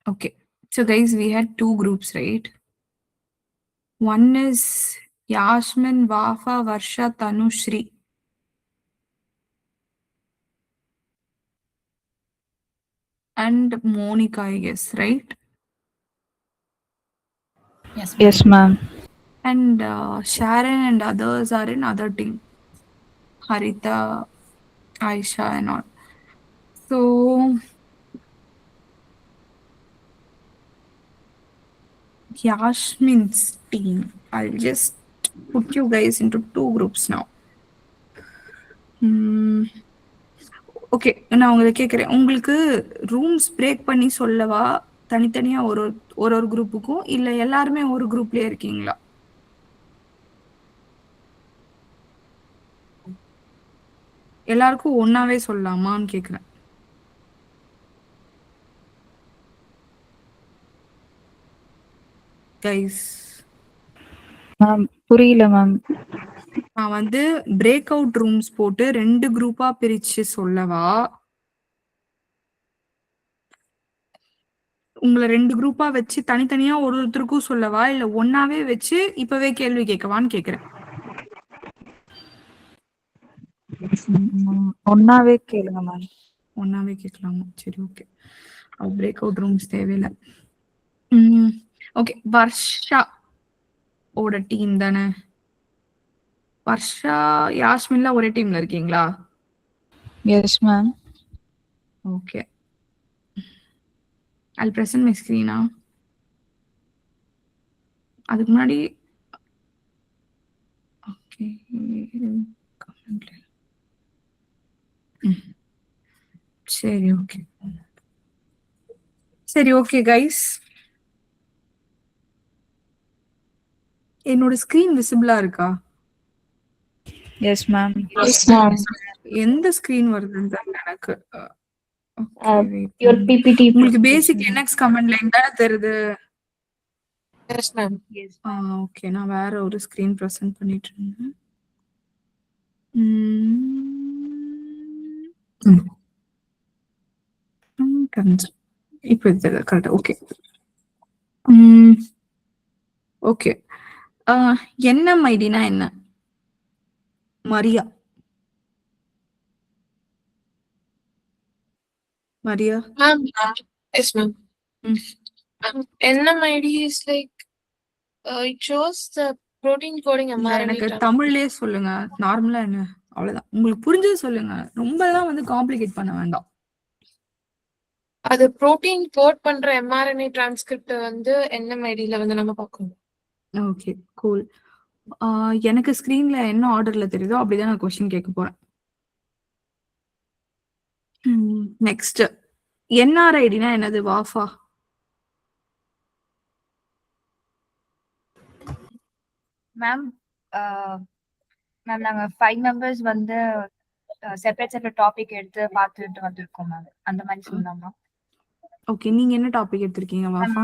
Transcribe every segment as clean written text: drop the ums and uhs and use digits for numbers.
Okay. So guys, we had two groups, right? One is Yasmin, Wafa, Varsha, Tanushri. And Monica, I guess, right? Yes, ma'am. And Sharon and others are in other team. Harita, Aisha and all. So Yasmin's team. I'll just put you guys into two groups now. Okay, நான் உங்களை கேட்குறேன், உங்களுக்கு rooms break பண்ணி சொல்லவா தனித்தனியா ஒரு ஒரு ஒரு குரூப்புக்கும், இல்ல எல்லாருமே ஒரு குரூப்லயே இருக்கீங்களா? எல்லாருக்கும் ஒன்னாவே சொல்லலாமான்னு கேக்குறேன். கைஸ் மேம் புரியல மேம். நான் வந்து பிரேக் அவுட் ரூம்ஸ் போட்டு 2 குரூப்பா பிரிச்சு சொல்லவா, உங்களை 2 குரூப்பா வச்சு தனித்தனியா ஒரு ஒருத்தருக்கும் சொல்லவா, இல்ல ஒன்னாவே வச்சு இப்பவே கேள்வி கேட்கவான்னு கேக்குறேன். ஒன்னாவே கேளுங்க மேம். ஒன்னாவே கேட்கலாமா? சரி, ஓகே. பிரேக் அவுட் ரூம்ஸ் தேவையில்லை. ஓகே, வர்ஷா ஓட டீம் தானே? வர்ஷா யாஸ்மின்ல ஒரே டீம்ல இருக்கீங்களா? S ma'am. Okay, I'll present my screen now. அதுக்கு முன்னாடி ஓகே சரி, ஓகே சரி, ஓகே கைஸ், என்னோட ஸ்கிரீன் விசிபிளா இருக்கா? Yes ma'am. எந்த ஸ்கிரீன் வருதுன்னு தெரியல எனக்கு. your PPT. உங்களுக்கு பேசிக் NX கமெண்ட் லைன் தானே தெரியுது? Yes, ma'am. ஓகே, நான் வேற ஒரு ஸ்கிரீன் பிரசன்ட் பண்ணிட்டு இருந்தேன். இப்போ கரெக்டா? Okay okay. NMIDனா என்ன? Maria Maria Ma'am. Yes, ma'am. NMID is like it shows the protein coding mRNA. எனக்கு தமிழ்லயே சொல்லுங்க, நார்மலா என்ன, அவ்வளவுதான். உங்களுக்கு புரிஞ்சது சொல்லுங்க, ரொம்ப எல்லாம் வந்து காம்ப்ளிகேட் பண்ண வேண்டாம். அது புரோட்டீன் கோட் பண்ற mRNA டிரான்ஸ்கிரிப்ட் வந்து NMIDல வந்து நம்ம பார்க்கணும். Okay, cool. எனக்கு ஸ்கிரீன்ல என்ன ஆர்டர்ல தெரியுதோ அப்படிதான் நான் क्वेश्चन கேட்க போறேன். நெக்ஸ்ட், NRIDனா என்னது? வாஃபா மேம், மேம் நாங்க 5 மெம்பர்ஸ் வந்து செப்பரேட் டாபிக் எடுத்து பார்த்துட்டு வந்திருக்கோம் மேம். அந்த மாதிரி சொல்லலாமா? ஓகே, நீங்க என்ன டாபிக் எடுத்திருக்கீங்க வாஃபா?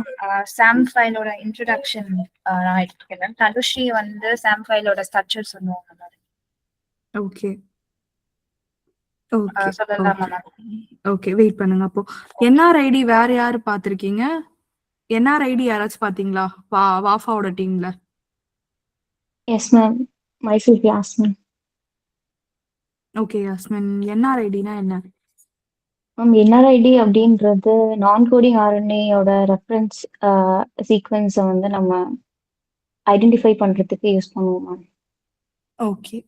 சாம் ஃபைலோட இன்ட்ரோடக்ஷன் நான் எடுத்துருக்கேன் மேம். தனுஸ்ரீ வந்து சாம் ஃபைலோட ஸ்ட்ரக்சர் சொல்லுவாங்க மேம். ஓகே ஓகே சொல்லலாமா மேம்? ஓகே, வெயிட் பண்ணுங்க. அப்போ NRID வேற யாரு பாத்திருக்கீங்க? NRID யாராச்சும் பாத்தீங்களா வாஃபாவோட டீம்ல? Yes, ma'am. Myself, Yasmin. Okay Yasmin, NRIDனா என்ன? மேம், NRID அப்படின்றது நான் கோடிங் ஆர்என்ஏயோட ரெஃபரன்ஸ் சீக்வன்ஸை வந்து நம்ம ஐடென்டிஃபை பண்றதுக்கு யூஸ் பண்ணுவோம் ma'am. Okay.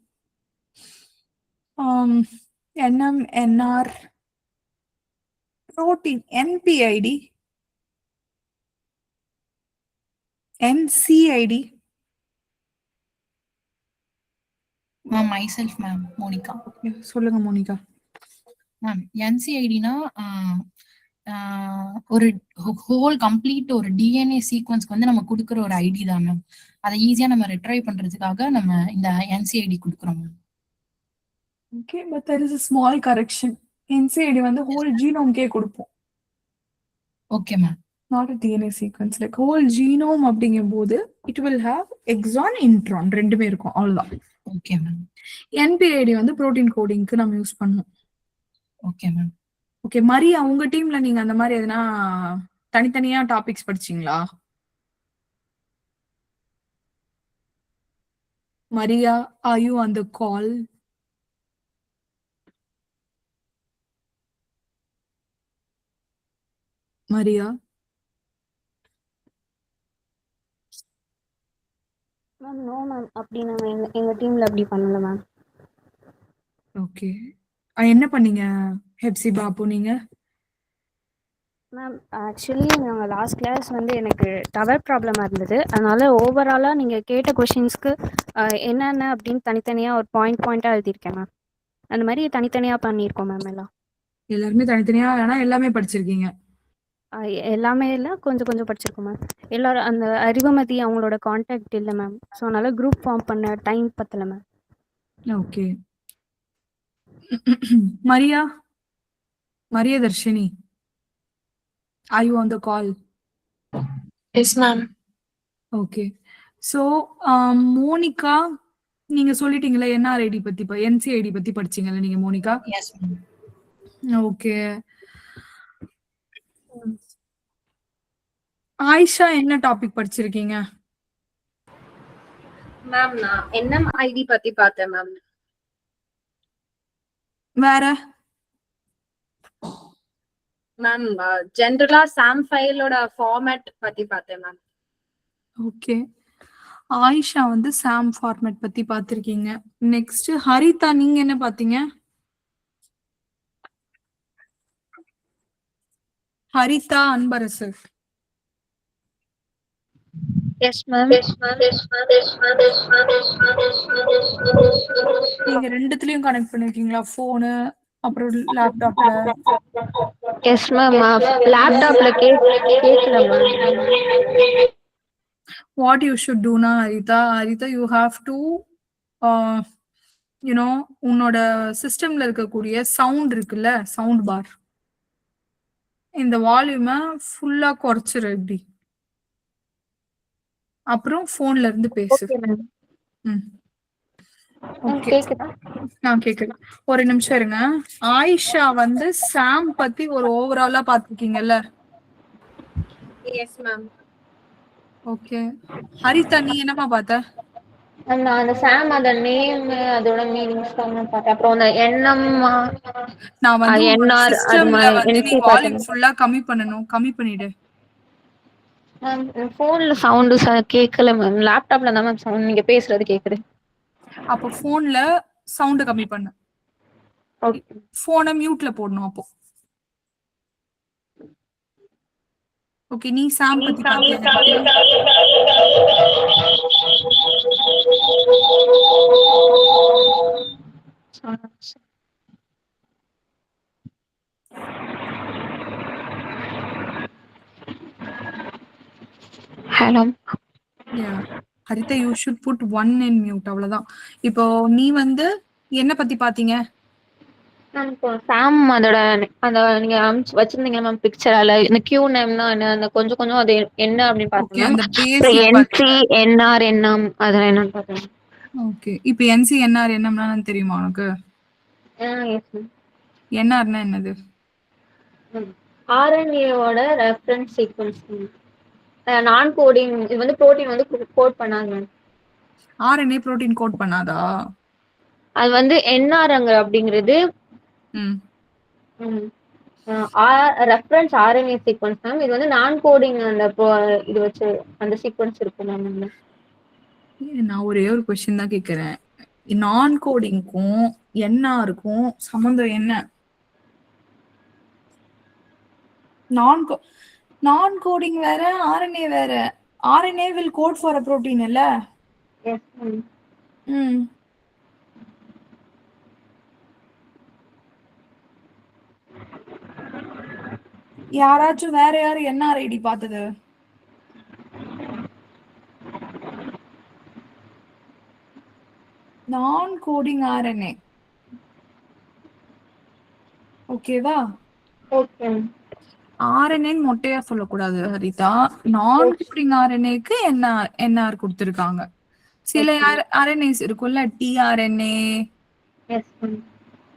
NR protein NPID NCID. Ma'am myself ma'am Monika. சொல்லுங்க மோனிகா. மேம் NCIDனா ஒரு ஹோல் கம்ப்ளீட் ஒரு DNA சீக்வன்ஸ்க்கு வந்து நம்ம கொடுக்குற ஒரு ஐடி தான் மேம். அதை ஈஸியா நம்ம ரிட்ரைவ் பண்றதுக்காக நம்ம இந்த NCID கொடுக்குறோம் ma'am. Okay, but there is a small correction. NCID வந்து ஹோல் ஜீனோம்க்கே கொடுப்போம். Okay ma'am. Not a DNA sequence. like whole genome அப்படிங்கும்போது it will have exon intron ரெண்டுமே இருக்கும், அவ்வளவுதான். Okay ma'am. NPID வந்து புரோட்டீன் கோடிங்க்கு நம்ம யூஸ் பண்ணுவோம். Okay ma'am. ஓகே, மரியா உங்க டீம்ல நீங்க அந்த மாதிரி எதனா தனித்தனியா டாபிக்ஸ் படிச்சீங்களா? Maria, are you on the call? Maria? Ma'am no ma'am. அப்படி நாங்க எங்க டீம்ல அப்படி பண்ணல மேம். ஓகே. என்ன பண்ணீங்க ஹெப்சிபா அப்போ நீங்க? மேம் ஆக்சுவலி நாங்க லாஸ்ட் கிளாஸ் வந்து எனக்கு டவர் ப்ராப்ளமா இருந்தது. அதனால ஓவராலா நீங்க கேட்ட கொஷின்ஸ்க்கு என்னென்ன அப்படின்னு தனித்தனியா ஒரு பாயிண்டா எழுதியிருக்கேன் மேம். அந்த மாதிரி தனித்தனியா பண்ணியிருக்கோம் மேம் எல்லாம். எல்லாருமே தனித்தனியா ஆனா எல்லாமே படிச்சிருக்கீங்க. எல்லாமே இல்லை, கொஞ்சம் கொஞ்சம் படிச்சிருக்கோம் மேம். எல்லாரும் அந்த அறிவுமதி அவங்களோட கான்டாக்ட் இல்லை மேம். ஸோ அதனால குரூப் ஃபார்ம் பண்ண டைம் பத்தல ma'am. Okay. Maria? Maria Darshini, are you on the call? Yes ma'am. Okay. So Monika, நீங்க சொல்லிட்டீங்களா என்ஆர்ஐடி பத்தி என்சிஐடி பத்தி படிச்சீங்கல்ல நீங்க Monika? Yes ma'am. Okay. Ayesha என்ன டாபிக் படிச்சிருக்கீங்க? மேம் நான் என்எம்ஐடி பத்தி பார்த்தேன் மேம். வேற? மேம் ஜென்ரலா சாம் ஃபைலோட ஃபார்மேட் பத்தி பார்த்தேன் மேம். ஓகே. ஆயிஷா வந்து சாம் ஃபார்மேட் பத்தி பார்த்திருக்கீங்க. நெக்ஸ்ட் ஹரிதா, நீங்க என்ன பாத்தீங்க? ஹரிதா அன்பரசு. Yes ma'am. நீங்க ரெண்டுத்துலயும் கனெக்ட் பண்ணிருக்கீங்களா? போனு அப்புறம் லேப்டாப்ல? Yes ma'am. லேப்டாப்ல கேட்கல ma'am. What you should do na Harita, you have to உன்னோட சிஸ்டம்ல இருக்கக்கூடிய சவுண்ட் இருக்குல்ல, சவுண்ட் பார், இந்த வால்யூமை ஃபுல்லா குறைச்சிரு இப்படி. அப்புறம் போன்ல இருந்து பேசு. ஓகே. நான் கேக்குறேன், ஒரு நிமிஷம் இருங்க. ஆயிஷா வந்து சாம் பத்தி ஒரு ஓவராலா பாத்துருக்கீங்கல்ல? Yes ma'am. ஓகே. ஹரிதா, நீ என்னமா பார்த்த? நான் அந்த சாம் அதோட நேம் அதோட மீனிங்ஸ் தான் பார்த்தேன். அப்புறம் அந்த என்எம் நான் வந்து என்ஆர் அது சிஸ்டம்ல மாதிரி வந்து நீ என்சி வால்யூம் பார்த்தேன். ஃபுல்லா கம்மி பண்ணனும். கம்மி பண்ணிடு. போன்ல சவுண்டு கேட்கல மேம். லேப்டாப்ல தான் மேம் சவுண்ட் நீங்க பேசுறது கேக்குது. அப்போ போன்ல சவுண்ட் கம்மி பண்ணு. ஓகே. போனை மியூட்ல போடணும் அப்போ. ஓகே. நீ சாம் பத்தி பாத்தியா? Hello. Haritha, you should put 1 in mute. அவ்வளவுதான். இப்போ நீ வந்து என்ன பத்தி பாத்தீங்க? மேம் இப்போ சாம் அதோட அந்த நீங்க வச்சிருந்தீங்க மேம் பிக்சரால இந்த கியூ நேம்னா என்ன, அந்த கொஞ்சம் கொஞ்சம் அது என்ன அப்படின்னு ஓகே. பார்த்தேன் மேம். அந்த அப்புறம் பேசிக் என்சி என்ஆர் என்எம் அதெல்லாம் என்னன்னு பார்த்தேன். ஓகே. இப்போ என்சி என்ஆர் என்னம்னா தெரியுமா உனக்கு? S ma'am. என்ஆர்னா என்னது? ஆர்என்ஏவோட ரெஃபரன்ஸ் சீக்வன்ஸ் நான் கோடிங். இது வந்து புரோட்டீன் வந்து கோட் பண்ணாங்க மேம். ஆர்என்ஏ புரோட்டீன் கோட் பண்ணாதா? அது வந்து என்ஆர்ங்க அப்படிங்கிறது ரெஃபரன்ஸ் ஆர்என்ஏ சீக்வன்ஸ் மேம். இது வந்து நான் கோடிங் அந்த இது வச்சு அந்த சீக்வன்ஸ் இருக்கு மேம். நான் ஒரே ஒரு கொஸ்டின் தான் கேக்குறேன். நான் கோடிங்க்கும் என்ஆருக்கும் சம்பந்தம் என்ன? நான் கோடிங் வேற, ஆர்என்ஏ வேற. RNA will code for a protein இல்ல? Yes ma'am. யாராச்சும் வேற யாரு என்ஆர்ஐடி பார்த்தது? நான் கோடிங் ஆர்என்ஏ. ஓகேவா? Okay ma'am. ஆர்என்ஏ மொட்டையா சொல்லக்கூடாது ஹரிதா. நான் கோடிங் ஆர்என்ஏக்கு என்ஆர் கொடுத்திருக்காங்க. சில ஆர்என்ஏஸ் இருக்குல்ல, டிஆர்என்ஏ, எஸ் மேம்.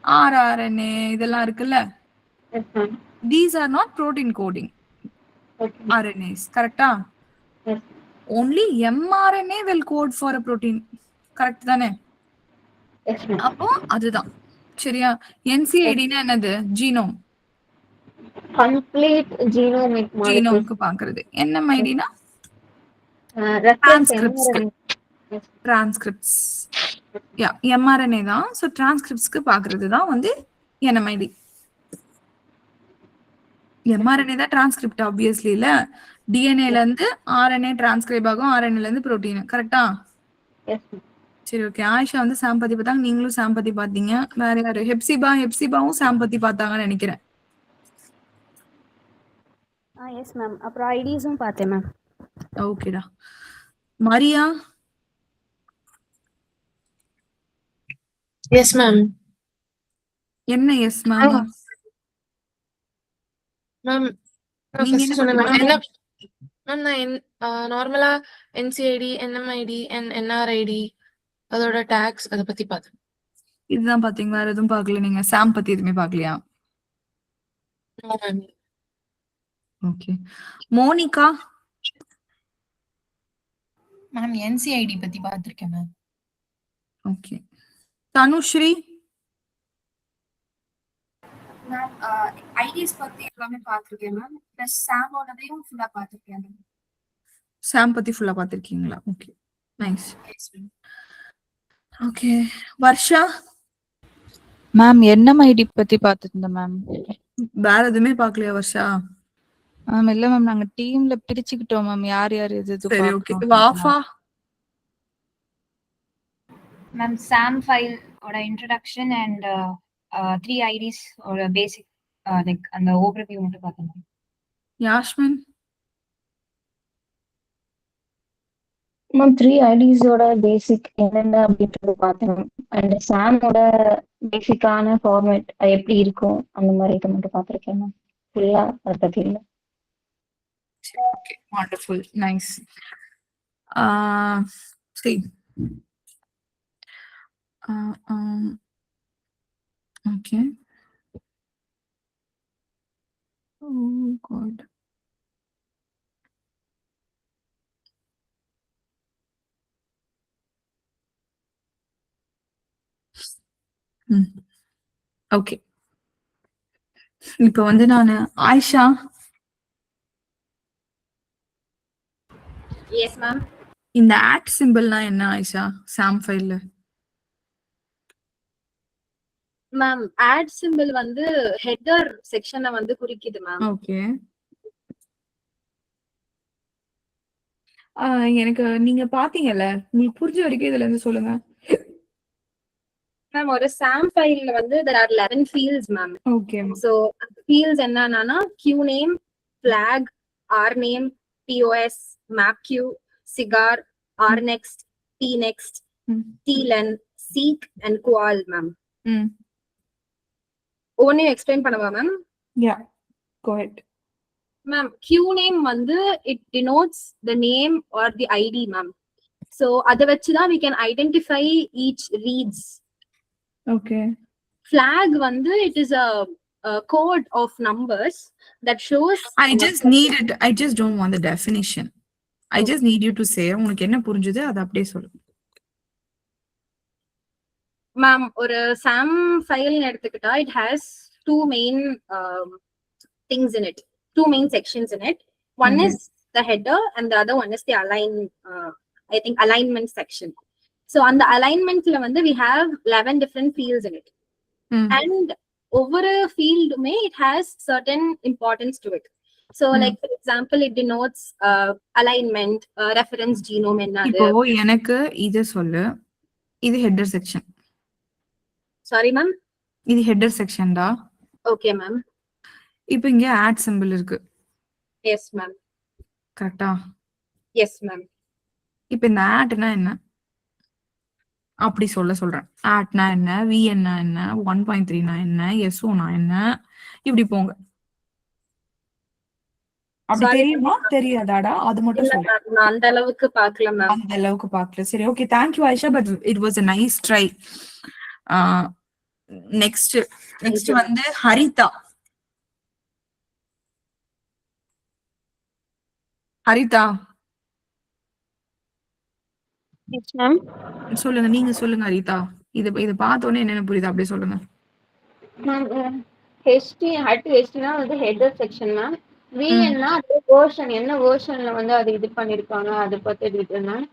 ஆர்ஆர்என்ஏ, இதெல்லாம் இருக்குல்ல. Yes ma'am. These are not protein coding. Okay. RNAs. கரெக்டா? Yes. Only mRNA will code for a protein. Correct தானே? Yes, ma'am. அப்போ அதுதான். சரியா? NCID-னா என்னது? ஜீனோம். Complete genomic molecule. ஜீனோம்க்கு பாக்குறது. NMID-னா Reference transcripts. mRNA. Yes. Transcripts. Yeah, mRNA தான். ஸோ டிரான்ஸ்கிரிப்ட்ஸ்க்கு பாக்குறது தான் வந்து NMID. mRNA தான் டிரான்ஸ்கிரிப்ட் ஆப்வியஸ்லி இல்ல. டிஎன்ஏல இருந்து RNA டிரான்ஸ்கிரைப் ஆகும், RNA ல இருந்து புரோட்டீன். கரெக்டா? Yes, ma'am. சரி, ஓகே. ஆயிஷா வந்து சாம் பத்தி பார்த்தாங்க, நீங்களும் சாம் பத்தி பாத்தீங்க. வேற யாரு? ஹெப்சிபாவும் சாம் பத்தி பார்த்தாங்கன்னு நினைக்கிறேன். Yes ma'am. அப்புறம் ஐடிஸும் பார்த்தேன் மேம். ஓகேடா. மரியா? Yes ma'am. என்ன எஸ் மேம்? மேம் நான் நீங்க ஃபர்ஸ்ட் என்ன சொன்னேன் மேம். பண்ணீங்க? என்ன மேம் நான் நார்மலா NCID, NMID, NRID அதோட டேக்ஸ் அத பத்தி பார்த்தேன். இதுதான் பாத்தீங்க, வேற எதுவும் பார்க்கல? நீங்க சாம் பத்தி எதுவுமே பார்க்கலையா? No, ma'am. Okay. Monika? Ma'am NCID பத்தி பார்த்திருக்கேன் ma'am. Okay. Dhanushree? Ma'am IDs பத்தி எல்லாமே பார்த்துருக்கேன் மேம். ப்ளஸ் சாமோடதையும் ஃபுல்லா பார்த்துருக்கேன் மேம். சாம் பத்தி ஃபுல்லா பாத்திருக்கீங்களா? Okay, nice. S ma'am. Okay. Varsha? Ma'am NMID பத்தி பார்த்துருந்தேன் மேம். வேற எதுவுமே பார்க்கலையா வர்ஷா? மேம் இல்ல மேம், நாங்க டீம்ல பிரிச்சுக்கிட்டோம் மேம், யார் யார் எது எது சரி, ஓகே. பார்க்கணும். வாஃபா? மேம் சாம் ஃபைல் ஓட இன்ட்ரோடக்ஷன் அண்ட் 3 ஐடிஸ் ஓட பேசிக் லைக் அந்த ஓவர்வியூ மட்டும் பார்த்தேன் மேம். யாஸ்மின்? மேம் 3 ஐடிஸோட பேசிக் என்னென்ன அப்படின்றது பார்த்தேன். அண்ட் சாமோட பேசிக்கான ஃபார்மேட் எப்படி இருக்கும் அந்த மாதிரி இதை மட்டும் பார்த்துருக்கேன் மேம். ஃபுல்லா அதை பத்தி இல்லை. Okay, wonderful, nice. See. Okay. Oh God. Okay. இப்போ வந்து நானு ஆயிஷா? Yes ma'am. இந்த ஆட் சிம்பிள்னா என்ன ஆயிஷா சாம் ஃபைல்ல? மேம் ஆட் சிம்பிள் வந்து ஹெடர் செக்ஷனை வந்து குறிக்குது மேம். ஓகே. எனக்கு நீங்க பாத்தீங்கல்ல, உங்களுக்கு புரிஞ்ச வரைக்கும் இதுல இருந்து சொல்லுங்க. மேம் ஒரு சாம் ஃபைல்ல வந்து there are 11 fields ma'am. Okay. So fields என்னன்னா Q name, flag, R name, POS, mapq, cigar, R next, T next, TLEN, seek and qual ma'am. ஒன்னு எக்ஸ்பிளைன் பண்ணவா ma'am? Yeah, go ahead. Ma'am Q name வந்து it denotes the name or the ID ma'am. So அதை வச்சுதான் we can identify each reads. Okay. Flag வந்து it is a code of numbers that shows. I just don't want the definition. I just need you to say உனக்கு என்ன புரிஞ்சது அதை அப்படியே சொல்லு. Ma'am ஒரு சாம் ஃபைல் எடுத்துக்கிட்டா it has two main things in it, two main sections in it. One is the header and the other one is the alignment section. So on the alignmentல வந்து we have 11 different fields in it. And over a field may it has certain importance to it. So like for example it denotes alignment, reference genome என்னது. இப்போ எனக்கு இத சொல்லு. இது header section. Sorry ma'am. இது header section டா. Okay ma'am. இப்போ இங்க add symbol இருக்கு. Yes ma'am. கரெக்ட்டா? Yes ma'am. இப்போ இந்த addனா என்ன? அப்படி சொல்றேன். addனா என்ன? vn என்ன? 1.3 என்ன? so என்ன? இப்படி போங்க. அப்படி தெரியுமா? தெரியாதாடா? அது மட்டும் சொல்லுங்க. நான் அந்த அளவுக்கு பார்க்கல மேம். அந்த அளவுக்கு பார்க்கல. சரி, okay. Thank you Aisha, but it was a nice try. Next வந்து ஹரிதா. Haritha yes ma'am. சொல்லுங்க, நீங்க சொல்லுங்க ஹரிதா. இது பார்த்த உடனே என்னென்ன புரியுது அப்படியே சொல்லுங்க. மேம் ஹெச்டி அடுத்து ஹெச்டினா வந்து ஹெடர் செக்ஷன் மேம். விஎன்னா அது வேர்ஷன் என்ன வேர்ஷன்ல வந்து அது இது பண்ணிருக்காங்க அதை பத்தி டீட்டெயில் மேம்.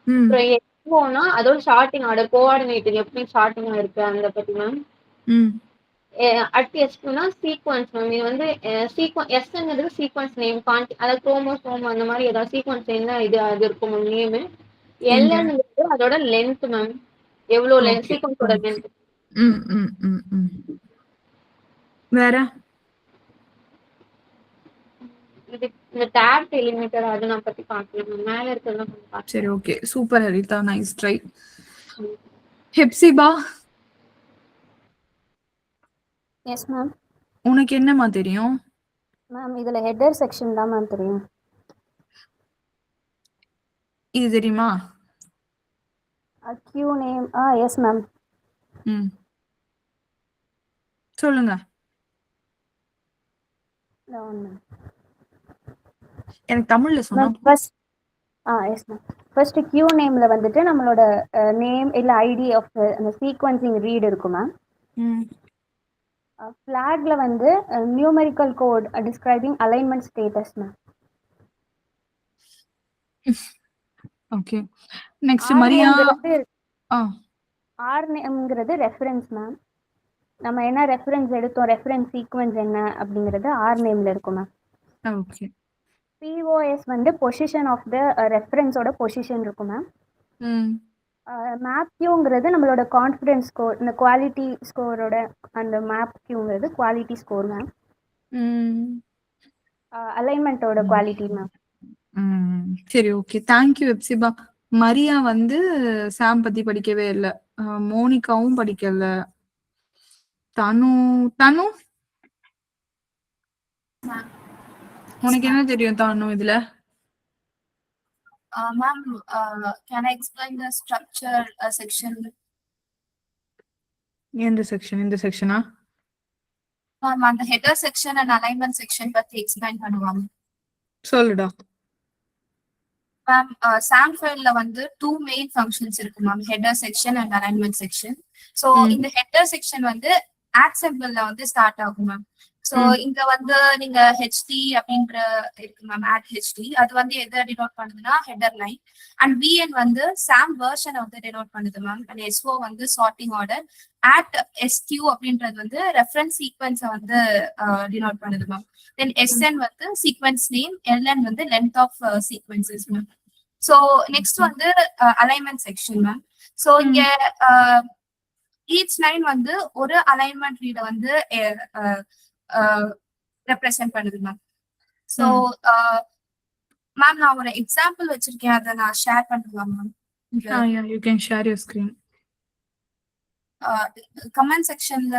ம் அப்புறம் எக்ஸ்ஓனா அதோட ஷார்ட்டிங் ஆர்டர் கோஆர்டினேட்டிங் எப்படி ஷார்ட்டிங்கா இருக்கு அதை பத்தி மேம். ம் அடுத்து எஸ்னா சீக்வன்ஸ் மேம். இது வந்து எஸ்ங்கிறது சீக்வன்ஸ் நேம் அதாவது குரோமோசோம் அந்த மாதிரி ஏதாவது சீக்வன்ஸ் என்ன இது அது இருக்கும் மேம் நேமு. எங்க? எல்என்ங்கிறது அதோட லென்த் மேம். எவ்வளவு லென்த் ஓகே சீக்வன்ஸோட லென்த். ம் ம் ம் ம் வேற இது இந்த டேப் டெலிமீட்டர் அது நான் பத்தி பார்க்கலாம். மேல இருக்கிறதெல்லாம் கொஞ்சம் சரி பார்க்கலாம். Okay super Haritha, nice try. Hephzibah yes ma'am. உனக்கு என்னம்மா தெரியும்? மேம் இதில் ஹெட்டர் செக்ஷன் தான் மேம் தெரியும். இது தெரியுமா? Q name yes ma'am. ம் சொல்லுங்க. எனக்கு தமிழ்ல சொன்னா ma'am first yes ma'am. First Q நேம்ல வந்துட்டு நம்மளோட நேம் இல்லை ஐடி ஆஃப் அந்த சீக்வன்சிங் ரீட் இருக்கும் மேம். ம் ஃப்ளாக்ல வந்து numerical code describing alignment status ma'am. Okay next Maria. R நேம்ங்கிறது ரெஃபரன்ஸ் மேம். நம்ம என்ன ரெஃபரன்ஸ் எடுத்தோம், ரெஃபரன்ஸ் சீக்வன்ஸ் என்ன அப்படிங்கிறது ஆர் நேம்ல இருக்கும் மேம். ஓகே பிஓஎஸ் வந்து பொசிஷன் ஆஃப் த ரெஃபரன்ஸோட பொசிஷன் இருக்கும் மேம். ம் மேப் கியூங்கிறது நம்மளோட கான்ஃபிடன்ஸ் ஸ்கோர், இந்த குவாலிட்டி ஸ்கோரோட அந்த மேப் கியூங்கிறது குவாலிட்டி ஸ்கோர் மேம். ம் அலைன்மெண்ட்டோட குவாலிட்டி மேம். ம் சரி ஓகே தேங்க்யூ வெப்சிபா. மரியா வந்து சாம் பத்தி படிக்கவே இல்லை, மோனிகாவும் படிக்கல. தனு தனு உனக்கு என்ன தெரியும் தனு இதுல? Ma'am, can I explain the structure section? எந்த செக்ஷன்? இந்த செக்ஷனா? Ma'am, on the header section and alignment section பத்தி explain பண்ணுவாங்க. சொல்லுடா. Ma'am, SAM file ல வந்து two main functions இருக்கு ma'am, header section and alignment section. So இந்த header section வந்து at symbol ல வந்து start ஆகும் ma'am. So இங்க வந்து நீங்க HT அப்படின்ற இருக்கு மேம், at HT அது வந்து எதை டினோட் பண்ணுதுன்னா ஹெடர் லைன். அண்ட் VN வந்து SAM வெர்ஷனை வந்து டினோட் பண்ணுது மேம். அண்ட் SO வந்து சார்ட்டிங் ஆர்டர். at SQ அப்படின்றது வந்து ரெஃபரன்ஸ் சீக்வன்ஸை வந்து டினோட் பண்ணுது மேம். தென் SN வந்து சீக்வன்ஸ் நேம், LN வந்து length of sequences ma'am. So next வந்து அலைன்மெண்ட் செக்ஷன் மேம். ஸோ இங்க ஈச் லைன் வந்து ஒரு அலைன்மெண்ட் ரீடை வந்து ரெப்ரசென்ட் பண்ணுது மேம். ஸோ மேம் நான் ஒரு எக்ஸாம்பிள் வச்சிருக்கேன், அதை நான் ஷேர் பண்ணலாம் ma'am. You can share your screen. Comment செக்ஷன்ல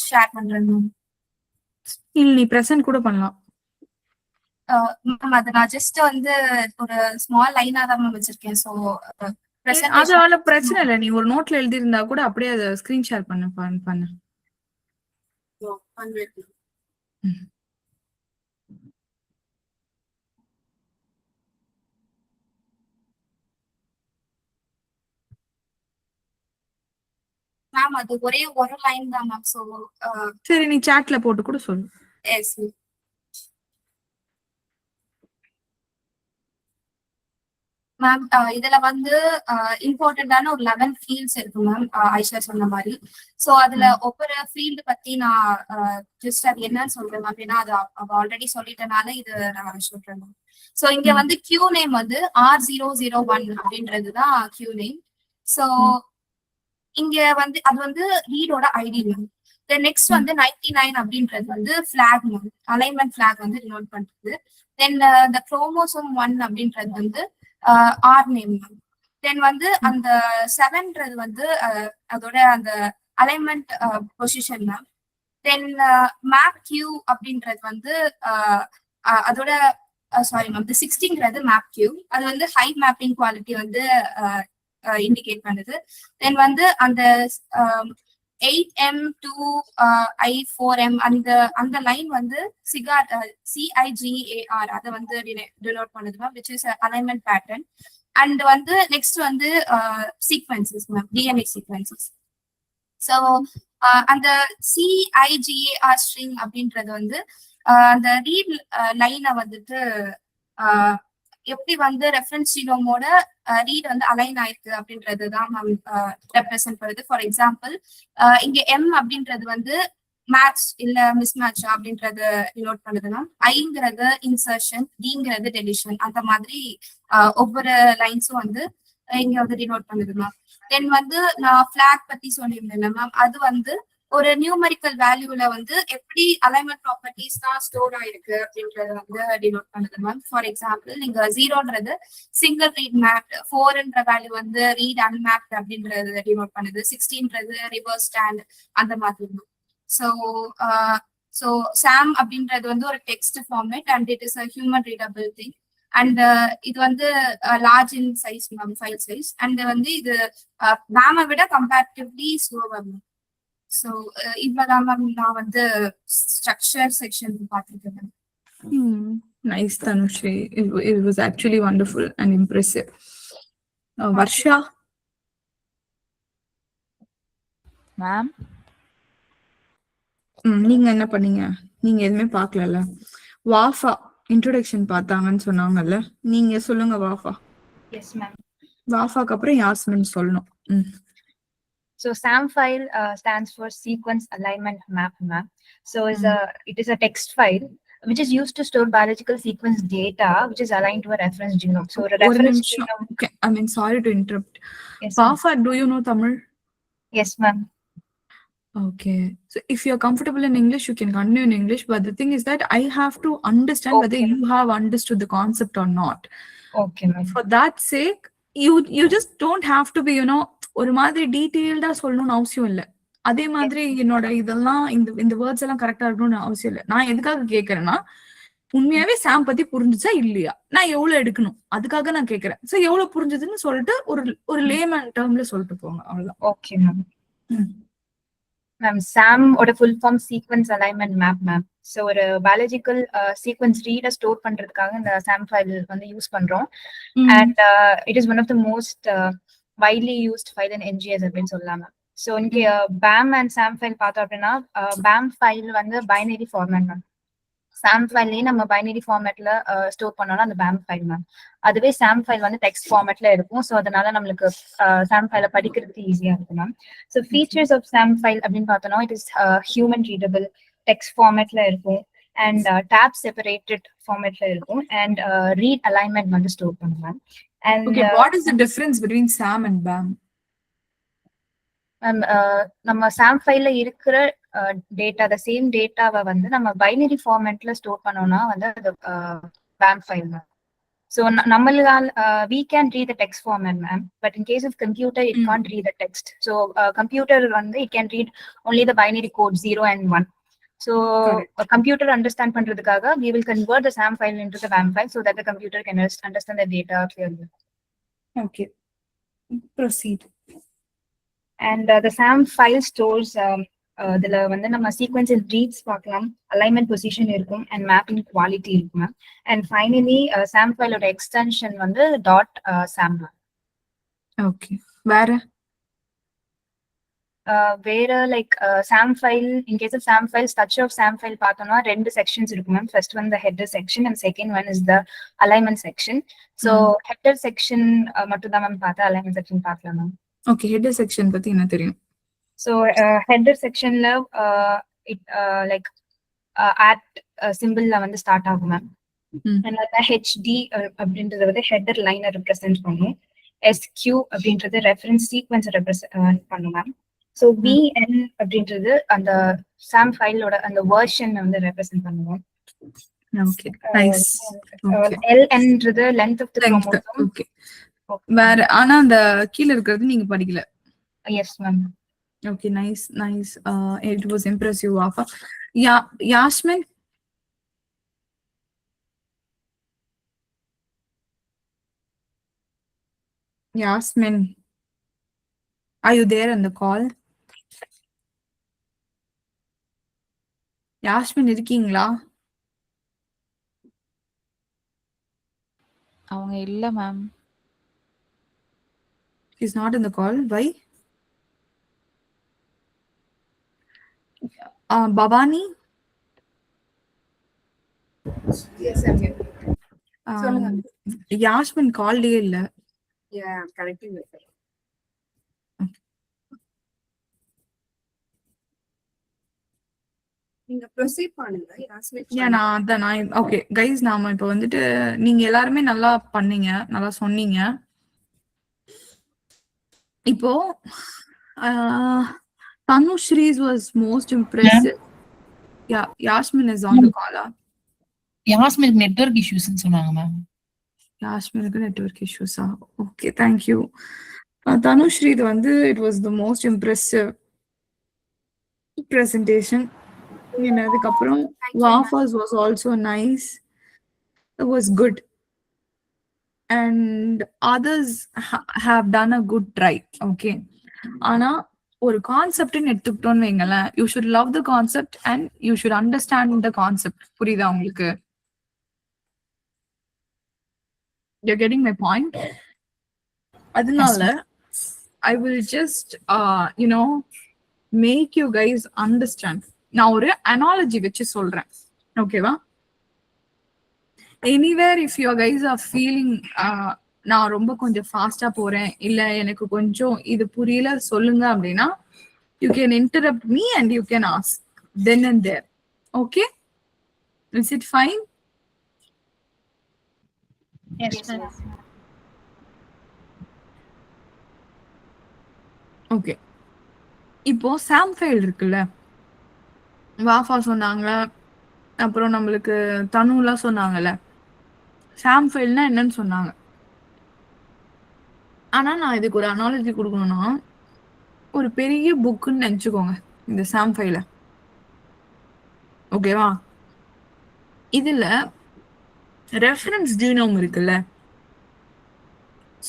ஷேர் பண்றேன் மேம். இல்ல நீ பிரசன்ட் கூட பண்ணலாம் மேம். அது நான் ஜஸ்ட் வந்து ஒரு ஸ்மால் லைனா தான் மேம் வச்சிருக்கேன். ஸோ அதனால பிரச்சனை இல்லை, நீ ஒரு நோட்ல எழுதி இருந்தா கூட அப்படியே அதை ஸ்கிரீன் ஷேர் பண்ணு. மேம் அது ஒரே ஒரு லைன் தான் மேம். ஸோ சரி நீ சாட்ல போட்டு கூட சொல்லு. Yes ma'am. இதுல வந்து இம்பார்ட்டன்டான ஒரு 11 ஃபீல்ட்ஸ் இருக்கு மேம், ஐஷா சொன்ன மாதிரி. ஸோ அதுல ஒவ்வொரு ஃபீல்டு பத்தி நான் ஜஸ்ட் அது என்னன்னு சொல்றேன் மேம். ஏன்னா அது ஆல்ரெடி சொல்லிட்டனால இது நான் சொல்றேன் மேம். ஸோ இங்க வந்து கியூ நேம் வந்து R001 அப்படின்றதுதான் கியூ நேம். ஸோ இங்க வந்து அது வந்து ரீடோட ஐடி மேம். நெக்ஸ்ட் வந்து 99 அப்படின்றது வந்து ஃபிளாக் மேம், அலைன்மெண்ட் ஃபிளாக் வந்து டினோட் பண்றது. தென் இந்த குரோமோசோம் 1 அப்படின்றது வந்து ஆர் நேம் மேம். தென் வந்து அந்த 7ன்றது வந்து அதோட அந்த அலைன்மெண்ட் பொசிஷன் மேம். தென் மேப் கியூ அப்படின்றது வந்து அதோட சாரி மேம், இந்த 60ங்கிறது மேப் கியூ, அது வந்து ஹை மேப்பிங் குவாலிட்டி வந்து இண்டிகேட் பண்ணுது. தென் வந்து அந்த 8M to I4M அந்த லைன் வந்து சிகார் CIGAR அதை வந்து denote பண்ணுது ma'am, which is a alignment pattern. And வந்து next வந்து sequences ma'am, DNA sequences. So அந்த CIGAR string அப்படின்றது வந்து அந்த ரீட் லைனை வந்துட்டு எப்படி வந்து ரெஃபரன்ஸ் ஜீனோமோட ரீட் வந்து அலைன் ஆயிருக்கு அப்படின்றது தான் மேம் ரெப்ரசென்ட் பண்ணுது. ஃபார் எக்ஸாம்பிள் இங்க எம் அப்படின்றது வந்து மேட்ச் இல்ல மிஸ் மேட்ச் அப்படின்றத டினோட் பண்ணுது மேம். ஐங்கிறது இன்சர்ஷன், டிங்கிறது டெலிஷன், அந்த மாதிரி ஒவ்வொரு லைன்ஸும் வந்து இங்க வந்து டினோட் பண்ணுது மேம். தென் வந்து நான் பிளாக் பத்தி சொல்லியிருந்தேன் மேம், அது வந்து ஒரு நியூமரிக்கல் வேல்யூல வந்து எப்படி அலைன்மெண்ட் ப்ராப்பர்ட்டிஸ் தான் ஸ்டோர் ஆயிருக்கு அப்படின்றத வந்து டினோட் பண்ணுது மேம். ஃபார் எக்ஸாம்பிள் நீங்க 0ன்றது சிங்கிள் ரீட் மேப்ட், 4ன்ற வேல்யூ வந்து ரீட் அன்மேப்ட் அப்படின்றது டினோட் பண்ணுது, 16ன்றது ரிவர்ஸ் ஸ்டாண்ட், அந்த மாதிரி மேம். ஸோ சாம் அப்படின்றது வந்து ஒரு text format and it is a human readable thing. And இது வந்து large in size ma'am, file size. And வந்து இது மேமை விட கம்பேரிட்டிவ்லி ஸ்லோவர் மேம். ஸோ இவ்வளவுதான் மேம் நான் வந்து ஸ்ட்ரக்சர் செக்ஷன் பார்த்துருக்கேன். Nice, Tanushri. It was actually wonderful and impressive. Varsha? Ma'am நீங்க என்ன பண்ணீங்க? நீங்க எதுவுமே பார்க்கல. வாஃபா இன்ட்ரோடக்ஷன் பார்த்தாங்கன்னு சொன்னாங்கல்ல, நீங்க சொல்லுங்க வாஃபா. Yes ma'am. வாஃபாக்கு அப்புறம் யாஸ்மின் சொல்லணும். So SAM file stands for Sequence Alignment Map, ma'am. So it is a text file which is used to store biological sequence data which is aligned to a reference genome. So a reference genome. Okay, I mean, sorry to interrupt. Yes, Vafa, do you know Tamil? Yes, ma'am. Okay, so if you're comfortable in English, you can continue in English. But the thing is that I have to understand whether you have understood the concept or not. Okay, ma'am. For that sake, you just don't have to be, ஒரு மாதிரி டீட்டெயில்டா சொல்லணும்னு அவசியம் இல்லை. அதே மாதிரி என்னோட இதெல்லாம் இந்த வேர்ட்ஸ் எல்லாம் கரெக்டா இருக்கணும்னு அவசியம் இல்லை. நான் எதுக்காக கேட்கறேன்னா, உண்மையாவே சாம் பத்தி புரிஞ்சுச்சா இல்லையா, நான் எவ்வளவு எடுக்கணும், அதுக்காக நான் கேட்கறேன். சோ எவ்வளவு புரிஞ்சதுன்னு சொல்லிட்டு ஒரு லேமன் டேர்ம்ல சொல்லிட்டு போங்க, அவ்வளவுதான். Okay ma'am. மேம் சாம் ஓட full form sequence alignment map ma'am. So ஒரு பயாலஜிக்கல் சீக்வென்ஸ் ரீடை ஸ்டோர் பண்றதுக்காக இந்த சாம் ஃபைல் வந்து யூஸ் பண்றோம். And it is one of the most widely used file in NGS அப்படின்னு சொல்லலாம். ஸோ இங்கே BAM அண்ட் SAM ஃபைல் பார்த்தோம் அப்படின்னா, BAM ஃபைல் வந்து பைனரி ஃபார்மேட் மேம். SAM ஃபைல்லேயே நம்ம பைனரி ஃபார்மேட்ல ஸ்டோர் பண்ணோம்னா அந்த BAM ஃபைல் மேம். அதுவே SAM ஃபைல் வந்து டெக்ஸ்ட் ஃபார்மேட்ல இருக்கும். ஸோ அதனால நம்மளுக்கு SAM ஃபைலை படிக்கிறதுக்கு ஈஸியா இருக்கும் ma'am. So features of SAM file அப்படின்னு பார்த்தோம்னா, it is human readable, text ஃபார்மேட்ல இருக்கும், அண்ட் டேப் செப்பரேட்டட் ஃபார்மேட்ல இருக்கும், அண்ட் ரீட் அலைன்மெண்ட் வந்து ஸ்டோர் பண்ணுவேன். And okay, what is the difference between SAM and BAM? நம்ம SAM ஃபைல்ல இருக்கிற டேட்டா, the same டேட்டாவை வந்து நம்ம பைனரி ஃபார்மேட்ல ஸ்டோர் பண்ணோம்னா வந்து அது BAM ஃபைல் மேம். ஸோ நம்மளால் we can read the text format ma'am, but in case of computer it can't read the text. So computer வந்து it can read only the binary code 0 and 1. So a computer understand பண்றதுக்காக we will convert the SAM file into the BAM file so that the computer can understand the data clearly. Okay, proceed. And the SAM file stores இதுல வந்து நம்ம sequence in reads பார்க்கலாம், alignment position இருக்கும், and mapping quality இருக்கும். And finally SAM file ஓட extension வந்து .sam. Okay, வேற like SAM file, in case of SAM file, structure of SAM file பார்த்தோம்னா ரெண்டு sections இருக்கும் ma'am. First one the header section and second one is the alignment section. So header section மட்டும் தான் ma'am பார்த்தா, alignment section பார்க்கலாம் ma'am. Okay, header section பத்தி என்ன தெரியும்? So header sectionல it like at symbol ல வந்து ஸ்டார்ட் ஆகும் மேம். and அந்த HD அப்படின்றது வந்து header line represent பண்ணும். SQ அப்படின்றது reference sequence represent பண்ணும் மேம். So VN அப்படின்றது அந்த SAM ஃபைலோட அந்த வெர்ஷன் வந்து ரெப்ரசன்ட் பண்ணுவோம். Okay, nice. LNன்றது length of the chromosome. Okay, வேற ஆனா அந்த கீழ இருக்குறது நீங்க படிக்கல. Yes ma'am. Okay, nice. It was impressive, Wafa. Yasmin? Yasmin, are you there on the call? Yasmin இருக்கீங்களா? அவங்க இல்ல ma'am. Is not in the call. Why? Bhavani? Yes, I'm here. சொல்லுங்க. யாஸ்மின் கால்லே இல்ல. Yeah, I'm connecting with her. நீங்க proceed பண்ணுங்க. நான் okay guys, நாம இப்ப வந்துட்டு நீங்க எல்லாருமே நல்லா பண்ணீங்க, நல்லா சொன்னீங்க. இப்போ Tanushree was most impressive. Yeah, Yasmin is on the call. யாஸ்மினுக்கு நெட்வொர்க் இஷ்யூஸ்னு சொன்னாங்க மேம். யாஸ்மினுக்கு நெட்வொர்க் இஷ்யூஸா? Okay, thank you. Tanushree வந்து it was the most impressive presentation. அதுக்கப்புறம் Wafas was also nice. It was good. And others have done a good try. Okay. ஆனா ஒரு கான்செப்ட்னு எடுத்துக்கிட்டோம்னு வைங்களேன், you should love the concept and you should understand the concept. புரியுதா உங்களுக்கு? You're getting my point? அதனால I will just make you guys understand. நான் ஒரு analogy வச்சு சொல்றேன். ஓகேவா? Anywhere if you guys are feeling நான் ரொம்ப கொஞ்சம் ஃபாஸ்டா போறேன், இல்ல எனக்கு கொஞ்சம் இது புரியல சொல்லுங்க அப்படின்னா, you can interrupt me and you can ask then and there. Okay? Is it fine? Yes, ma'am. Okay. இப்போ சாம் ஃபைல் இருக்குல்ல, வாஃபா சொன்னாங்க, அப்புறம் நம்மளுக்கு தனுலாம் சொன்னாங்கல்ல, சாம் ஃபைல்னா என்னன்னு சொன்னாங்க. ஆனா நான் இதுக்கு ஒரு அனாலஜி கொடுக்கணும்னா, ஒரு பெரிய புக்குன்னு நினைச்சுக்கோங்க இந்த சாம் ஃபைல. ஓகேவா? இதுல ரெஃபரன்ஸ் ஜீனோம் இருக்குல்ல,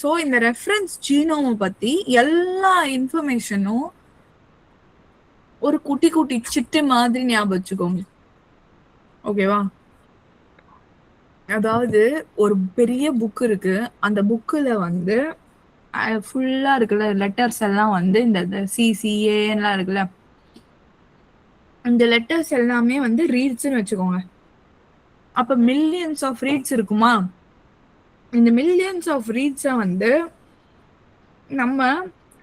சோ இந்த ரெஃபரன்ஸ் ஜீனோமை பத்தி எல்லா இன்ஃபர்மேஷனும் ஒரு குட்டி குட்டி சிட்டு மாதிரி ஞாபகம் வச்சுக்கோங்க. ஓகேவா? அதாவது ஒரு பெரிய புக் இருக்கு, அந்த புக்குல வந்து ஃபுல்லா இருக்குல்ல லெட்டர்ஸ் எல்லாம் வந்து இந்த சிசிஏலாம் இருக்குல்ல, இந்த லெட்டர்ஸ் எல்லாமே வந்து ரீட்ஸ்ன்னு வச்சுக்கோங்க. அப்ப மில்லியன்ஸ் ஆஃப் ரீட்ஸ் இருக்குமா? இந்த மில்லியன்ஸ் ஆஃப் ரீட்ஸை வந்து நம்ம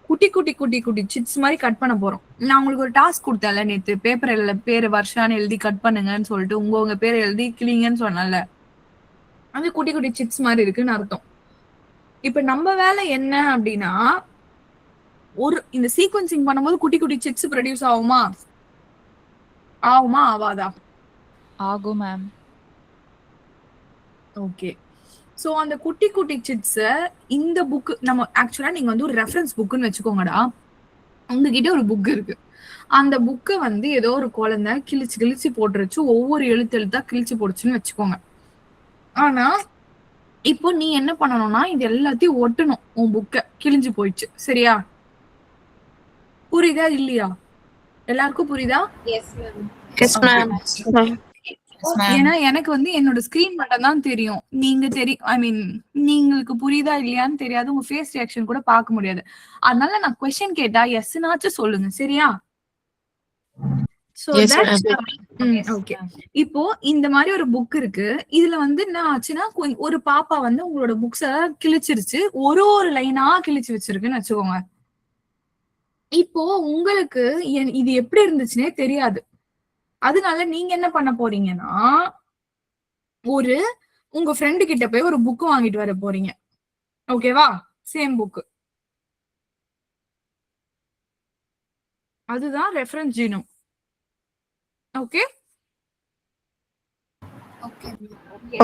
குட்டி குட்டி குட்டி குட்டி சிட்ஸ் மாதிரி கட் பண்ண போறோம். நான் உங்களுக்கு ஒரு டாஸ்க் கொடுத்தேன்ல நேற்று, பேப்பர் பேரு வருஷான்னு எழுதி கட் பண்ணுங்கன்னு சொல்லிட்டு உங்க பேரை எழுதி கிளிங்கன்னு சொன்னல, அது குட்டி குட்டி சிட்ஸ் மாதிரி இருக்குன்னு அர்த்தம். இப்ப நம்ம வேலை என்ன அப்படின்னா, ஒரு இந்த சீக்வன்சிங் பண்ணும்போது குட்டி குட்டி சிட்ஸ் ப்ரொடியூஸ் ஆகுமா ஆவாதா? ஆகும் மேம். ஓகே. சோ அந்த குட்டி குட்டி சிட்ஸ இந்த புக் நம்ம ஆக்சுவலா நீங்க வந்து ஒரு ரெஃபரன்ஸ் புக்குன்னு வச்சுக்கோங்கடா. உங்ககிட்ட ஒரு புக் இருக்கு, அந்த புக்கை வந்து ஏதோ ஒரு குழந்தை கிழிச்சு கிழிச்சு போட்டுருச்சு, ஒவ்வொரு எழுத்தா கிழிச்சு போடுச்சுன்னு வச்சுக்கோங்க. ஆனா இப்போ நீ என்ன பண்ணணும்னா, இது எல்லாத்தையும் ஒட்டணும். உன் புக்க கிழிஞ்சு போயிடுச்சு, சரியா? புரியுதா இல்லையா? எல்லாருக்கும் புரியுதா? Yes, ma'am. Yes, ma'am. ஏன்னா எனக்கு வந்து என்னோட ஸ்கிரீன் மட்டும் தான் தெரியும், நீங்க ஐ மீன் நீங்களுக்கு புரியுதா இல்லையான்னு தெரியாது, உங்க ஃபேஸ் ரியாக்ஷன் கூட பார்க்க முடியாது. அதனால நான் கொஸ்டின் கேட்டா எஸ்னாச்சும் சொல்லுங்க, சரியா? ஓகே. இப்போ இந்த மாதிரி ஒரு புக் இருக்கு, இதுல வந்து என்ன ஆச்சுன்னா, ஒரு பாப்பா வந்து உங்களோட புக்ஸ கிழிச்சிருச்சு, ஒரு ஒரு லைனா கிழிச்சு வச்சிருக்குன்னு வச்சுக்கோங்க. இப்போ உங்களுக்கு இது எப்படி இருந்துச்சுன்னே தெரியாது. அதனால நீங்க என்ன பண்ண போறீங்கன்னா, உங்க ஃப்ரெண்டு கிட்ட போய் ஒரு புக் வாங்கிட்டு வர போறீங்க. ஓகேவா? Same book. அதுதான் reference genome. Okay?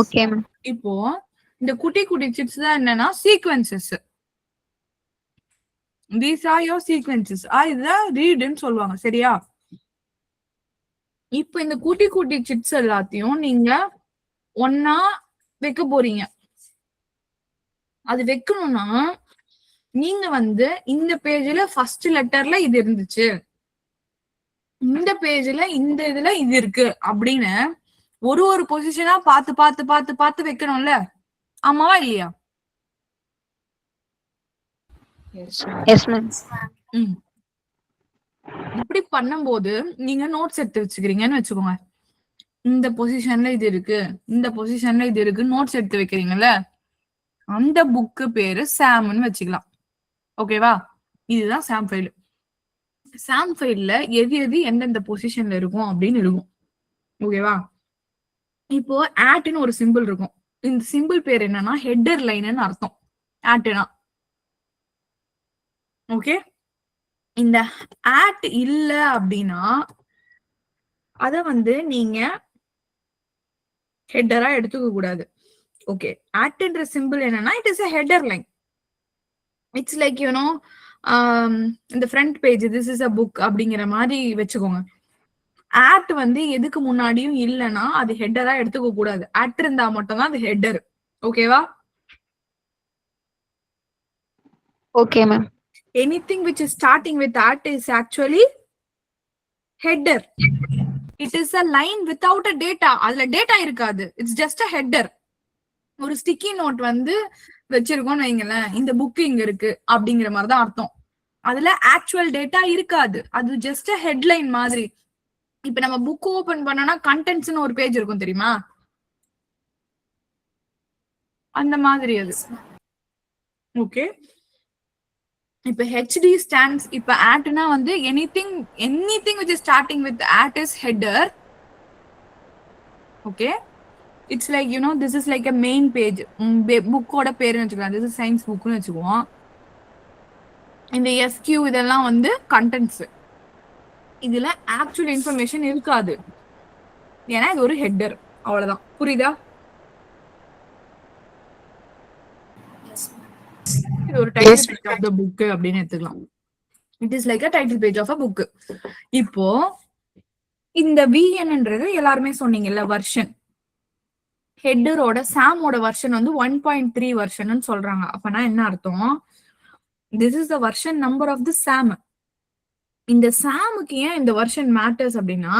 Okay, ma'am. இப்போ இந்த குட்டி குட்டி சிப்ஸ் தான் என்னன்னா sequences. These are your sequences. இதுதான் ரீடுன்னு சொல்லுவாங்க, சரியா? இப்போ இந்த குட்டி குட்டி சிட்ஸ் எல்லாத்தையும் நீங்க ஒன்னா வைக்க போறீங்க. அது வைக்கணும்னா நீங்க வந்து இந்த பேஜ்ல ஃபர்ஸ்ட் லெட்டர்ல இது இருந்துச்சு, இந்த பேஜ்ல இந்த இதுல இது இருக்கு அப்படின்னு ஒரு ஒரு பொசிஷனா பார்த்து பார்த்து பார்த்து பார்த்து வைக்கணும்ல, ஆமாவா இல்லையா? Yes ma'am. இப்படி பண்ணும்போது நீங்க நோட்ஸ் எடுத்து வச்சுக்கிறீங்கன்னு வச்சுக்கோங்க. இந்த பொசிஷன்ல இது இருக்கு, இந்த பொசிஷன்ல இது இருக்கு, நோட்ஸ் எடுத்து வைக்கிறீங்கல்ல, அந்த புக்கு பேரு சாம்னு வச்சுக்கலாம். ஓகேவா? இதுதான் சாம் ஃபைல். சாம் ஃபைல்ல எது எது எந்தெந்த பொசிஷன்ல இருக்கும் அப்படின்னு இருக்கும். ஓகேவா? இப்போ ஆட்னு ஒரு சிம்பிள் இருக்கும். இந்த சிம்பிள் பேர் என்னன்னா ஹெட்டர் லைன்னு அர்த்தம். ஆட்னா ஓகே. இந்த ஆட் இல்ல அப்படின்னா அத வந்து நீங்க ஹெட்டரா எடுத்துக்க கூடாது. ஓகே. ஆட்ன்ற சிம்பிள் என்னன்னா it is a header line. It's like இந்த front page this is a book அப்படிங்கிற மாதிரி வச்சுக்கோங்க. ஆட் வந்து எதுக்கு முன்னாடியும் இல்லைன்னா அது ஹெட்டரா எடுத்துக்க கூடாது. ஆட் இருந்தா மட்டும் தான் அது ஹெட்டர். ஓகேவா? Okay ma'am. Anything which is starting with at is actually header. It is a line without a data. அதுல டேட்டா இருக்காது. It's just a header. ஒரு ஸ்டிக்கி நோட் வந்து வச்சிருக்கோம்னு வைங்களேன், இந்த புக் இங்க இருக்கு அப்படிங்கிற மாதிரிதான் அர்த்தம். அதுல ஆக்சுவல் டேட்டா இருக்காது. அது ஜஸ்ட் ஹெட்லைன் மாதிரி. இப்ப நம்ம புக் ஓபன் பண்ணோம்னா கண்டென்ட்ஸ்னு ஒரு பேஜ் இருக்கும் தெரியுமா? அந்த மாதிரி அது. ஓகே. இப்ப HD stands, இப்ப atனா வந்து anything which is starting with at is header. Okay. It's like this is like a main page. book ஓட பேருன்னு வச்சுக்கலாம். this is science bookனு வச்சுக்குவோம். இந்த SQ இதெல்லாம் வந்து கண்டென்ட்ஸ். இதுல ஆக்சுவல் இன்ஃபர்மேஷன் இருக்காது. ஏன்னா இது ஒரு ஹெட்டர். அவ்வளவுதான். புரியுதா? இது ஒரு title page of the book அப்படின்னு எடுத்துக்கலாம். It is like a title page of a book. இப்போ இந்த VNன்றது எல்லாருமே சொன்னீங்கல்ல வெர்ஷன். ஹெட்டரோட சாமோட வெர்ஷன் வந்து 1.3 வெர்ஷன்னு சொல்றாங்க. அப்பனா என்ன அர்த்தம்? this is the version number of the sam. இந்த சாமுக்கு ஏன் இந்த வெர்ஷன் மேட்டர்ஸ் அப்படின்னா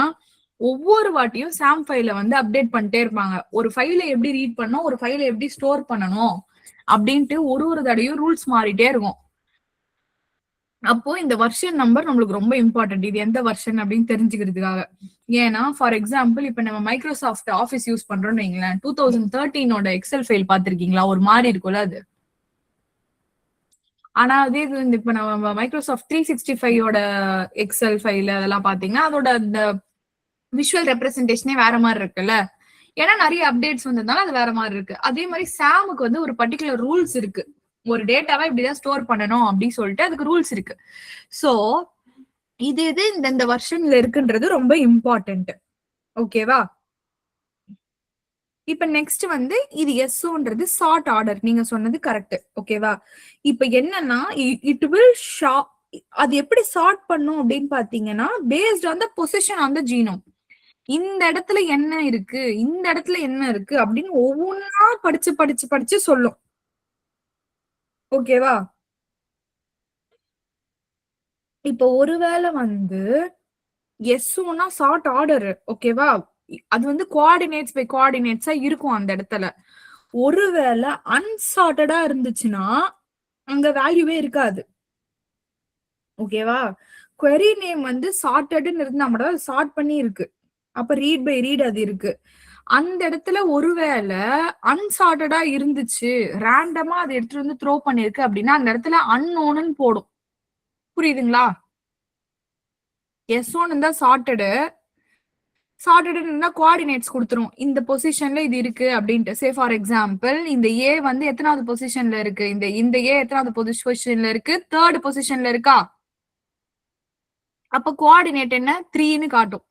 ஒவ்வொரு வாட்டியும் சாம் ஃபைல வந்து அப்டேட் பண்ணிட்டே இருப்பாங்க. ஒரு ஃபைலை எப்படி ரீட் பண்ணணும், ஒரு ஃபைலை எப்படி ஸ்டோர் பண்ணணும் அப்படின்ட்டு ஒரு தடையும் ரூல்ஸ் மாறிட்டே இருக்கும். அப்போ இந்த வெர்ஷன் நம்பர் நம்மளுக்கு ரொம்ப இம்பார்ட்டன்ட். இது எந்த வெர்ஷன் அப்படின்னு தெரிஞ்சுக்கிறதுக்காக. ஏன்னா ஃபார் எக்ஸாம்பிள் இப்ப நம்ம மைக்ரோசாஃப்ட் ஆஃபீஸ் யூஸ் பண்றோம்னு வைங்களேன், 2013 எக்ஸல் ஃபைல் பாத்திருக்கீங்களா? ஒரு மாதிரி இருக்கும்ல அது. ஆனா அதே இது இப்ப நம்ம மைக்ரோசாஃப்ட் 365 எக்ஸல் ஃபைல் அதெல்லாம் பாத்தீங்கன்னா அதோட அந்த விஷுவல் ரெப்ரசன்டேஷனே வேற மாதிரி இருக்குல்ல. ஏன்னா நிறைய அப்டேட்ஸ் வந்ததுனால அது வேற மாதிரி இருக்கு. அதே மாதிரி சாமுக்கு வந்து ஒரு பர்டிகுலர் ரூல்ஸ் இருக்கு. ஒரு டேட்டாவை இப்படிதான் ஸ்டோர் பண்ணணும் அப்படின்னு சொல்லிட்டு அதுக்கு ரூல்ஸ் இருக்கு. சோ இது இந்த வெர்ஷன்ல இருக்குன்றது ரொம்ப இம்பார்ட்டன்ட். ஓகேவா? இப்ப நெக்ஸ்ட் வந்து இது எஸ்ஓன்றது சார்ட் ஆர்டர். நீங்க சொன்னது கரெக்ட். ஓகேவா? இப்ப என்னன்னா இட் வில் அது எப்படி சார்ட் பண்ணும் அப்படின்னு பாத்தீங்கன்னா based on the position on the genome. இந்த இடத்துல என்ன இருக்கு, இந்த இடத்துல என்ன இருக்கு அப்படின்னு ஒவ்வொன்னா படிச்சு சொல்லும். ஓகேவா? இப்ப ஒருவேளை வந்து எஸ்ஓனா சார்ட் ஆர்டர். ஓகேவா? அது வந்து கோஆர்டினேட்ஸ் பை கோஆர்டினேட்ஸா இருக்கும் அந்த இடத்துல. ஒருவேளை அன்சார்ட்டடா இருந்துச்சுன்னா அங்க வேல்யூவே இருக்காது. ஓகேவா? query நேம் வந்து சார்ட்டட்னு இருந்தா மட்டும் சார்ட் பண்ணி இருக்கு. அப்ப ரீட் பை ரீட் அது இருக்கு. அந்த இடத்துல ஒருவேளை அன்சார்ட்டடா இருந்துச்சு, ரேண்டமா அதை எடுத்துட்டு வந்து த்ரோ பண்ணிருக்கு அப்படின்னா அந்த இடத்துல அன்னோன்னு போடும். புரியுதுங்களா? எஸ்1 இருந்தா சார்ட்டடு இருந்தா கோஆர்டினேட்ஸ் கொடுத்துரும். இந்த பொசிஷன்ல இது இருக்கு அப்படின்ட்டு. சே ஃபார் எக்ஸாம்பிள் இந்த ஏ வந்து எத்தனாவது பொசிஷன்ல இருக்கு, இந்த ஏ எத்தனாவது பொசிஷன்ல இருக்கு, 3rd பொசிஷன்ல இருக்கா? அப்ப கோஆர்டினேட் என்ன 3ன்னு காட்டும்.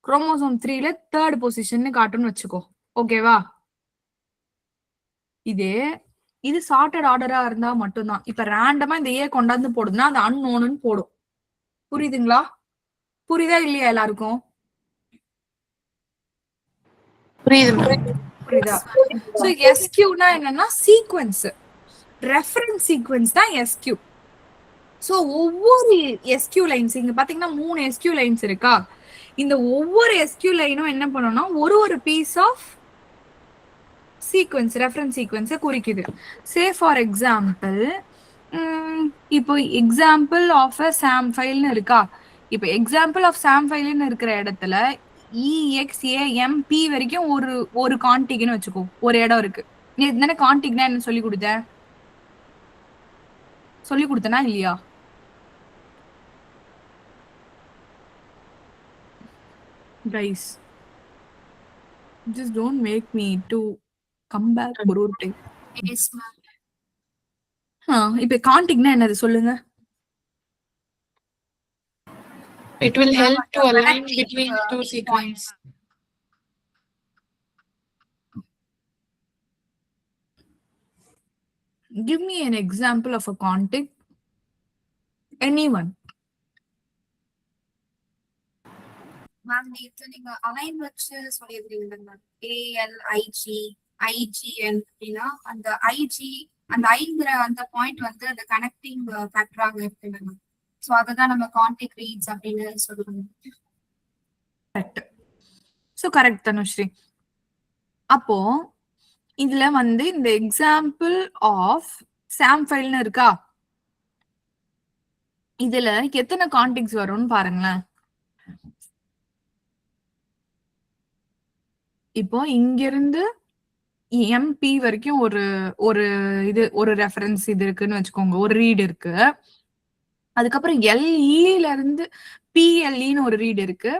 குரோமோசோம் 3ல 3rd பொசிஷன் காட்டும்னு வச்சுக்கோ. ஓகேவா? இது சார்ட்டட் ஆர்டரா இருந்தா மட்டும்தான். இப்ப ரேண்டமா இந்த ஏ கொண்டாந்து போடுதுன்னா அது அன்னோன்னு போடும். புரியுதுங்களா? புரியுதா இல்லையா எல்லாருக்கும்? புரியுதா? சோ எஸ்கியூனா என்னன்னா சீக்வென்ஸ், ரெஃபரன்ஸ் சீக்வென்ஸ் தான் எஸ்கியூ. ஸோ ஒவ்வொரு எஸ்கியூ லைன்ஸ் இங்க பாத்தீங்கன்னா 3 எஸ்கியூ லைன்ஸ் இருக்கா, இந்த ஒவ்வொரு எஸ்கியூ லைனும் என்ன பண்ணணும்னா ஒரு பீஸ் ஆஃப் சீக்வன்ஸ் ரெஃபரன்ஸ் சீக்வன்ஸை குறிக்குது. சே ஃபார் எக்ஸாம்பிள் இப்போ எக்ஸாம்பிள் ஆஃப் அ சாம் ஃபைல்னு இருக்கா, இப்போ எக்ஸாம்பிள் ஆஃப் சாம் ஃபைல்னு இருக்கிற இடத்துல EXAMP வரைக்கும் ஒரு கான்டிக்னு வச்சுக்கோ, ஒரு இடம் இருக்கு. நீ தானே கான்டிக்னா என்ன சொல்லி கொடுத்தனா இல்லையா? Guys, just don't make me to come back ஒரு டைம். Yes ma'am. இப்போ கான்டிக்னா என்னது சொல்லுங்க? It will help to align between two sequences. Give me an example of a contig. Anyone? Ma'am நேற்று நீங்க அலைன் வச்சு சொல்லியிருந்தீங்க மேம், ALIG IGN அப்படின்னா அந்த ஐஜி அந்த ஐங்கிற அந்த பாயிண்ட் வந்து அந்த கனெக்டிங் ஃபேக்டராக இருக்கு மேம். ஸோ அதுதான் நம்ம கான்டிக் ரீட்ஸ் அப்படின்னு சொல்லுவோம். கரெக்ட். So correct Dhanushree. அப்போ இதுல வந்து இந்த எக்ஸாம்பிள் ஆஃப் சாம் ஃபைல்னு இருக்கா, இதுல எத்தனை கான்டிக்ஸ் வரும்னு பாருங்களேன். இப்போ இங்க இருந்து MP வரைக்கும் ஒரு ரெஃபரன்ஸ் இது இருக்குன்னு வச்சுக்கோங்க, ஒரு ரீட் இருக்கு. அதுக்கப்புறம் LEல இருந்து PLEன்னு ஒரு ரீட் இருக்கு.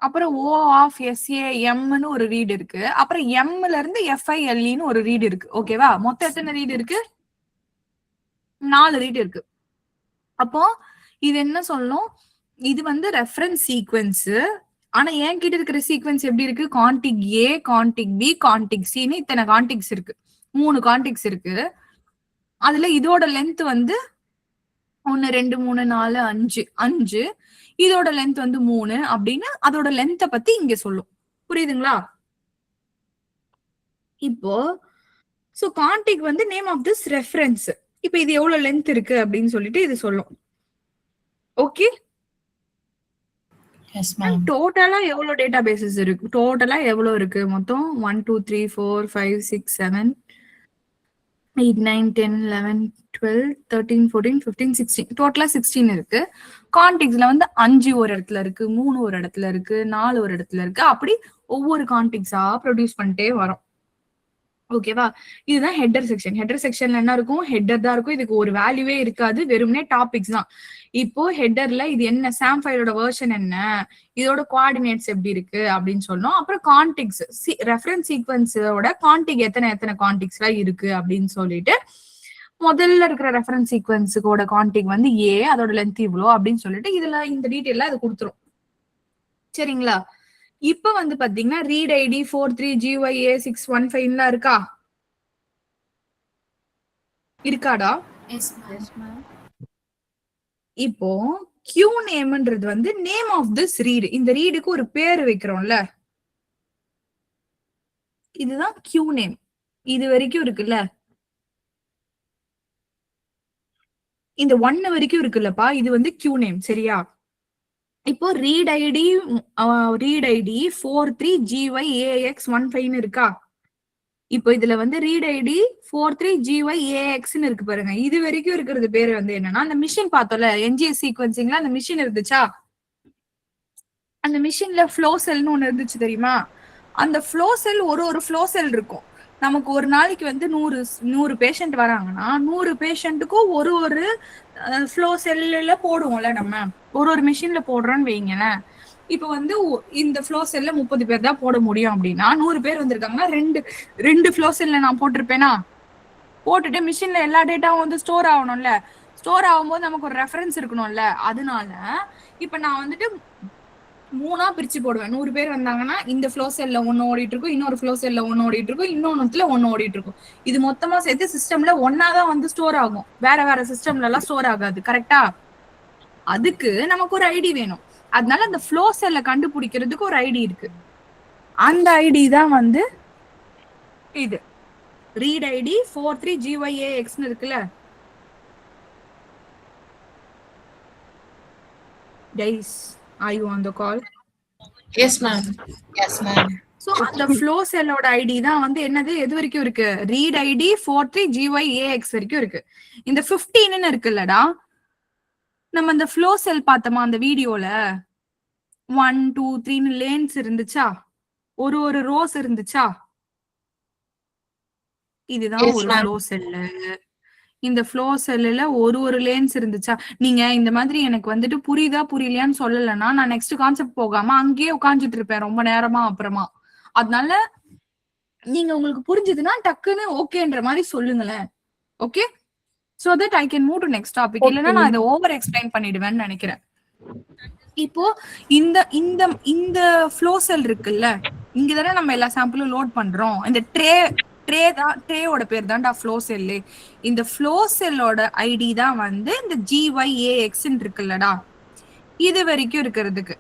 அப்புறம் O ஆஃப் SAMன்னு ஒரு ரீட் இருக்கு. அப்புறம் Mல இருந்து FILEன்னு ஒரு ரீட் இருக்கு. ஓகேவா? மொத்தம் எத்தனை ரீட் இருக்கு? 4 ரீட் இருக்கு. அப்போ இது என்ன சொல்லணும், இது வந்து ரெஃபரன்ஸ் சீக்வன்ஸ். ஆனா என்கிட்ட இருக்கிற சீக்வன்ஸ் எப்படி இருக்கு, கான்டிக் A, கான்டிக் B, கான்டிக் Cன்னு இத்தனை கான்டிக்ஸ் இருக்கு. 3 கான்டிக்ஸ் இருக்கு. அதுல இதோட லென்த் வந்து 1 2 3 4 5 இதோட லென்த் வந்து 3 அப்படின்னு அதோட லென்த்தை பத்தி இங்க சொல்லும். புரியுதுங்களா? இப்போ சோ கான்டிக் வந்து நேம் ஆஃப் திஸ் ரெஃபரன்ஸ். இப்போ இது எவ்வளவு லென்த் இருக்கு அப்படின்னு சொல்லிட்டு இது சொல்லும். Okay, yes ma'am. டோட்டலா எவ்வளவு டேட்டா பேசஸ் இருக்கு, டோட்டலா எவ்வளவு இருக்கு மொத்தம் 1 2 3 4 5 6 7 8 9 10 11 12 13 14 15 16 டோட்டலா 16 இருக்கு. கான்டிக்ஸ்ல வந்து 5 ஒரு இடத்துல இருக்கு, 3 ஒரு இடத்துல இருக்கு, 4 ஒரு இடத்துல இருக்கு. அப்படி ஒவ்வொரு கான்டிக்ஸா ப்ரொடியூஸ் பண்ணிட்டே வரும். ஓகேவா? இதுதான் ஹெட்டர் செக்ஷன். ஹெட்டர் செக்ஷன்ல என்ன இருக்கும், ஹெட்டர் தான் இருக்கும். இதுக்கு ஒரு வேல்யூவே இருக்காது, வெறுமனே டாபிக்ஸ் தான். இப்போ ஹெட்டர்ல இது என்ன, சாம் ஃபைலோட வெர்ஷன் என்ன, இதோட கோஆர்டினேட்ஸ் எப்படி இருக்கு அப்படின்னு சொன்னோம். அப்புறம் கான்டிக்ஸ், ரெஃபரன்ஸ் சீக்வன்ஸோட கான்டிக் எத்தனை கான்டிக்ஸ்லாம் இருக்கு அப்படின்னு சொல்லிட்டு முதல்ல இருக்கிற ரெஃபரன்ஸ் சீக்வன்ஸுக்கோட கான்டிக் வந்து A, அதோட லென்த் இவ்வளோ அப்படின்னு சொல்லிட்டு இதுல இந்த டீட்டெயில அது கொடுத்துரும். சரிங்களா? இப்ப வந்து பாத்தீங்கன்னா ரீட் ஐடி 43GYA615 இருக்கா, இருக்காடா? இப்போ கியூ நேம்ன்றது வந்து நேம் ஆஃப் திஸ் ரீட். இந்த ரீடுக்கு ஒரு பேர் வைக்கிறோம்ல, இதுதான் கியூ நேம். இது வரைக்கும் இருக்குல்ல, இந்த 1 வரைக்கும் இருக்குல்லப்பா, இது வந்து கியூ நேம். சரியா? இப்போ ரீட் ஐடி 43GYAX15 இருக்கா. இப்போ இதுல வந்து ரீட் ஐடி 43GYAXன்னு இருக்கு பாருங்க. இது வரைக்கும் இருக்கிறது பேரு வந்து என்னன்னா, அந்த மிஷின் பார்த்தோம்ல NGS சீக்வன்சிங்ல அந்த மிஷின் இருந்துச்சா, அந்த மிஷின்ல ஃப்ளோ செல்னு ஒண்ணு இருந்துச்சு தெரியுமா? அந்த ஃப்ளோ செல் ஒரு ஃப்ளோ செல் இருக்கும். நமக்கு ஒரு நாளைக்கு வந்து 100 பேஷண்ட் வராங்கன்னா 100 பேஷண்ட்டுக்கும் ஒரு ஃப்ளோ செல்ல போடுவோம்ல, நம்ம ஒரு மிஷின்ல போடுறோம்னு வைங்களேன். இப்ப வந்து இந்த ஃப்ளோ செல்ல 30 பேர் தான் போட முடியும் அப்படின்னா 100 பேர் வந்திருக்காங்கன்னா ரெண்டு ஃப்ளோ செல்ல நான் போட்டிருப்பேனா, போட்டுட்டு மிஷின்ல எல்லா டேட்டாவும் வந்து ஸ்டோர் ஆகணும்ல. ஸ்டோர் ஆகும்போது நமக்கு ஒரு ரெஃபரன்ஸ் இருக்கணும்ல. அதனால இப்ப நான் வந்துட்டு 3ஆ பிரிச்சு போடுவேன். 100 பேர் வந்தாங்கன்னா இந்த ஃப்ளோ செல்ல 1 ஓடிட்டு இருக்கும், இன்னொரு ஃப்ளோ செல்ல 1 ஓடிட்டு இருக்கும், இன்னொன்னுல 1 ஓடிட்டு இருக்கும். இது மொத்தமா சேர்த்து சிஸ்டம்ல ஒன்னாதான் வந்து ஸ்டோர் ஆகும், வேற சிஸ்டம்ல எல்லாம் ஸ்டோர் ஆகாது. கரெக்டா? அதுக்கு நமக்கு ஒரு ஐடி வேணும். அதனால அந்த ஃப்ளோ செல்ல கண்டுபிடிக்கிறதுக்கு ஒரு ஐடி இருக்கு. அந்த ஐடி தான் வந்து இது ரீட் ஐடி 43GYAX இருக்குல்ல, Guys, are you on the call? Yes, ma'am. Yes ma'am. So அந்த flow cell ஓட ஐடி தான் வந்து என்னது எது வரைக்கும் இருக்கு? read id 43GYAX வரைக்கும் இருக்கு. இந்த 15ன்னு இருக்குல்லடா, நம்ம அந்த flow cell பார்த்தோமா அந்த வீடியோல 1 2 3 லேன்ஸ் இருந்துச்சா, ஒரு ரோஸ் இருந்துச்சா, இதுதான் Yes, ஒரு ma'am. flow cell. இந்த flow cellல ஒரு லேன்ஸ் இருந்துச்சா. நீங்க இந்த மாதிரி எனக்கு வந்துட்டு புரியுதா புரியலையான்னு சொல்லலைன்னா நான் நெக்ஸ்ட் கான்செப்ட் போகாம அங்கேயே உட்காந்துட்டு இருப்பேன் ரொம்ப நேரமா அப்புறமா. அதனால நீங்க உங்களுக்கு புரிஞ்சதுன்னா டக்குன்னு ஓகேன்ற மாதிரி சொல்லுங்களேன். Okay, so that I can move to next topic. இல்லைன்னா நான் இதை ஓவர் எக்ஸ்பிளைன் பண்ணிடுவேன்னு நினைக்கிறேன். இப்போ இந்த இந்த இந்த ஃப்ளோ செல் இருக்குல்ல, இங்க தானே நம்ம எல்லா சாம்பிளும் லோட் பண்றோம். இந்த ட்ரேயோட பேர் தான்டா ஃப்ளோ செல்லு. இந்த ஃப்ளோ செல்லோட ஐடி தான் வந்து இந்த GYAX இருக்குல்லடா, இது வரைக்கும் இருக்கிறதுக்கு.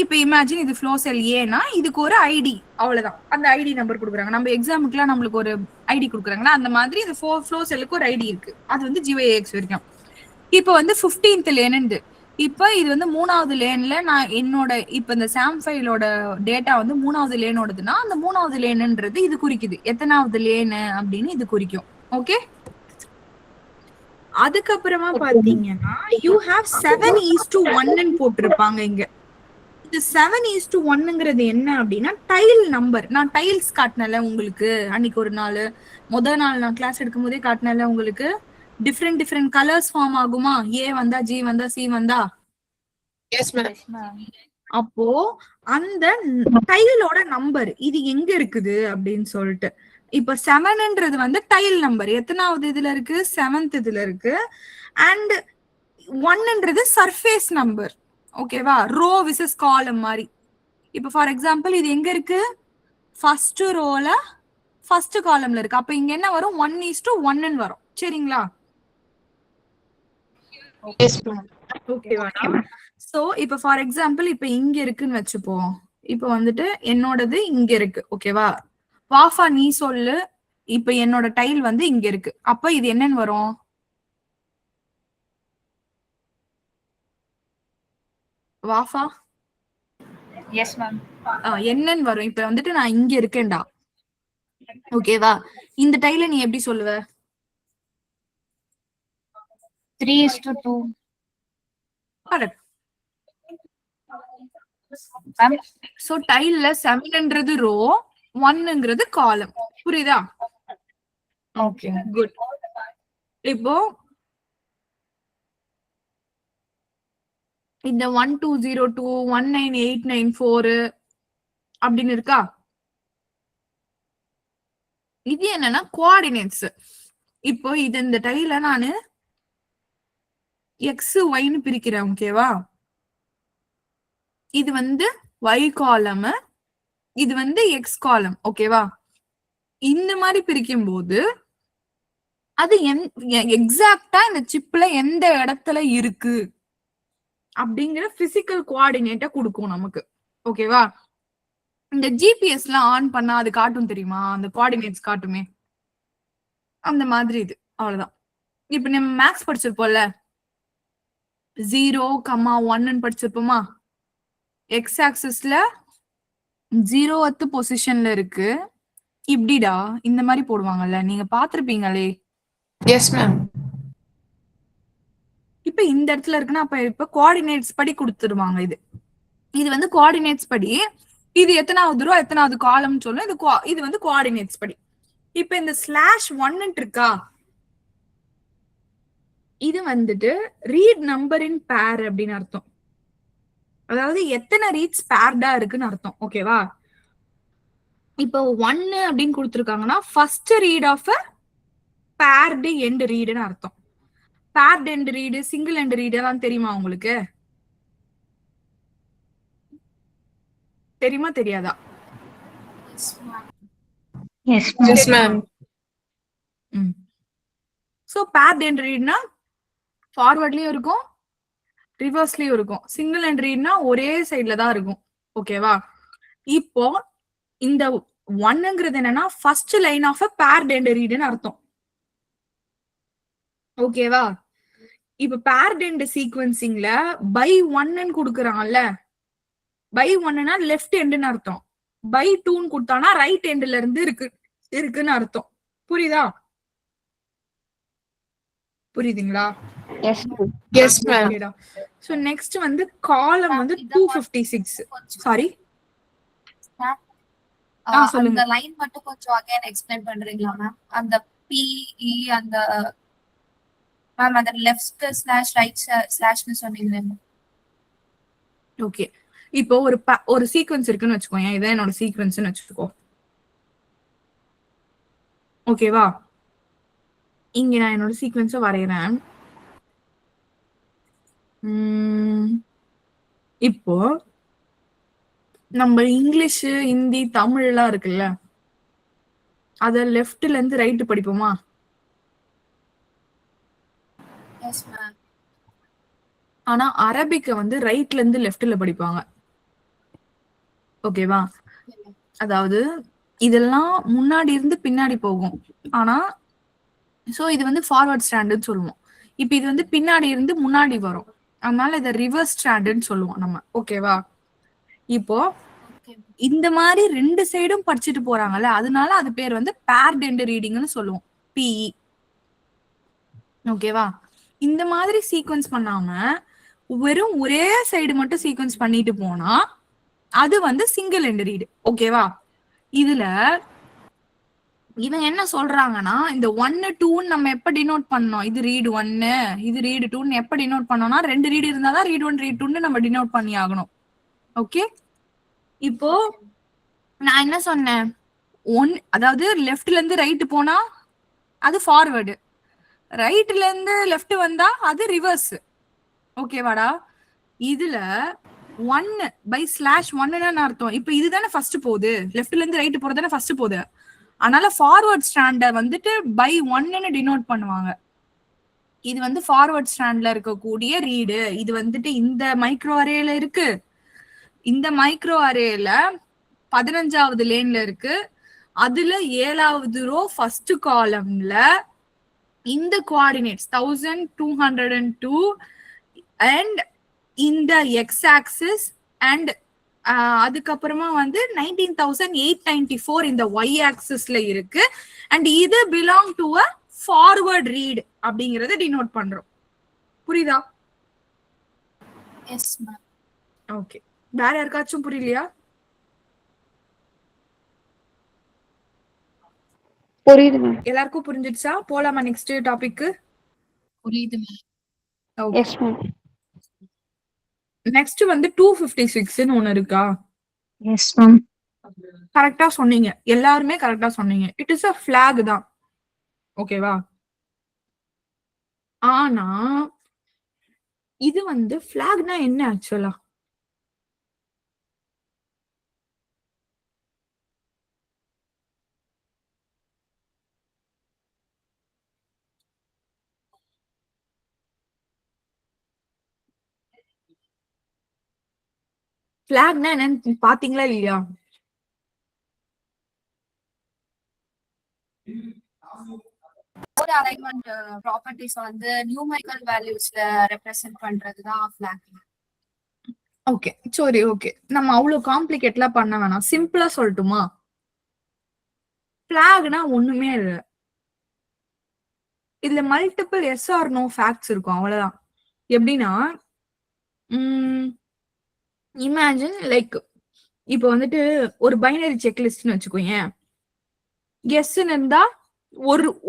இப்ப இமேஜின் இது ஃப்ளோ செல் ஏன்னா இதுக்கு ஒரு ஐடி, அவ்வளவுதான். அந்த ஐடி நம்பர் கொடுக்குறாங்க. நம்ம எக்ஸாமுக்குலாம் நம்மளுக்கு ஒரு ஐடி கொடுக்குறாங்களா, அந்த மாதிரி இந்த ஃப்ளோ செல்லுக்கு ஒரு ஐடி இருக்கு. அது வந்து GYAX வரைக்கும். இப்போ வந்து 15th லேன். இப்ப இது வந்து 3வது லேன்ல நான் என்னோட இப்ப இந்த சாம் ஃபைலோட டேட்டா வந்து 3வது லேனோடதுன்னா அந்த 3வது லேன்ன்றது இது குறிக்குது. எத்தனாவது லேனு அப்படின்னு இது குறிக்கும். ஓகே, அதுக்கப்புறமா பாத்தீங்கன்னா யூ ஹேவ் 7:1 போட்டிருப்பாங்க இங்க. இது 7:1ங்கிறது என்ன அப்படின்னா டைல் நம்பர். நான் டைல்ஸ் காட்டினல உங்களுக்கு அன்னைக்கு ஒரு நாள், முதல் நாள் நான் கிளாஸ் எடுக்கும் போதே காட்டினல உங்களுக்கு. டிஃப்ரெண்ட் கலர்ஸ் ஃபார்ம் ஆகுமா, ஏ வந்தா ஜி வந்தா சி வந்தா. Yes, ma'am. அப்போ அந்த டைலோட நம்பர் இது எங்க இருக்குது அப்படின்னு சொல்லிட்டு, இப்ப 7ன்றது வந்து டைல் நம்பர். எத்தனாவது இதுல இருக்கு? 7th இதுல இருக்கு. அண்ட் 1ன்றது சர்ஃபேஸ் நம்பர். ஓகேவா, ரோ விசஸ் காலம் மாதிரி. இப்ப ஃபார் எக்ஸாம்பிள் இது எங்க இருக்கு? ஃபர்ஸ்ட் ரோல ஃபர்ஸ்ட் காலம்ல இருக்கு. அப்ப இங்க என்ன வரும்? 1:1 வரும். சரிங்களா? Yes, ma'am. ஓகேவா? சோ இப்ப ஃபார் எக்ஸாம்பிள் இப்ப இங்க இருக்குன்னு வச்சுப்போம். இப்ப வந்துட்டு என்னோடது இங்க இருக்கு. ஓகேவா, வாஃபா நீ சொல்லு. இப்ப என்னோட டைல் வந்து இங்க இருக்கு. அப்ப இது என்னன்னு வரும்? Wafa yes ma'am. என்னன்னு வரும்? இப்ப வந்துட்டு நான் இங்க இருக்கேன்டா. ஓகேவா, இந்த டைல நீ எப்படி சொல்லுவ? 3:2. கரெக்ட். மேம் சோ டைல்ல 7ன்றது ரோ, 1ங்கிறது காலம். புரியுதா? Okay, good. இப்போ இந்த 1202 19894 அப்படின்னு இருக்கா? இது என்னன்னா கோஆர்டினேட்ஸ். இப்போ இது இந்த டைல நானு எக்ஸ் ஒய்னு பிரிக்கிறேன். ஓகேவா, இது வந்து y காலம், இது வந்து x காலம். ஓகேவா, இந்த மாதிரி பிரிக்கும் போது அது எக்ஸாக்டா இந்த சிப்ல எந்த இடத்துல இருக்கு அப்படிங்கிற பிசிக்கல் கோஆர்டினேட்டை கொடுக்கும் நமக்கு. ஓகேவா, இந்த ஜிபிஎஸ் எல்லாம் ஆன் பண்ணா அது காட்டும் தெரியுமா, அந்த கோஆர்டினேட்ஸ் காட்டுமே, அந்த மாதிரி இது. அவ்வளவுதான். இப்ப நம்ம மேக்ஸ் படிச்சிருப்போம்ல, 0,1 படிச்சிருப்போமா. எக்ஸ் ஆக்சிஸ்ல 0th பொசிஷன்ல இருக்கு. இப்படிடா இந்த மாதிரி போடுவாங்கல்ல, நீங்க பாத்திருப்பீங்களே. Yes, ma'am. இப்ப இந்த இடத்துல இருக்குன்னா அப்ப இப்ப கோஆர்டினேட்ஸ் படி கொடுத்துருவாங்க. இது வந்து கோஆர்டினேட்ஸ் படி இது எத்தனாவது ரோ எத்தனாவது காலம் சொல்லும். இது வந்து கோஆர்டினேட்ஸ் படி. இப்ப இந்த /1 இருக்கா, இது வந்துட்டு ரீட் நம்பர் இன் பேர் அப்படின்னு அர்த்தம். அதாவது எத்தனை ரீட்ஸ் பேர்டா இருக்குன்னு அர்த்தம். ஓகேவா, இப்போ 1 அப்படின்னு கொடுத்துருக்காங்கன்னா first read of paired end ரீடுன்னு அர்த்தம். Paired end read, single end read எல்லாம் தெரியுமா உங்களுக்கு? தெரியுமா தெரியாதா? Yes, ma'am. So paired end ரீட்னா ஃபார்வர்ட்லயும் இருக்கும் ரிவர்ஸ்லயும் இருக்கும். சிங்கிள் எண்ட் ரீட்னா ஒரே சைட்ல தான் இருக்கும். ஓகேவா, இப்போ இந்த 1ங்கிறது என்னன்னா first line of paired end ரீடுன்னு அர்த்தம். ஓகேவா, இப்ப பேர்ட் எண்ட் சீக்வன்சிங்ல பை ஒன்னு குடுக்குறாங்கல்ல, பை ஒன்னுனா லெஃப்ட் எண்டுன்னு அர்த்தம், பை டூன்னு கொடுத்தானா ரைட் எண்ட்ல இருந்து இருக்குன்னு அர்த்தம். புரியுதா? புரியுதுங்களா? S ma'am. Yes ma'am. ஓகேடா. சோ நெக்ஸ்ட் வந்து காலம் வந்து 256. சாரி, சொல்லுங்க. அந்த லைன் மட்டும் கொஞ்சம் அகைன் எக்ஸ்பிளைன் பண்றீங்களா மேம்? அந்த பிஇ அந்த மேம் அந்த லெஃப்ட் ஸ்லாஷ் ரைட் ஸ்லாஷ்னு சொன்னீங்களே. ஓகே, இப்போ ஒரு சீக்வன்ஸ் இருக்குன்னு வச்சுக்கோங்க. இதான் என்னோட சீக்வன்ஸ்னு வச்சுக்கோ. ஓகேவா? இங்க நான் என்னோட சீக்வன்ஸ வரையறேன். இப்போ நம்ம இங்கிலீஷ், ஹிந்தி, தமிழ் எல்லாம் இருக்குல்ல, அத லெஃப்ட்ல இருந்து ரைட் படிப்போமா? Yes ma'am. ஆனா அரபிக்க வந்து ரைட்ல இருந்து லெஃப்ட்ல படிப்பாங்க. ஓகேவா? அதாவது இதெல்லாம் முன்னாடி இருந்து பின்னாடி போகும். ஆனா சோ இது வந்து ஃபார்வர்ட் ஸ்டாண்டுன்னு சொல்லுவோம். இப்ப இது வந்து பின்னாடி இருந்து முன்னாடி வரும், அதனால இத ரிவர்ஸ் ஸ்டாண்டுன்னு சொல்லுவோம் நம்ம. ஓகேவா? இப்போ இந்த மாதிரி ரெண்டு சைடும் படிச்சுட்டு போறாங்கல்ல, அதனால அது பேர் வந்து பேர்ட் எண்ட் ரீடிங்னு சொல்லுவோம், பிஇ. ஓகேவா? இந்த மாதிரி சீக்வன்ஸ் பண்ணாம வெறும் ஒரே சைடு மட்டும் சீக்வன்ஸ் பண்ணிட்டு போனா அது வந்து சிங்கிள் எண்ட் ரீடு. ஓகேவா? இதுல இவங்க என்ன சொல்றாங்கன்னா, இந்த 1 2 நம்ம எப்ப டினோட் பண்ணோம், இது ரீடு 1 இது ரீடு 2 எப்ப டினோட் பண்ணோம்னா, 2 ரீடு இருந்தாதான் ரீட் 1 ரீட் 2 நம்ம டினோட் பண்ணி ஆகணும். ஓகே, இப்போ நான் என்ன சொன்னேன், அதாவது லெஃப்ட்ல இருந்து ரைட் போனா அது ஃபார்வர்டு, ரைட்ல இருந்து லெஃப்ட் வந்தா அது ரிவர்ஸ். ஓகேவாடா? இதுல 1 பை ஸ்லாஷ் 1 அர்த்தம். இப்ப இதுதானே ஃபர்ஸ்ட் போகுது, லெஃப்ட்ல இருந்து ரைட் போறதானே ஃபர்ஸ்ட் போகுது, அதனால ஃபார்வர்ட் ஸ்டாண்ட வந்துட்டு பை 1 டினோட் பண்ணுவாங்க. இது வந்து ஃபார்வர்ட் ஸ்டாண்ட்ல இருக்கக்கூடிய ரீடு. இது வந்துட்டு இந்த மைக்ரோ அரேல இருக்கு, இந்த மைக்ரோ அரேல 15வது லேன்ல இருக்கு, அதுல 7வது ரோ ஃபர்ஸ்ட் காலம்ல இந்த கோஆர்டினேட்ஸ் 1202 அண்ட் இந்த எக்ஸ் ஆக்சிஸ் அண்ட் அதுக்கப்புறமா வந்து 19894 இந்த ஒய் ஆக்சிஸ்ல இருக்கு. அண்ட் இது belong to a forward read அப்படிங்கறத டினோட் பண்றோம். புரியுதா? S ma'am. ஓகே, வேற யாருக்காச்சும் புரியலையா? புரியுது மேம். எல்லாருக்கும் புரிஞ்சிடுச்சா? போலாமா நெக்ஸ்ட் டாபிக்? புரியுது மேம். Yes ma'am. நெக்ஸ்ட் வந்து 256ன்னு ஒண்ணு இருக்கா? Yes ma'am. கரெக்டா சொன்னீங்க, எல்லாருமே கரெக்டா சொன்னீங்க. இட் இஸ் அ ஃபிளாக் தான். ஓகேவா? ஆனா இது வந்து ஃபிளாக்னா என்ன ஆக்சுவலா? ஃபிளாக்னா என்னன்னு பாத்தீங்களா இல்லையா? ஒரு அலைன்மெண்ட் ப்ராப்பர்ட்டிஸ் வந்து நியூமெரிக்கல் வேல்யூஸ்ல ரெப்ரசன்ட் பண்றதுதான் ஃபிளாக். ஓகே, சரி, ஓகே, நம்ம அவ்வளவு காம்ப்ளிகேட்லாம் பண்ண வேணாம், சிம்பிளா சொல்லட்டுமா? ஃபிளாக்னா ஒண்ணுமே இல்ல, இதுல multiple yes or no facts இருக்கும், அவ்வளவுதான். எப்படின்னா இமேஜின் லைக் இப்போ வந்துட்டு ஒரு பைனரி செக்லிஸ்ட்னு வச்சுக்கோங்க. எஸ்ன்னு இருந்தா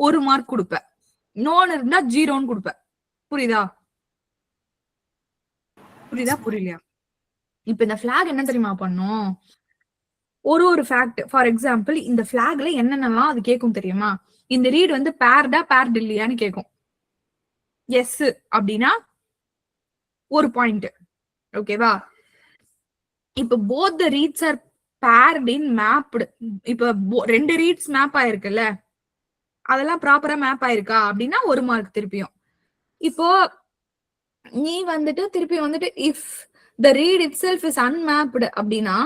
ஒரு மார்க் கொடுப்பேன், நோன்னு இருந்தா 0ன்னு கொடுப்பேன். புரியுதா? புரியலையா? இப்ப இந்த ஃபிளாக் என்ன தெரியுமா பண்ணும், ஒரு ஃபேக்ட். ஃபார் எக்ஸாம்பிள் இந்த ஃபிளாக்ல என்னென்னலாம் அது கேட்கும் தெரியுமா? இந்த ரீட் வந்து பேர்டா பேர்ட் இல்லையான்னு கேட்கும். எஸ் அப்படின்னா ஒரு பாயிண்ட். ஓகேவா? இப்ப both the reads are paired in mapped. இப்ப 2 ரீட்ஸ் மேப் ஆயிருக்குல்ல, அதெல்லாம் ப்ராப்பரா மேப் ஆயிருக்கா அப்படின்னா ஒரு மார்க் திருப்பியும். இப்போ நீ வந்துட்டு திருப்பி வந்துட்டு if the read itself is unmapped அப்படின்னா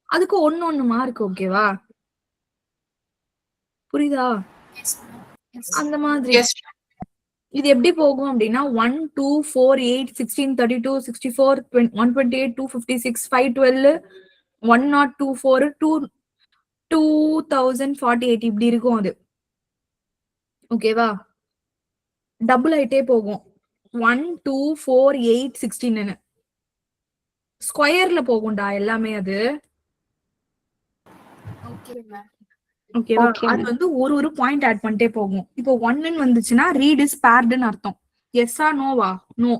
அதுக்கு 1 மார்க். ஓகேவா? புரியுதா? அந்த மாதிரி இது எப்படி போகும் அப்படின்னா 1 2 4 8 16 32 64 128 256 512 1024 2048 இப்படி இருக்கும் அது. ஓகேவா? டபுள் ஆயிட்டே போகும். 1 2 4 8 16 ஸ்கொயர்ல போகும்டா எல்லாமே அது. ஓகேவா? அது வந்து ஒரு பாயிண்ட் ஆட் பண்ணிட்டே போகும். இப்போ 1 வந்துச்சுன்னா ரீட் இஸ் பேர்டுன்னு அர்த்தம். எஸ்ஸா நோவா? நோ.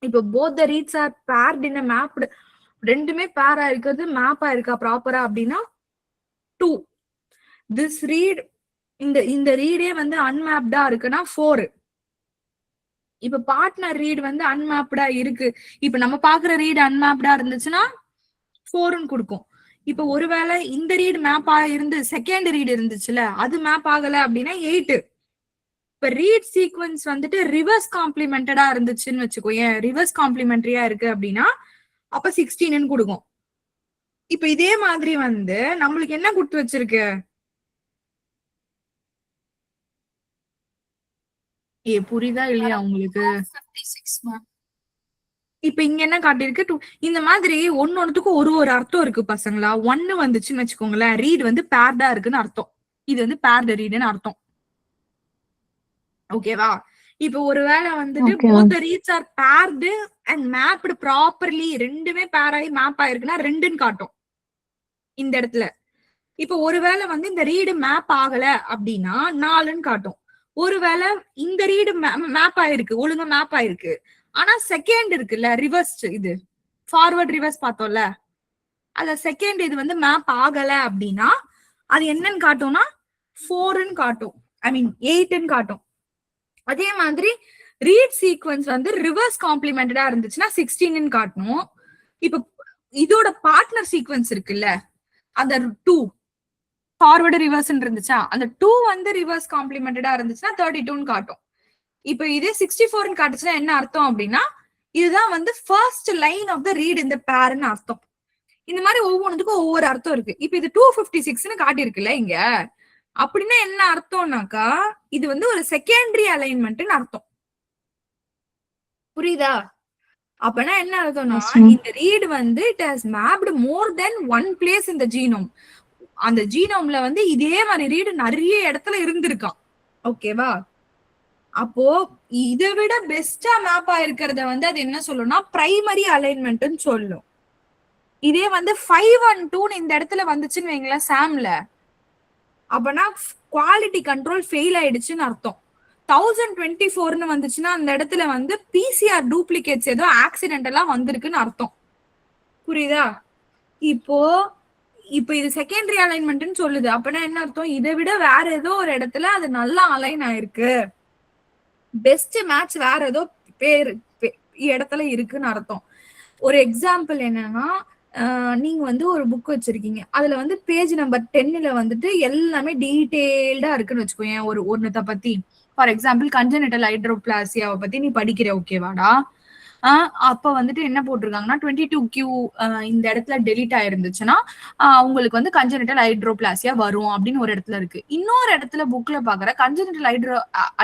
இப்போ both the reads are paired in mapped, ரெண்டுமே பேரா இருக்கிறது மேப்பா இருக்கா ப்ராப்பரா அப்படின்னா 2. திஸ் ரீட் இந்த ரீடே வந்து அன்மேப்டா இருக்குன்னா 4. இப்ப பார்ட்னர் ரீட் வந்து அன்மேப்டா இருக்கு. இப்ப நம்ம பாக்குற ரீட் அன்மேப்டா இருந்துச்சுன்னா 4ன்னு கொடுக்கும். இப்ப ஒருவேளை இந்த ரீட் மேப் இருந்து செகண்ட் ரீட் இருந்துச்சுல அது மேப் ஆகல அப்படின்னா 8. இப்ப ரீட் சீக்வன்ஸ் வந்துட்டு ரிவர்ஸ் காம்ப்ளிமெண்டடா இருந்துச்சுன்னு வச்சுக்கோ, ஏன் ரிவர்ஸ் காம்ப்ளிமெண்டரியா இருக்கு அப்படின்னா அப்ப 16ன்னு கொடுக்கும். இப்ப இதே மாதிரி வந்து நம்மளுக்கு என்ன கொடுத்து வச்சிருக்கு? புரியுதா இல்லையா உங்களுக்கு? இப்ப இங்க என்ன காட்டிருக்கு? இந்த மாதிரி ஒன்னொன்னுத்துக்கும் ஒரு அர்த்தம் இருக்கு பசங்களா. 1 வந்துச்சுன்னு வச்சுக்கோங்களேன், ரீட் வந்து பேர்டா இருக்குன்னு அர்த்தம். இது வந்து பேர்டு ரீடுன்னு அர்த்தம். ஓகேவா? இப்ப ஒருவேளை வந்துட்டு both the reads are paired and mapped properly, ரெண்டுமே பேர் ஆகி மேப் ஆயிருக்குன்னா 2ன்னு காட்டும் இந்த இடத்துல. இப்ப ஒருவேளை வந்து இந்த ரீடு மேப் ஆகல அப்படின்னா 4ன்னு காட்டும். ஒருவேளை இந்த ரீடு மேப் ஆயிருக்கு, ஒழுங்கா மேப் ஆயிருக்கு, ஆனா செகண்ட் இருக்குல்ல ரிவர்ஸ், இது ஃபார்வர்ட் ரிவர்ஸ் பார்த்தோம்ல, அத செகண்ட் இது வந்து மேப் ஆகல அப்படின்னா அது என்னன்னு காட்டும்னா 4ன்னு காட்டும், ஐ மீன் 8ன்னு காட்டும். அதே மாதிரி ரீட் சீக்வன்ஸ் வந்து ரிவர்ஸ் காம்ப்ளிமெண்டடா இருந்துச்சுன்னா 16ன்னு காட்டணும். இப்ப இதோட பார்ட்னர் சீக்வன்ஸ் இருக்குல்ல, அந்த 2 ஃபார்வர்டு ரிவர்ஸ் இருந்துச்சா, அந்த 2 வந்து ரிவர்ஸ் காம்ப்ளிமெண்டடா இருந்துச்சுன்னா 32ன்னு காட்டும். இப்ப இதே 64ன்னு காட்டுச்சுன்னா என்ன அர்த்தம் அப்படின்னா இதுதான் வந்து first line of the read இந்த பேர்னு அர்த்தம். இந்த மாதிரி ஒவ்வொன்றுக்கும் ஒவ்வொரு அர்த்தம் இருக்கு. இப்ப இது 256ன்னு காட்டியிருக்குல்ல இங்க, அப்படின்னா என்ன அர்த்தம்னாக்கா இது வந்து ஒரு செகண்டரி அலைன்மெண்ட்னு அர்த்தம். புரியுதா? அப்பனா என்ன அர்த்தம்னா இந்த ரீட் வந்து it has mapped more then one place in the genome. அந்த ஜீனோம்ல வந்து இதே மாதிரி ரீடு நிறைய இடத்துல இருந்திருக்கான். ஓகேவா? அப்போ இதை விட பெஸ்டா மேப் ஆயிருக்கிறத வந்து அது என்ன சொல்லும்னா பிரைமரி அலைன்மெண்ட்னு சொல்லும். இதே வந்து 512 இந்த இடத்துல வந்துச்சுன்னு வைங்களேன் சாம்ல, அப்பனா குவாலிட்டி கண்ட்ரோல் ஃபெயில் ஆயிடுச்சுன்னு அர்த்தம். 1024ன்னு வந்துச்சுன்னா அந்த இடத்துல வந்து பிசிஆர் டூப்ளிகேட்ஸ் ஏதோ ஆக்சிடென்டலா வந்திருக்குன்னு அர்த்தம். புரியுதா? இப்போ இது செகண்டரி அலைன்மெண்ட்னு சொல்லுது. அப்பனா என்ன அர்த்தம்? இதை விட வேற ஏதோ ஒரு இடத்துல அது நல்லா அலைன் ஆயிருக்கு, பெஸ்ட் மேட்ச் வேற ஏதோ இடத்துல இருக்குன்னு அர்த்தம். ஒரு எக்ஸாம்பிள் என்னன்னா, நீங்க வந்து ஒரு புக் வச்சிருக்கீங்க, அதுல வந்து பேஜ் நம்பர் 10ல வந்துட்டு எல்லாமே டீடைல்டா இருக்குன்னு வச்சுக்கோங்க. ஒன்னத்தை பத்தி, ஃபார் எக்ஸாம்பிள் கன்ஜெனிட்டல் ஹைட்ரோபிளாசியாவை பத்தி நீ படிக்கிற, ஓகேவாடா? அப்ப வந்துட்டு என்ன போட்டிருக்காங்கன்னா 22Q இந்த இடத்துல டெலிட் ஆயிருந்துச்சுன்னா உங்களுக்கு வந்து கன்ஜெனிட்டல் ஹைட்ரோபிளாசியா வரும் அப்படின்னு ஒரு இடத்துல இருக்கு. இன்னொரு இடத்துல புக்ல பாக்குற கன்ஜெனிட்டல்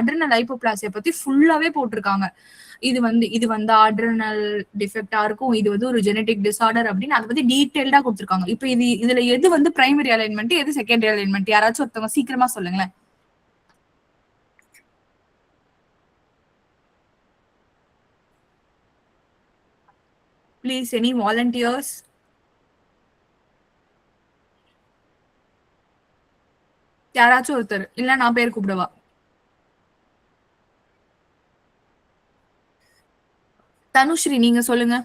அட்ரினல் ஹைப்போபிளாசியா பத்தி ஃபுல்லாவே போட்டிருக்காங்க. இது வந்து அட்ரினல் டிஃபெக்டா இருக்கும், இது வந்து ஒரு ஜெனடிக் டிசார்டர் அப்படின்னு அதை பத்தி டீடைல்டா கொடுத்திருக்காங்க. இப்ப இதுல எது வந்து பிரைமரி அலைன்மெண்ட், எது செகண்டரி அலைன்மெண்ட்? யாராச்சும் ஒருத்தவங்க சீக்கிரமா சொல்லுங்களேன். Please, any volunteers? யாராச்சும் ஒருத்தர், இல்ல நான் பேர் கூப்பிடவா? தனுஸ்ரீ நீங்க சொல்லுங்க.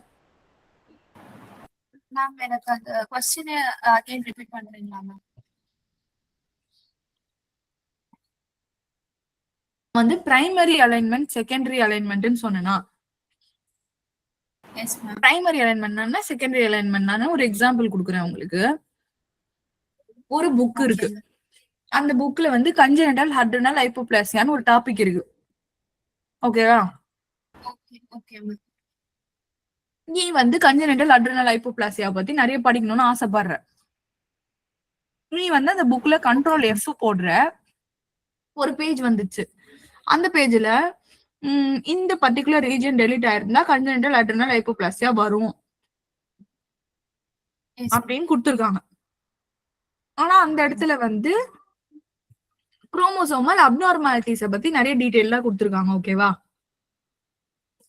மேம் எனக்கு அந்த क्वेश्चन அகைன் ரிப்பீட் பண்றீங்களா மேம்? வந்து பிரைமரி அலைன்மெண்ட் செகண்டரி அலைன்மெண்ட்னு சொன்னேனா? Yes ma'am. பிரைமரி அலைன்மெண்ட்னா செகண்டரி அலைன்மெண்ட்னா ஒரு எக்ஸாம்பிள் கொடுக்குறேன் உங்களுக்கு. ஒரு புக் இருக்கு, அந்த புக்ல வந்து கன்ஜெனிட்டல் அட்ரினல் ஹைப்போபிளாசியான்னு ஒரு டாபிக் இருக்கு. ஓகேவா? Okay ma'am. நீ வந்து கன்ஜெனிட்டல் அட்ரினல் ஹைப்போபிளாசியா பத்தி நிறைய படிக்கணும்னு ஆசைப்படுற. நீ வந்து அந்த புக்ல Ctrl F போடுற, ஒரு பேஜ் வந்துச்சு. அந்த பேஜ்ல இந்த பர்டிகுலர் ரீஜன் டெலிட் ஆயிருந்தா கன்ஜெனிட்டல் அட்ரினல் ஹைப்போபிளாசியா வரும் அப்படின்னு கொடுத்துருக்காங்க. ஆனா அந்த இடத்துல வந்து குரோமோசோமல் அப்நார்மாலிட்டிஸ பத்தி நிறைய டீடைலா கொடுத்துருக்காங்க. ஓகேவா?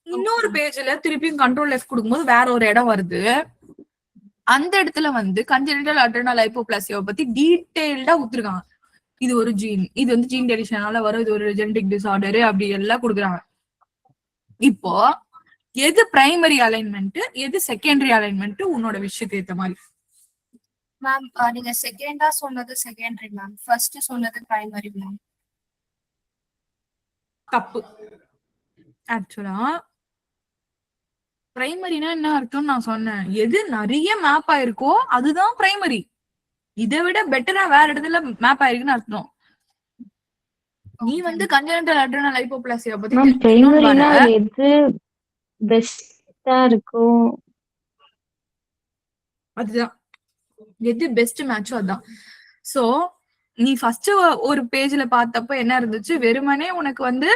இன்னொரு பேஜ்ல திருப்பியும் கண்ட்ரோல் எஃப் கொடுக்கும்போது வேற ஒரு இடம் வருது. அந்த இடத்துல வந்து கன்ஜெனிட்டல் அட்ரினல் ஹைப்போபிளாசியாவை பத்தி டீடைல்டா கொடுத்துருக்காங்க. இது ஒரு ஜீன், இது வந்து ஜீன் டெலிஷனால வரும், இது ஒரு ஜெனடிக் டிசார்டர் அப்படி எல்லாம் கொடுக்குறாங்க. இப்போ எது பிரைமரி அலைன்மெண்ட் எது செகண்டரி அலைன்மெண்ட் உன்னோட விஷயத்துக்கு ஏத்த மாதிரி? மேம் நீங்க செகண்டா சொன்னது செகண்டரி மேம், ஃபர்ஸ்ட் சொன்னது பிரைமரி மேம். தப்பு. ஆக்சுவலா பிரைமரினா என்ன அர்த்தம் நான் சொன்னேன். எது நிறைய மேப் ஆயிருக்கோ அதுதான் பிரைமரி. இதை விட பெட்டரா வேற இடத்துல மேப் ஆயிருக்குன்னு அர்த்தம். நீ வந்து கன்ஜெனிட்டல் அட்ரினல் ஹைப்போபிளாசியா பத்தி பிரைமரினா எது பெஸ்டா இருக்கும், அதுதான் எது பெஸ்ட் மேட்சோ அதான். சோ நீ ஃபர்ஸ்ட் ஒரு பேஜ்ல பார்த்தப்ப என்ன இருந்துச்சு, வெறுமனே உனக்கு வந்து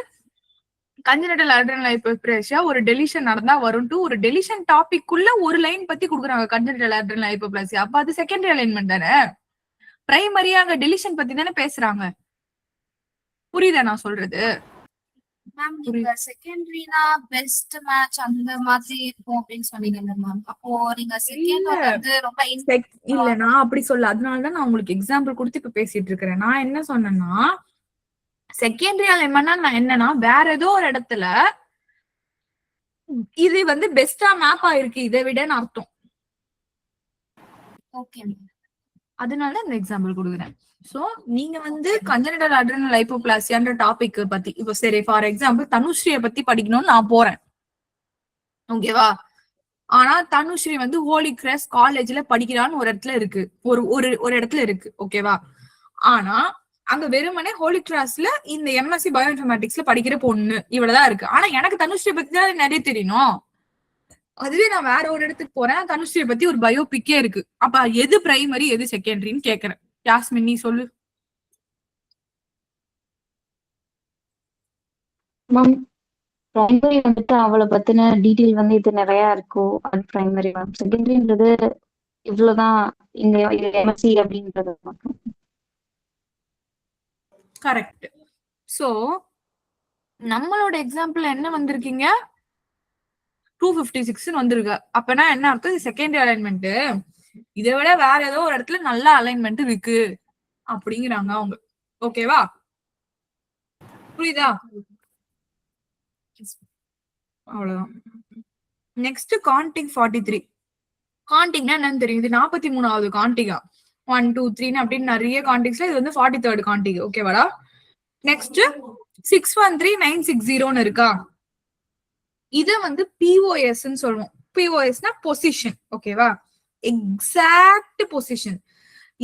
கன்ஜெனிட்டல் அட்ரினல் ஹைப்போபிளாசியா ஒரு டெலிஷன் நடந்தா வரும் டு ஒரு டெலிஷன் டாபிக் குள்ள ஒரு லைன் பத்தி கொடுக்குறாங்க கன்ஜெனிட்டல் அட்ரினல் ஹைப்போபிளாசியா. அப்ப அது செகண்டரி அலைன்மெண்ட் தானே. பிரைமரியா அங்க டெலிஷன் பத்தி தானே பேசுறாங்க. புரியுதா நான் சொல்றது? மேம் நீங்க செகண்டரினா பெஸ்ட் மேட்ச் அந்த மாதிரி இருக்கும் அப்படின்னு சொன்னீங்கல்ல மேம். அப்போ நீங்க செகண்ட் வந்து ரொம்ப இல்ல நான் அப்படி சொல்ல, அதனாலதான் நான் உங்களுக்கு எக்ஸாம்பிள் கொடுத்து இப்ப பேசிட்டு இருக்கிறேன். நான் என்ன சொன்னேன்னா செகண்டரி அலைன்மெண்ட்னா நான் என்னன்னா வேற ஏதோ ஒரு இடத்துல இது வந்து பெஸ்டா மேப் ஆயிருக்கு இதை விடன்னு அர்த்தம். Okay ma'am. அதனால இந்த எக்ஸாம்பிள் கொடுக்குறேன். சோ நீங்க வந்து கன்ஜெனிட்டல் அட்ரினல் ஹைப்போபிளாசியான்ற டாபிக் பத்தி இப்போ சரி ஃபார் எக்ஸாம்பிள் தனுஸ்ரீய பத்தி படிக்கணும்னு நான் போறேன். ஓகேவா? ஆனா தனுஸ்ரீ வந்து ஹோலி கிராஸ் காலேஜ்ல படிக்கிறான்னு ஒரு இடத்துல இருக்கு, ஒரு இடத்துல இருக்கு. ஓகேவா? ஆனா அங்க வெறுமனே ஹோலி கிராஸ்ல இந்த எம்எஸ்சி பயோ இன்ஃபர்மேட்டிக்ஸ்ல படிக்கிற பொண்ணு இவ்வளவுதான் இருக்கு. ஆனா எனக்கு தனுஸ்ரீ பத்தி தான் நிறைய தெரியணும். அதுவே நான் வேற ஒரு இடத்துக்கு போறேன், தனுஸ்ரீ பத்தி ஒரு பயோபிக்கே இருக்கு. அப்ப எது பிரைமரி எது செகண்டரின்னு கேக்குறேன். யாஸ்மின் நீ சொல்லு. மேம் பிரைமரி வந்துட்டு அவளை பத்தின டீட்டெயில் வந்து இது நிறைய இருக்கும், அது பிரைமரி மேம். செகண்டரின்றது இவ்வளவுதான், இந்த எம்எஸ்சி அப்படின்றது மட்டும். கரெக்ட். சோ நம்மளோட எக்ஸாம்பிள் என்ன வந்திருக்கீங்க 256 வந்திருக்கு. அப்பனா என்ன அர்த்தம், இது செகண்டரி அலைன்மெண்ட். இதை விட வேற ஏதோ ஒரு இடத்துல நல்ல அலைன்மெண்ட் இருக்கு அப்படிங்கிறாங்க அவங்க. ஓகேவா? புரியுதா? அவ்வளவுதான். நெக்ஸ்ட் காண்டிங் 43. காண்டிங்னா என்னன்னு தெரியும், இது 43வது காண்டிகா. 1 2 3 அப்படின்னு நிறைய காண்டிங்ஸ்ல இது வந்து 43rd காண்டிக். ஓகேவாடா? நெக்ஸ்ட் 613960 இருக்கா, இது வந்து பிஓஎஸ் சொல்லுவோம். பிஓஎஸ்னா பொசிஷன். ஓகேவா? Exact position.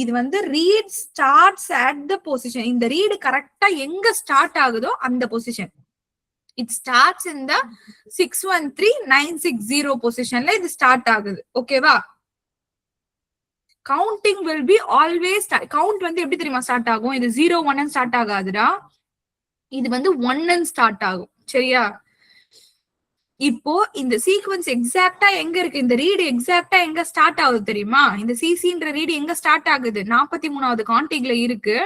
இது வந்து read starts at the position. இந்த ரீடு கரெக்டா எங்க ஸ்டார்ட் ஆகுதோ அந்த பொசிஷன். இட் ஸ்டார்ட்ஸ் இன் த 613960 பொசிஷன்ல இது ஸ்டார்ட் ஆகுது. ஓகேவா? Counting will be always, count வந்து எப்படி தெரியுமா ஸ்டார்ட் ஆகும், இது 0 1 ஸ்டார்ட் ஆகாதுடா, இது வந்து 1 ஸ்டார்ட் ஆகும். சரியா? இப்போ இந்த சீக்வன்ஸ் எக்ஸாக்டா எங்க இருக்கு, இந்த ரீடு எக்ஸாக்டா எங்க ஸ்டார்ட் ஆகுது தெரியுமா? இந்த சிசின்ற ரீடு எங்க ஸ்டார்ட் ஆகுது, 43வது காண்டிக்ல இருக்கு.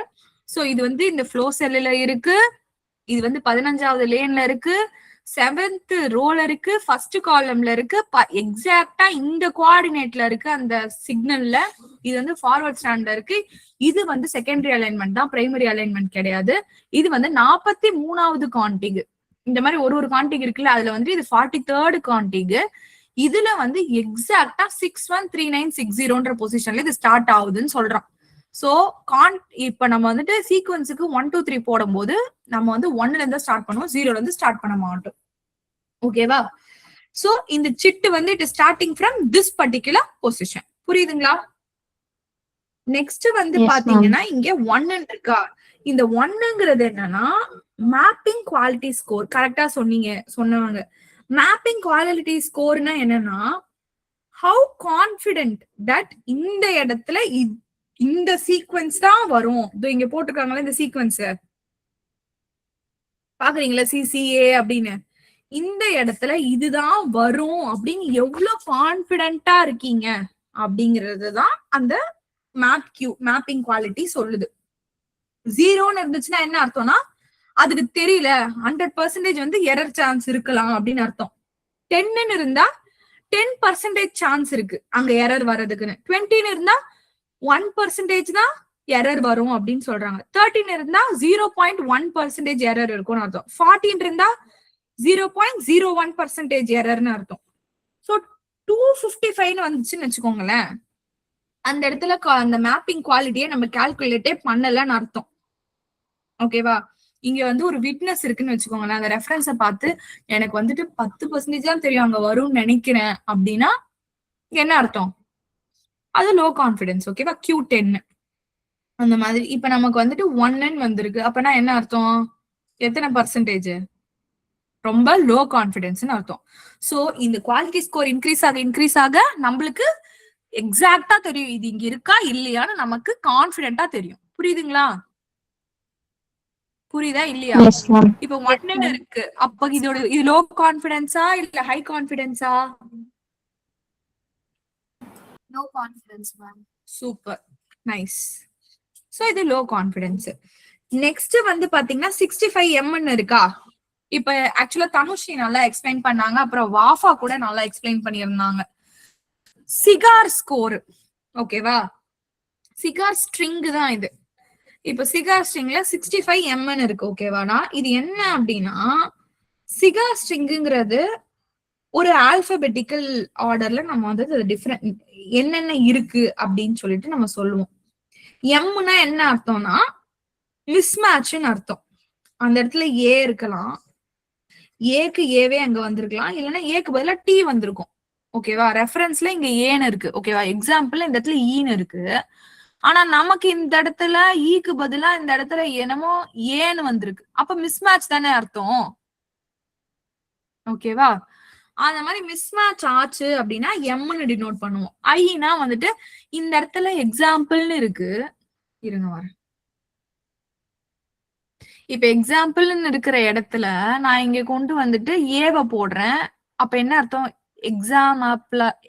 சோ இது வந்து இந்த ஃப்ளோ செல்லுல இருக்கு, இது வந்து 15வது லேன்ல இருக்கு, 7th ரோல இருக்கு, ஃபர்ஸ்ட் காலம்ல இருக்கு, எக்ஸாக்டா இந்த கோஆர்டினேட்ல இருக்கு அந்த சிக்னல்ல. இது வந்து ஃபார்வர்ட் ஸ்டாண்ட்ல இருக்கு. இது வந்து செகண்டரி அலைன்மெண்ட் தான், பிரைமரி அலைன்மெண்ட் கிடையாது. இது வந்து 43வது காண்டிக். இந்த மாதிரி ஒரு காண்டிக் இருக்குல்ல, அதுல வந்து இது 43rd காண்டிக். இதுல வந்து எக்ஸாக்டா 613960ன்ற பொசிஷன்ல இது ஸ்டார்ட் ஆகுதுன்னு சொல்றான். சோ இப்ப நம்ம வந்துட்டு சீக்வன்ஸுக்கு 1 2 3 போடும் போது நம்ம வந்து 1ல இருந்து ஸ்டார்ட் பண்ணுவோம், 0ல இருந்து ஸ்டார்ட் பண்ண மாட்டோம். ஓகேவா? சோ இந்த சிட்டு வந்து it starting from this particular position. புரியுதுங்களா? நெக்ஸ்ட் வந்து பாத்தீங்கன்னா இங்க 1 இருக்கா, இந்த 1ங்கிறது என்னன்னா மேப்பிங் குவாலிட்டி ஸ்கோர். கரெக்டா சொன்னவங்க. மேப்பிங் குவாலிட்டி ஸ்கோர்னா என்னன்னா ஹவு கான்பிடென்ட் தட் இந்த இடத்துல இந்த சீக்வன்ஸ் தான் வரும். இங்க போட்டுருக்காங்களா இந்த சீக்வன்ஸ், பாக்குறீங்களா சிசிஏ அப்படின்னு. இந்த இடத்துல இதுதான் வரும் அப்படின்னு எவ்வளவு கான்பிடென்டா இருக்கீங்க அப்படிங்கறதுதான் அந்த மேப்பிங் குவாலிட்டி சொல்லுது. 0ன்னு இருந்துச்சுன்னா என்ன அர்த்தம்னா அதுக்கு தெரியல, 100% வந்து எரர் சான்ஸ் இருக்கலாம் அப்படின்னு அர்த்தம். 10ன்னு இருந்தா 10% சான்ஸ் இருக்கு அங்க எரர் வர்றதுக்குன்னு. 20ன்னு இருந்தா 1% தான் எரர் வரும் அப்படின்னு சொல்றாங்க. 13 இருந்தா 0.1% எரர் இருக்கும்னு அர்த்தம். 14 இருந்தா 0.01% எரர்னு அர்த்தம். சோ 255 வந்துச்சுன்னு வச்சுக்கோங்களேன், அந்த இடத்துல அந்த மேப்பிங் குவாலிட்டியை நம்ம கால்குலேட்டே பண்ணலன்னு அர்த்தம். ஓகேவா? இங்க வந்து ஒரு விட்னஸ் இருக்குன்னு வச்சுக்கோங்களேன், அந்த ரெஃபரன்ஸை பார்த்து எனக்கு வந்துட்டு 10% தான் தெரியும் அங்க வரும்னு நினைக்கிறேன் அப்படின்னா என்ன அர்த்தம்? அது லோ கான்பிடன்ஸ். ஓகேவா? Q10 அந்த மாதிரி. இப்ப நமக்கு வந்துட்டு 1N வந்திருக்கு அப்பனா என்ன அர்த்தம்? எத்தனை பர்சன்டேஜ்? ரொம்ப லோ கான்பிடன்ஸ்னு அர்த்தம். சோ இந்த குவாலிட்டி ஸ்கோர் இன்க்ரீஸ் ஆக நம்மளுக்கு எக்ஸாக்டா தெரியும் இது இங்க இருக்கா இல்லையான்னு, நமக்கு கான்பிடென்டா தெரியும். புரியுதுங்களா? புரியுதா இல்லையா? இப்ப 1N இருக்கு, அப்ப இது லோ கான்பிடன்ஸா இல்ல ஹை கான்பிடன்ஸா? Low confidence ma'am. Super, nice. So இது லோ கான்பிடன்ஸ். நெக்ஸ்ட் வந்து பாத்தீங்கன்னா 65M இருக்கா? இப்ப ஆக்சுவலா தனுஷி நல்லா எக்ஸ்பிளைன் பண்ணாங்க, அப்புறம் வாஃபா கூட நல்லா எக்ஸ்பிளைன் பண்ணியிருந்தாங்க. சிகார் ஸ்கோர். ஓகேவா? சிகார் ஸ்ட்ரிங் தான் இது. இப்ப சிகார் ஸ்ட்ரிங்ல 65M இருக்கு. ஓகேவானா? இது என்ன அப்படின்னா, சிகார் ஸ்ட்ரிங்கிறது ஒரு ஆல்பபெட்டிக்கல் ஆர்டர்ல நம்ம வந்து டிஃபரெண்ட் என்னென்ன இருக்கு அப்படின்னு சொல்லிட்டு நம்ம சொல்லுவோம். எம்னா என்ன அர்த்தம்னா மிஸ்மேட்ச்னு அர்த்தம். அந்த இடத்துல ஏ இருக்கலாம், ஏக்கு ஏவே அங்க வந்திருக்கலாம், இல்லைன்னா ஏக்கு பதிலா டி வந்திருக்கும். ஓகேவா? ரெஃபரன்ஸ்ல இங்க ஏன்னு இருக்கு. ஓகேவா? எக்ஸாம்பிள் இந்த இடத்துல ஈன்னு இருக்கு, ஆனா நமக்கு இந்த இடத்துல ஈக்கு பதிலா இந்த இடத்துல என்னமோ ஏன்னு வந்திருக்கு. அப்ப மிஸ்மேட்ச் தானே அர்த்தம். ஓகேவா? அந்த மாதிரி மிஸ்மேட்ச் ஆச்சு அப்படின்னா எம்னு டினோட் பண்ணுவோம். ஐனா வந்துட்டு இந்த இடத்துல எக்ஸாம்பிள்னு இருக்கு, இருங்க வரேன். இப்ப எக்ஸாம்பிள்னு இருக்கிற இடத்துல நான் இங்க கொண்டு வந்துட்டு ஏவை போடுறேன். அப்ப என்ன அர்த்தம்?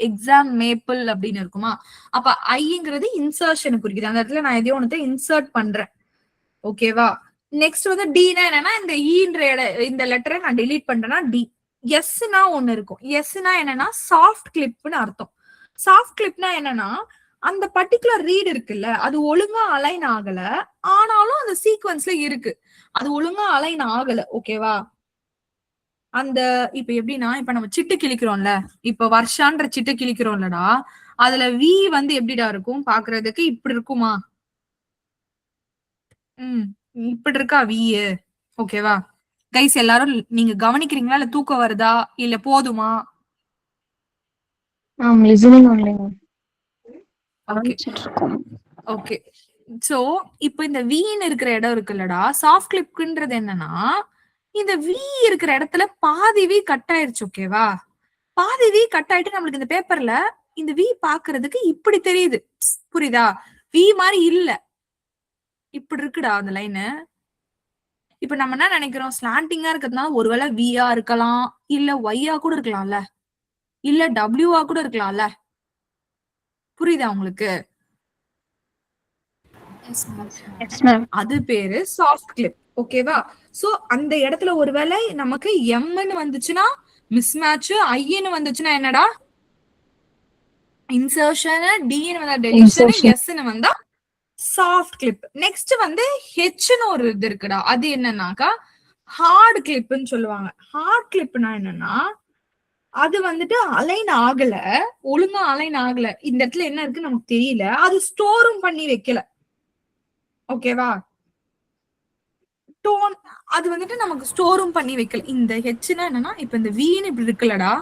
எக்ஸாம் மேப்பிள் அப்படின்னு இருக்குமா? அப்ப ஐங்கிறது இன்சர்ஷன் குறிக்குது. அந்த இடத்துல நான் எதையோ ஒன்று இன்சர்ட் பண்றேன். ஓகேவா? நெக்ஸ்ட் வந்து டினா என்னன்னா இந்த இந்த லெட்டரை நான் டெலீட் பண்றேன்னா டி. எஸ்னா ஒண்ணு இருக்கும். எஸ்னா என்னன்னா சாஃப்ட் கிளிப்னு அர்த்தம். சாஃப்ட் கிளிப்னா என்னன்னா அந்த பர்டிகுலர் ரீட் இருக்குல்ல, அது ஒழுங்கா அலைன் ஆகல, ஆனாலும் அந்த சீக்வன்ஸ்ல இருக்கு, அது ஒழுங்கா அலைன் ஆகல. ஓகேவா? அந்த இப்ப எப்படின்னா, இப்ப நம்ம சிட்டு கிழிக்கிறோம்ல, இப்ப வருஷான்ற சிட்டு கிழிக்கிறோம்லடா, அதுல வி வந்து எப்படிடா இருக்கும் பாக்குறதுக்கு? இப்படி இருக்குமா? இப்படி இருக்கா வி? ஓகேவா கைஸ்? எல்லாரும் நீங்க கவனிக்கிறீங்களா இல்ல தூக்கம் வருதா இல்ல போதுமா? ஓகே. சோ இப்ப இந்த வீன்னு இருக்கிற இடம் இருக்குல்லடா, சாஃப்ட் கிளிப்ன்றது என்னன்னா இந்த வி இருக்கிற இடத்துல பாதி வி கட் ஆயிருச்சு. ஓகேவா? பாதி வி கட் ஆயிட்டு நம்மளுக்கு இந்த பேப்பர்ல இந்த வி பாக்குறதுக்கு இப்படி தெரியுது. புரியுதா? வி மாதிரி இல்ல, இப்படி இருக்குடா அந்த லைனு. இப்ப நம்ம என்ன நினைக்கிறோம்? ஸ்லாண்டிங்கா இருக்கிறதுனால ஒருவேளை வியா இருக்கலாம், இல்ல ஒய்யா கூட இருக்கலாம்ல, இல்ல டபிள்யூவா கூட இருக்கலாம்ல. புரியுதா உங்களுக்கு? அது பேரு சாஃப்ட் கிளிப். ஓகேவா? சோ அந்த இடத்துல ஒருவேளை நமக்கு எம்னு வந்துச்சுன்னா மிஸ்மேட்ச், ஐன்னு வந்துச்சுன்னா என்னடா இன்சர்ஷன், டின்னு வந்தா டெலிஷன், எஸ்ன்னு வந்தா சாஃப்ட் கிளிப். நெக்ஸ்ட் வந்து ஹெச்னு ஒரு இது இருக்குடா, அது என்னன்னாக்கா ஹார்ட் கிளிப்னு சொல்லுவாங்க. ஹார்ட் கிளிப்னா என்னன்னா அது வந்துட்டு அலைன் ஆகல, ஒழுங்கா அலைன் ஆகல, இந்த இடத்துல என்ன இருக்கு நமக்கு தெரியல, அது ஸ்டோரும் பண்ணி வைக்கல. ஓகேவா? டோன் அது வந்துட்டு நமக்கு ஸ்டோரும் பண்ணி வைக்கல. இந்த ஹெச்னா என்னன்னா இப்ப இந்த வீன்னு இப்படி இருக்குல்லடா,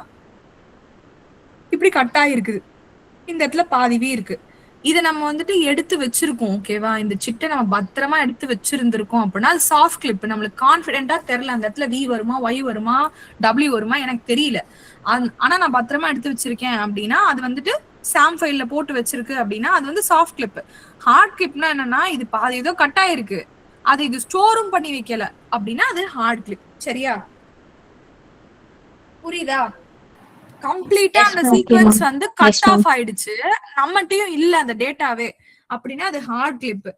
இப்படி கட் ஆகிருக்குது, இந்த இடத்துல பாதி வி இருக்கு, இதை நம்ம வந்துட்டு எடுத்து வச்சிருக்கோம். ஓகேவா? இந்த சிட்டை நம்ம பத்திரமா எடுத்து வச்சிருந்திருக்கோம் அப்படின்னா அது சாஃப்ட் கிளிப். நம்மளுக்கு கான்பிடென்டா தெரியல அந்த இடத்துல வி வருமா, ஒய் வருமா, டபிள்யூ வருமா எனக்கு தெரியல, ஆனா நான் பத்திரமா எடுத்து வச்சிருக்கேன் அப்படின்னா அது வந்துட்டு சாம் ஃபைல்ல போட்டு வச்சிருக்கு அப்படின்னா அது வந்து சாஃப்ட் கிளிப். ஹார்ட் கிளிப்னா என்னன்னா இது பாதி ஏதோ கட் ஆயிருக்கு, அது இது ஸ்டோரும் பண்ணி வைக்கல அப்படின்னா அது ஹார்ட் கிளிப். சரியா? புரியுதா? கம்ப்ளீட்டா அந்த சீக்வென்ஸ் வந்து கட் ஆஃப் ஆயிடுச்சு, நம்மகிட்டயும் இல்ல அந்த டேட்டாவே அப்படின்னா அது ஹார்ட் கிளிப்.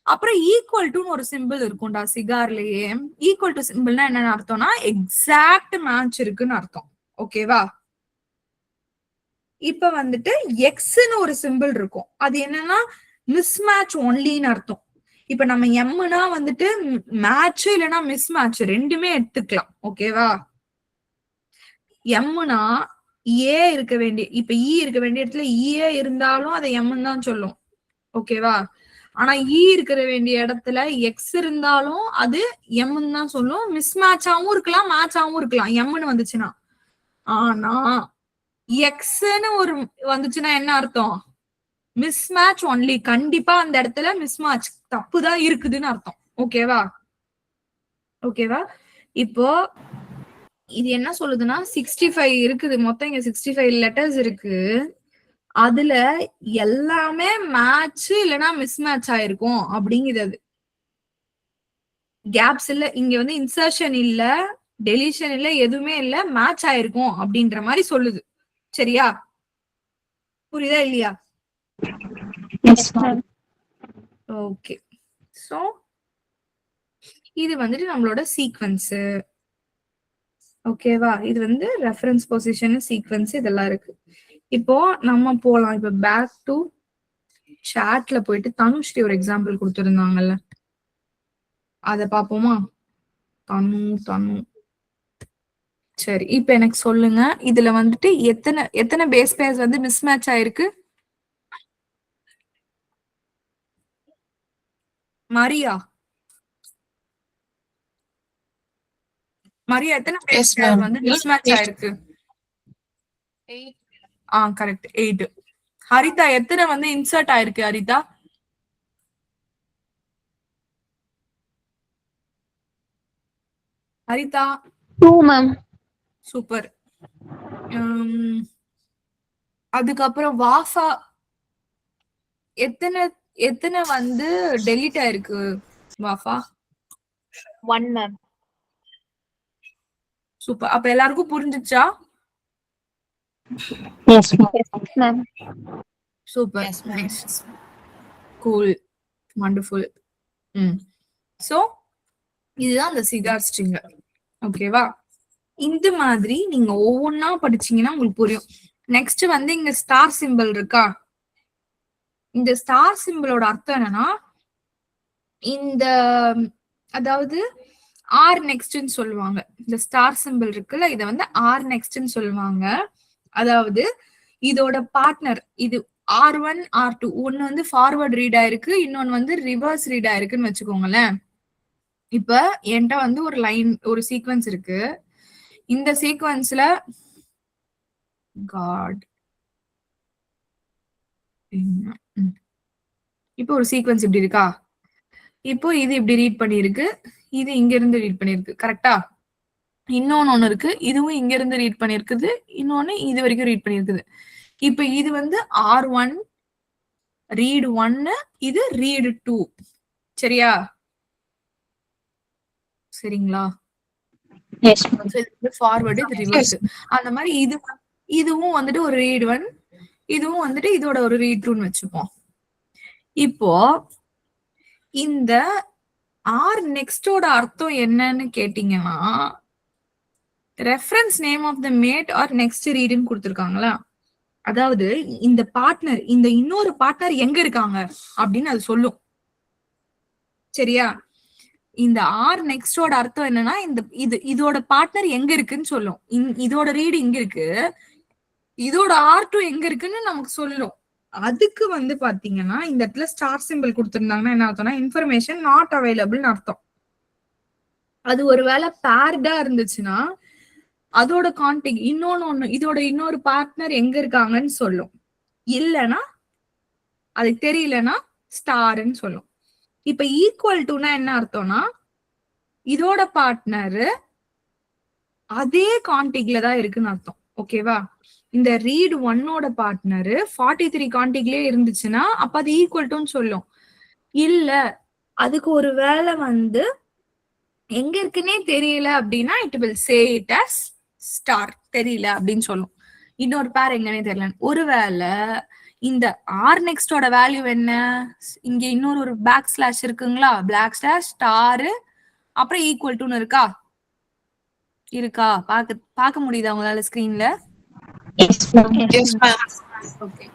அப்புறம் ஈக்குவல் டுன்னு ஒரு சிம்பிள் இருக்கும்டா சிகார்லயே. ஈக்குவல் டு சிம்பிள்னா என்னன்னு அர்த்தம்னா எக்ஸாக்ட் மேட்ச் இருக்குன்னு அர்த்தம். ஓகேவா? இப்ப வந்துட்டு எக்ஸ்ன்னு ஒரு சிம்பிள் இருக்கும், அது என்னன்னா மிஸ் மேட்ச் ஒன்லின்னு அர்த்தம். இப்ப நம்ம எம்னா வந்துட்டு மேட்ச் இல்லைன்னா மிஸ் மேட்ச் ரெண்டுமே எடுத்துக்கலாம். ஓகேவா? எம்னா ஏ இருக்க வேண்டிய, இப்ப இ இருக்க வேண்டிய இடத்துல ஈயே இருந்தாலும் அதை எம்னு தான் சொல்லும். ஓகேவா? ஆனா இ இருக்கிற வேண்டிய இடத்துல எக்ஸ் இருந்தாலும் அது எம்னு தான் சொல்லும். மிஸ் மேட்சாவும் இருக்கலாம், மேட்சாவும் இருக்கலாம் எம்னு வந்துச்சுன்னா. ஆனா எக்ஸ்ன்னு ஒரு வந்துச்சுன்னா என்ன அர்த்தம்? Miss match only. கண்டிப்பா அந்த இடத்துல மிஸ் மேட்ச் தப்புதான் இருக்குதுன்னு அர்த்தம். ஓகேவா? ஓகேவா? இப்போ இது என்ன சொல்லுதுன்னா 65 இருக்குது, மொத்தம் இங்க 65 லெட்டர்ஸ் இருக்கு. அதுல எல்லாமே மேட்ச் இல்லைன்னா மிஸ் மேட்ச் ஆயிருக்கும் அப்படிங்குது. அது கேப்ஸ் இல்ல, இங்க வந்து இன்சர்ஷன் இல்ல, டெலிஷன் இல்ல, எதுவுமே இல்ல, மேட்ச் ஆயிருக்கும் அப்படின்ற மாதிரி சொல்லுது. சரியா? புரியுதா இல்லையா? ஓகே. சோ இது வந்துட்டு நம்மளோட சீக்வென்ஸ். ஓகேவா? இது வந்து ரெஃபரன்ஸ் பொசிஷன், சீக்வென்ஸ் இதெல்லாம் இருக்கு. இப்போ நம்ம போலாம். இப்ப பேக் டு சாட்ல போயிட்டு தனுஸ்ரீ ஒரு எக்ஸாம்பிள் கொடுத்திருந்தாங்கல்ல, அத பாப்போமா? தனு சரி, இப்ப எனக்கு சொல்லுங்க, இதுல வந்துட்டு எத்தனை பேஸ் பேர்ஸ் வந்து மிஸ் மேட்ச் ஆயிருக்கு? மரியா எத்தனை பேஸ் பேர் வந்து மிஸ் மேட்ச் ஆயிருக்கு? கரெக்ட், 8. ஹரிதா எத்தனை வந்து இன்சர்ட் ஆயிருக்கு? ஹரிதா ஹரிதா 2 மேம். சூப்பர். அதுக்கப்புறம் வாஃபா எத்தனை வந்து டெலீட் ஆயிருக்கு? வாஃபா 1 மேம். சூப்பர். அப்ப எல்லாருக்கும் புரிஞ்சுச்சா? Yes ma'am. Super, nice, cool, wonderful. So இதுதான் அந்த சிகார் ஸ்ட்ரிங். ஓகேவா? இந்த மாதிரி நீங்க ஒவ்வொன்னா படிச்சீங்கன்னா உங்களுக்கு புரியும். நெக்ஸ்ட் வந்து இங்க ஸ்டார் சிம்பிள் இருக்கா? இந்த ஸ்டார் சிம்பிளோட அர்த்தம் என்னன்னா, இந்த அதாவது ஆர் நெக்ஸ்ட்னு சொல்லுவாங்க. இந்த ஸ்டார் சிம்பிள் இருக்குல்ல, இத வந்து ஆர் நெக்ஸ்ட்னு சொல்லுவாங்க. அதாவது இதோட பார்ட்னர், இது R1 R2 ஒன்னு வந்து ஃபார்வர்ட் ரீட் ஆயிருக்கு, இன்னொன்னு வந்து ரிவர்ஸ் ரீட் ஆயிருக்குன்னு வச்சுக்கோங்களேன். இப்ப என்கிட்ட வந்து ஒரு லைன், ஒரு சீக்வென்ஸ் இருக்கு. இந்த சீக்வென்ஸ்ல காட் இப்போ ஒரு சீக்வென்ஸ் இப்படி இருக்கா? இப்போ இது இப்படி ரீட் பண்ணிருக்கு, இது இங்க இருந்து ரீட் பண்ணிருக்கு. கரெக்டா? இன்னொன்னு இருக்கு, இதுவும் இங்க இருந்து ரீட் பண்ணிருக்குது, இன்னொன்னு இது வரைக்கும் ரீட் பண்ணிருக்குது. இப்ப இது வந்து R1 ரீட் 1, இது ரீட் 2. சரியா? சரிங்களா? ஃபார்வர்டு, இது ரிவர்ஸ். அந்த மாதிரி இதுவும் வந்துட்டு ஒரு ரீட் 1, இதுவும் வந்துட்டு இதோட ஒரு ரீட் 2ன்னு வச்சுப்போம். இப்போ இந்த ஆர் நெக்ஸ்டோட அர்த்தம் என்னன்னு கேட்டீங்கன்னா, reference name of the mate or next ரீடுன்னு கொடுத்துருக்காங்களா? அதாவது இந்த பார்ட்னர், இந்த இன்னொரு பார்ட்னர் எங்க இருக்காங்க அப்படின்னு அது சொல்லும். சரியா? இந்த ஆர் நெக்ஸ்டோட அர்த்தம் என்னன்னா, இதோட பார்ட்னர் எங்க இருக்குன்னு சொல்லும். இதோட ரீடு இங்க இருக்கு, இதோட R2 எங்க இருக்குன்னு நமக்கு சொல்லும். அதுக்கு வந்து பாத்தீங்கன்னா இந்த இடத்துல ஸ்டார் சிம்பிள் கொடுத்திருந்தாங்கன்னா என்ன அர்த்தம்னா, இன்ஃபர்மேஷன் நாட் அவைலபிள்னு அர்த்தம். அது ஒருவேளை பேர்டா இருந்துச்சுன்னா அதோட கான்டெக்ட் ஒண்ணு இதோட இன்னொரு பார்ட்னர் எங்க இருக்காங்கன்னு சொல்லும். இல்லைன்னா அதுக்கு தெரியலன்னா ஸ்டார்ன்னு சொல்லும். இப்ப ஈக்குவல் டுனா என்ன அர்த்தம்னா, இதோட பார்ட்னர் அதே கான்டெக்ட்ல தான் இருக்குன்னு அர்த்தம். ஓகேவா? இந்த ரீட் 1ஓட பார்ட்னர் 43 கான்டெக்ட்லயே இருந்துச்சுன்னா அப்ப அது ஈக்குவல் டுன்னு சொல்லும். இல்ல அதுக்கு ஒரு வேளை வந்து எங்க இருக்குன்னே தெரியல அப்படின்னா it will say it as star, தெரியல அப்படின்னு சொல்லும். இன்னொரு பேர் எங்கன்னே தெரியல. ஒருவேளை இந்த ஆர் நெக்ஸ்டோட வேல்யூ என்ன, இங்க இன்னொரு ஒரு பேக் ஸ்லாஷ் இருக்குங்களா, பிளாக் ஸ்லாஷ் ஸ்டாரு அப்புறம் ஈக்குவல் டுன்னு இருக்கா பார்க்க முடியுதா உங்களால ஸ்கிரீன்ல? ஓகே.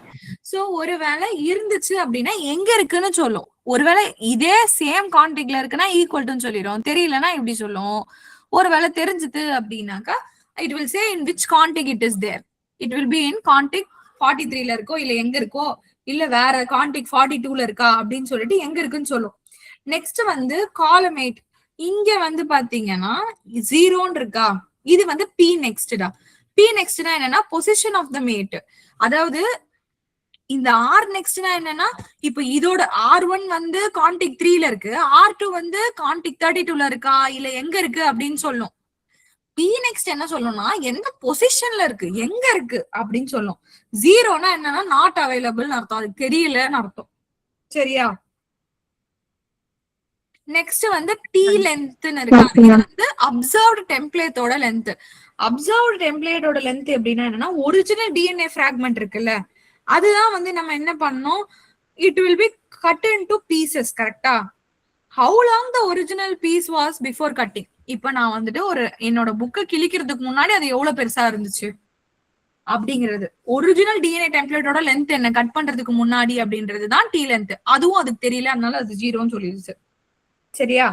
சோ ஒருவேளை இருந்துச்சு அப்படின்னா எங்க இருக்குன்னு சொல்லும். ஒருவேளை இதே சேம் கான்டிக்ல இருக்குன்னா ஈக்குவல் டுன்னு சொல்லிடும். தெரியலன்னா எப்படி சொல்லும்? ஒருவேளை தெரிஞ்சது அப்படின்னாக்கா it will say in which contig it is there. It will be in contig 43ல இருக்கோ இல்ல எங்க இருக்கோ இல்ல வேற கான்டிக் 42ல இருக்கா அப்படின்னு சொல்லிட்டு எங்க இருக்குன்னு சொல்லும். நெக்ஸ்ட் வந்து காலம் 8. இங்க வந்து பாத்தீங்கன்னா 0ன்னு இருக்கா, இது வந்து பி நெக்ஸ்டா. பி நெக்ஸ்ட்னா என்னன்னா பொசிஷன் ஆஃப் த மேட். அதாவது இந்த ஆர் நெக்ஸ்ட்னா என்னன்னா இப்ப இதோட R1 வந்து கான்டிக் 3ல இருக்கு, R2 வந்து கான்டிக் 32ல இருக்கா இல்ல எங்க இருக்கு அப்படின்னு சொல்லும். பி நெக்ஸ்ட் என்ன சொல்லணும்னா எந்த பொசிஷன்ல இருக்கு எங்க இருக்கு அப்படின்னு சொல்லும். 0னா என்னன்னா நாட் அவைலபிள்னு அர்த்தம், அது தெரியலன்னு அர்த்தம். சரியா? நெக்ஸ்ட் வந்து டி லென்த்னு இருக்கு. இது வந்து அப்சர்வ்ட் டெம்ப்ளேட்டோட லென்த். அப்சர்வ்ட் டெம்ப்ளேட்டோட லென்த் எப்படின்னா என்னன்னா ஒரிஜினல் டிஎன்ஏ ஃபிராக்மெண்ட் இருக்குல்ல, அதுதான் வந்து நம்ம என்ன பண்ணோம், it will be cut into pieces. கரெக்டா? How long the original piece was before cutting. இப்ப நான் வந்துட்டு ஒரு என்னோட புக்கை கிழிக்கிறதுக்கு முன்னாடி அது எவ்வளவு பெருசா இருந்துச்சு அப்படிங்கிறது. ஒரிஜினல் டிஎன்ஏ டெம்ப்ளேட்டோட லென்த் என்ன கட் பண்றதுக்கு முன்னாடி அப்படின்றது தான் டி லென்த். அதுவும் அதுக்கு தெரியல, அதனால அது 0ன்னு சொல்லிடுச்சு. சரியா?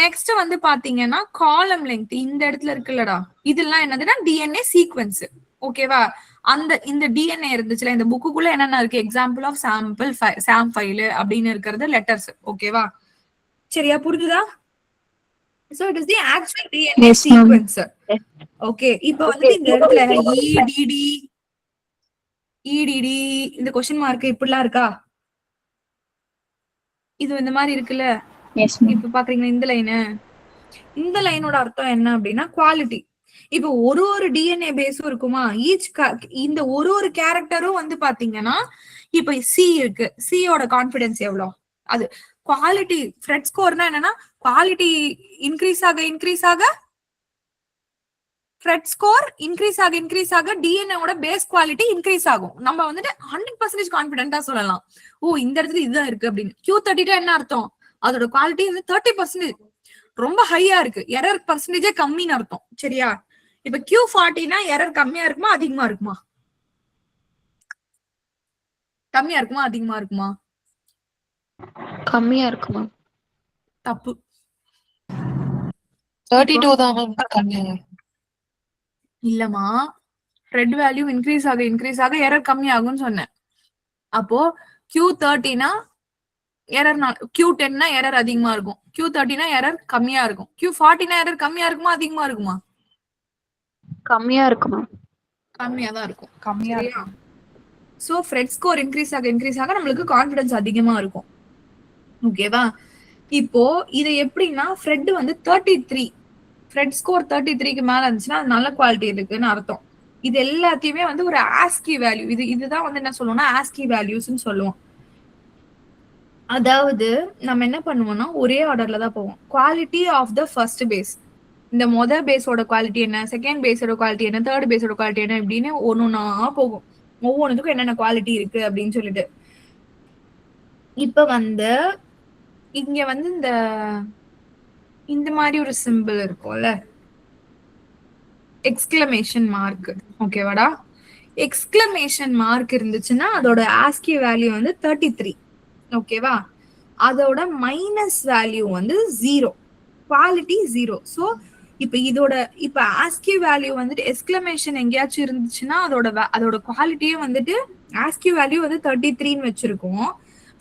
நெக்ஸ்ட் வந்து பாத்தீங்கன்னா காலம் லெங்த் இந்த இடத்துல இருக்குல்லடா, இதெல்லாம் என்னதுன்னா டிஎன்ஏ சீக்வன்ஸ். ஓகேவா? இந்த டிஎன்ஏ இருந்துச்சுல இந்த புக்குக்குள்ள என்னென்ன இருக்கு, எக்ஸாம்பிள் ஆஃப் சாம் ஃபைல் அப்படின்னு இருக்கிறது லெட்டர்ஸ். ஓகேவா? சரியா? புரிஞ்சுதா? So it is the actual DNA sequence. Okay. இப்போ வந்து இந்த இடத்துல EDD இந்த क्वेश्चन மார்க் இப்படிலாம் இருக்கா, இது இந்த மாதிரி இருக்குல்ல. இப்ப பாக்குறீங்க இந்த லைனோட அர்த்தம் என்ன அப்படின்னா குவாலிட்டி. இப்ப ஒரு டிஎன்ஏ பேஸும் இருக்குமா, இந்த ஒரு கேரக்டரும் வந்து பாத்தீங்கன்னா இப்ப சி இருக்கு, சியோட கான்பிடன்ஸ் எவ்வளவு, அது குவாலிட்டி. ஃப்ரெட் ஸ்கோர்னா என்னன்னா குவாலிட்டி இன்க்ரீஸ் ஆக ஃப்ரெட் ஸ்கோர் இன்க்ரீஸ் ஆக டிஎன்ஏவோட பேஸ் குவாலிட்டி இன்க்ரீஸ் ஆகும். நம்ம வந்துட்டு 100% கான்பிடென்ட்டா சொல்லலாம், ஓ இந்த இடத்துல இதுதான் இருக்கு அப்படின்னு. Q32 என்ன அர்த்தம், அதோட குவாலிட்டி வந்து 30% ரொம்ப ஹையா இருக்கு, எரர் பர்சன்டேஜே கம்மின்னு அர்த்தம். சரியா? இப்ப Q40னா எரர் கம்மியா இருக்குமா அதிகமா இருக்குமா? கம்மியா இருக்குமா அதிகமா இருக்குமா? கம்மியா இருக்குமா? தப்பு. 32 தான் கம்மியா. இல்லமா, ரெட் வேல்யூ இன்க்ரீஸ் ஆக எரர் கம்மி ஆகும்னு சொன்னேன். அப்போ Q30னா எரர், Q10னா எரர் அதிகமா இருக்கும், Q30னா எரர் கம்மியா இருக்கும், Q40னா எரர் கம்மியா இருக்குமா அதிகமா இருக்குமா? கம்மியா இருக்குமா? கம்மியா தான் இருக்கும். கம்மியா இருக்கும். சோ ஃப்ரெட் ஸ்கோர் இன்க்ரீஸ் ஆக நம்மளுக்கு கான்ஃபிடன்ஸ் அதிகமா இருக்கும். ஓகேவா? இப்போ இது எப்படின்னா ஃப்ரெட் வந்து 33, ஃப்ரெட் ஸ்கோர் 33க்கு மேல இருந்துச்சுன்னா அது நல்ல குவாலிட்டி இருக்குன்னு அர்த்தம். இது எல்லாத்தையுமே வந்து ஒரு ஆஸ்கி வேல்யூ, இதுதான் வந்து என்ன சொல்லுவோம்னா ஆஸ்கி வேல்யூஸ்ன்னு சொல்லுவோம். அதாவது நம்ம என்ன பண்ணுவோம்னா ஒரே ஆர்டர்ல தான் போவோம். Quality of the first base, இந்த பேஸோட குவாலிட்டி என்ன, செகண்ட் பேஸோட குவாலிட்டி என்ன, தேர்ட் பேஸோட குவாலிட்டி என்ன, இப்படின்னு ஒன்னொன்னா போகும். ஒவ்வொன்றுக்கும் என்னென்ன குவாலிட்டி இருக்கு அப்படின்னு சொல்லிட்டு. இப்ப வந்து இங்க வந்து இந்த மாதிரி ஒரு சிம்பிள் இருக்கும்ல, எக்ஸ்கிளமேஷன் மார்க். ஓகேவாடா? எக்ஸ்கிளமேஷன் மார்க் இருந்துச்சுன்னா அதோட ஆஸ்கி வேல்யூ வந்து 33. ஓகேவா? அதோட மைனஸ் வேல்யூ வந்து 0, குவாலிட்டி 0. ஸோ இப்ப ஆஸ்கி வேல்யூ வந்துட்டு எக்ஸ்கிளமேஷன் எங்கேயாச்சும் இருந்துச்சுன்னா அதோட குவாலிட்டியே வந்துட்டு ஆஸ்கி வேல்யூ வந்து 33ன்னு வச்சிருக்கோம்.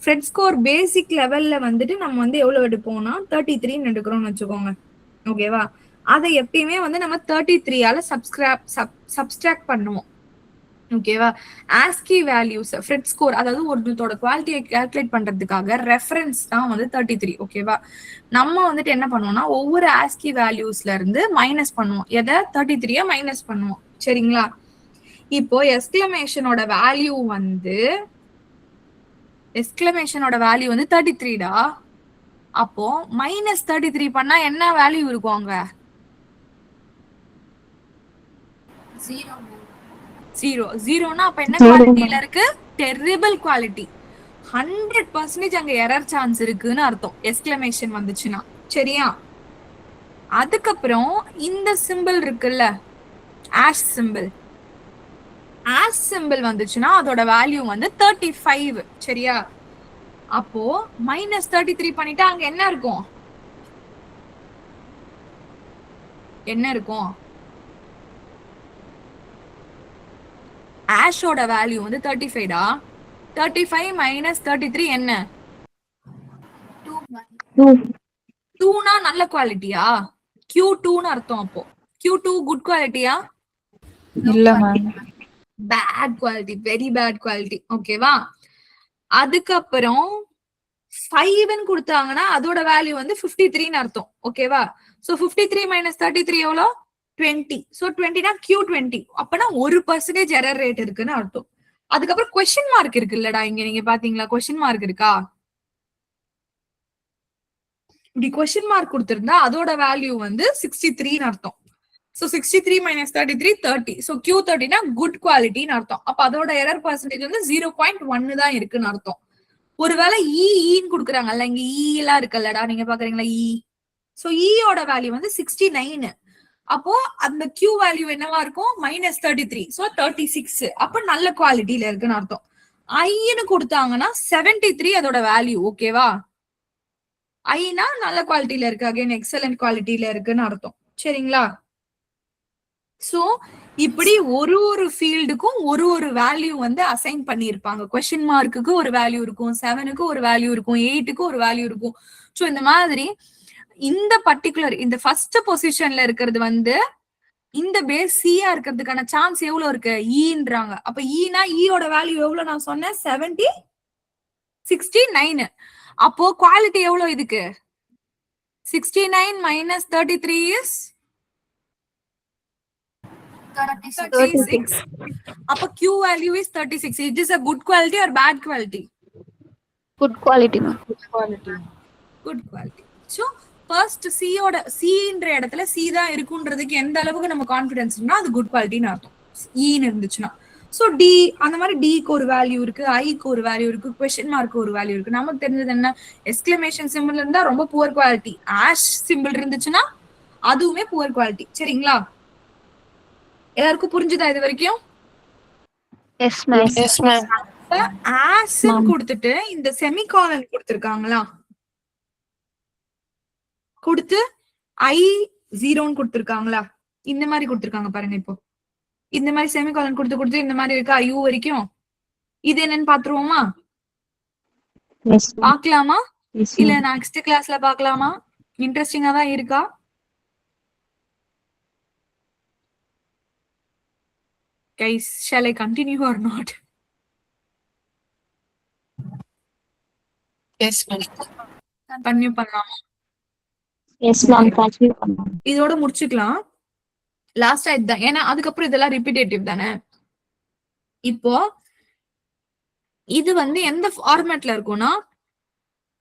ஃப்ரெட் ஸ்கோர் பேசிக் லெவல்ல வந்துட்டு நம்ம வந்து எவ்வளவு எடுப்போம்னா 33ன்னு எடுக்கிறோம்னு வச்சுக்கோங்க. ஓகேவா? அதை எப்பயுமே வந்து நம்ம 33ஆல சப்ஸ்ட்ராக்ட் பண்ணுவோம். ஓகேவா? ஆஸ்கி வேல்யூஸ் ஃப்ரெட் ஸ்கோர், அதாவது ஒருத்தோட குவாலிட்டியை கால்குலேட் பண்றதுக்காக ரெஃபரன்ஸ் தான் வந்து 33. ஓகேவா? நம்ம வந்துட்டு என்ன பண்ணுவோம்னா ஒவ்வொரு ஆஸ்கி வேல்யூஸ்ல இருந்து மைனஸ் பண்ணுவோம். எதை 33 மைனஸ் பண்ணுவோம். சரிங்களா? இப்போ எக்ஸ்கிளமேஷனோட வேல்யூ வந்து 33டா. அப்போ -33 பண்ணா என்ன வேல்யூ இருக்கும் அங்க? 0. 0னா அப்ப என்ன குவாலிட்டியில இருக்கு? Terrible quality. 100% அங்க எரர் சான்ஸ் இருக்குன்னு அர்த்தம் எக்ஸ்கிளமேஷன் வந்துச்சுன்னா. சரியா? அதுக்கப்புறம் இந்த சிம்பிள் இருக்குல்ல, ஆஷ் சிம்பிள். ஆஷ் சிம்பிள் வந்துச்சுன்னா அதோட வேல்யூ வந்து 35. சரியா? அப்போ -33 பண்ணிட்டா அங்க என்ன இருக்கும்? என்ன இருக்கும்? ஆஷோட வேல்யூ வந்து 35டா. 35 - 33 என்ன? 2னா நல்ல குவாலிட்டியா? Q2ன்னு அர்த்தம். அப்போ Q2 குட் குவாலிட்டியா? இல்ல ma'am. Bad quality, very bad quality. ஓகேவா? அதுக்கப்புறம் 5ன்னு கொடுத்தாங்கன்னா அதோட வேல்யூ வந்து 53ன்னு அர்த்தம். ஓகேவா? சோ 53 - 33 எவ்வளோ? 20. சோ 20னா Q20. அப்பனா 1% எரர் ரேட் இருக்குன்னு அர்த்தம். அதுக்கப்புறம் கொஸ்டின் மார்க் இருக்குல்லடா, இங்க நீங்க பாத்தீங்களா? கொஸ்டின் மார்க் இருக்கா? இப்படி கொஸ்டின் மார்க் கொடுத்திருந்தா அதோட வேல்யூ வந்து 63ன்னு அர்த்தம். சோ 63 - 33 30. சோ Q30னா குட் குவாலிட்டின்னு அர்த்தம். அப்ப அதோட எரர் பர்சன்டேஜ் வந்து 0.1 தான் இருக்குன்னு அர்த்தம். ஒருவேளை ஈன்னு கொடுக்குறாங்கல்ல, இங்க ஈ எல்லாம் இருக்குல்லடா, நீங்க பாக்குறீங்களா ஈ? சோ ஈயோட வேல்யூ வந்து 69. அப்போ அந்த Q வேல்யூ என்னவா இருக்கும்? -33. சோ 36. அப்ப நல்ல குவாலிட்டியில இருக்குன்னு அர்த்தம். ஐன்னு கொடுத்தாங்கன்னா 73 அதோட வேல்யூ. ஓகேவா? ஐனா நல்ல குவாலிட்டியில இருக்கு, அகைன் எக்ஸலன்ட் குவாலிட்டியில இருக்குன்னு அர்த்தம். சரிங்களா? சோ இப்படி ஒரு ஒரு ஃபீல்டுக்கும் ஒரு ஒரு வேல்யூ வந்து அசைன் பண்ணியிருப்பாங்க. கொஸ்டின் மார்க்குக்கு ஒரு வேல்யூ இருக்கும், 7க்கு ஒரு வேல்யூ இருக்கும், 8க்கு ஒரு வேல்யூ இருக்கும். சோ இந்த மாதிரி இந்த பர்டிகுலர் இந்த ஃபர்ஸ்ட் பொசிஷன்ல இருக்கிறது வந்து இந்த பேஸ் சியா இருக்கிறதுக்கான சான்ஸ் எவ்வளவு இருக்கு? ஈன்றாங்க. அப்ப ஈனா ஈயோட வேல்யூ எவ்வளவு நான் சொன்னேன்? 69. அப்போ குவாலிட்டி எவ்வளவு இதுக்கு? 69 - 33 இஸ் 36. அப்ப Q value is 36. It is a good quality or bad quality? Good quality ma'am. Good quality. So first C ஓட Cன்ற இடத்துல C தான் இருக்குன்றதுக்கு எந்த அளவுக்கு நம்ம கான்ஃபிடன்ஸ்னா அது குட் குவாலிட்டின்னு அர்த்தம். ஈன்னு இருந்துச்சுன்னா. சோ D அந்த மாதிரி Dக்கு ஒரு வேல்யூ இருக்கு, ஐக்கு ஒரு வேல்யூ இருக்கு, கொஸ்டின் மார்க்கு ஒரு வேல்யூ இருக்கு. நமக்கு தெரிஞ்சது என்ன? எக்ஸ்கிளமேஷன் சிம்பிள் இருந்தா ரொம்ப புவர் குவாலிட்டி, ஆஷ் சிம்பிள் இருந்துச்சுன்னா அதுவுமே புவர் குவாலிட்டி. சரிங்களா? எல்லாருக்கும் புரிஞ்சுதா இது வரைக்கும்? Yes ma'am. Yes ma'am. ஆஸ்ன்னு கொடுத்துட்டு இந்த செமிகாலன் கொடுத்திருக்காங்களா, கொடுத்து I0ன்னு கொடுத்திருக்காங்களா, இந்த மாதிரி கொடுத்திருக்காங்க பாருங்க. இப்போ இந்த மாதிரி செமிகாலன் கொடுத்து இந்த மாதிரி இருக்கு ஐயூ வரைக்கும். இது என்னன்னு பாத்துருவோமா? பாக்கலாமா? இல்ல நெக்ஸ்ட் கிளாஸ்ல பாக்கலாமா? இன்ட்ரெஸ்டிங்கா தான் இருக்கா? Guys, shall I continue or not? Yes, ma'am. Continue பண்ணலாமா? எஸ் மேம், கண்டினியூ பண்ணலாம். இதோட முடிச்சுக்கலாம். லாஸ்டா இதுதான், ஏன்னா அதுக்கப்புறம் இதெல்லாம் ரிப்பீட்டேட்டிவ் தானே. இப்போ இது வந்து எந்த ஃபார்மேட்ல இருக்கும்னா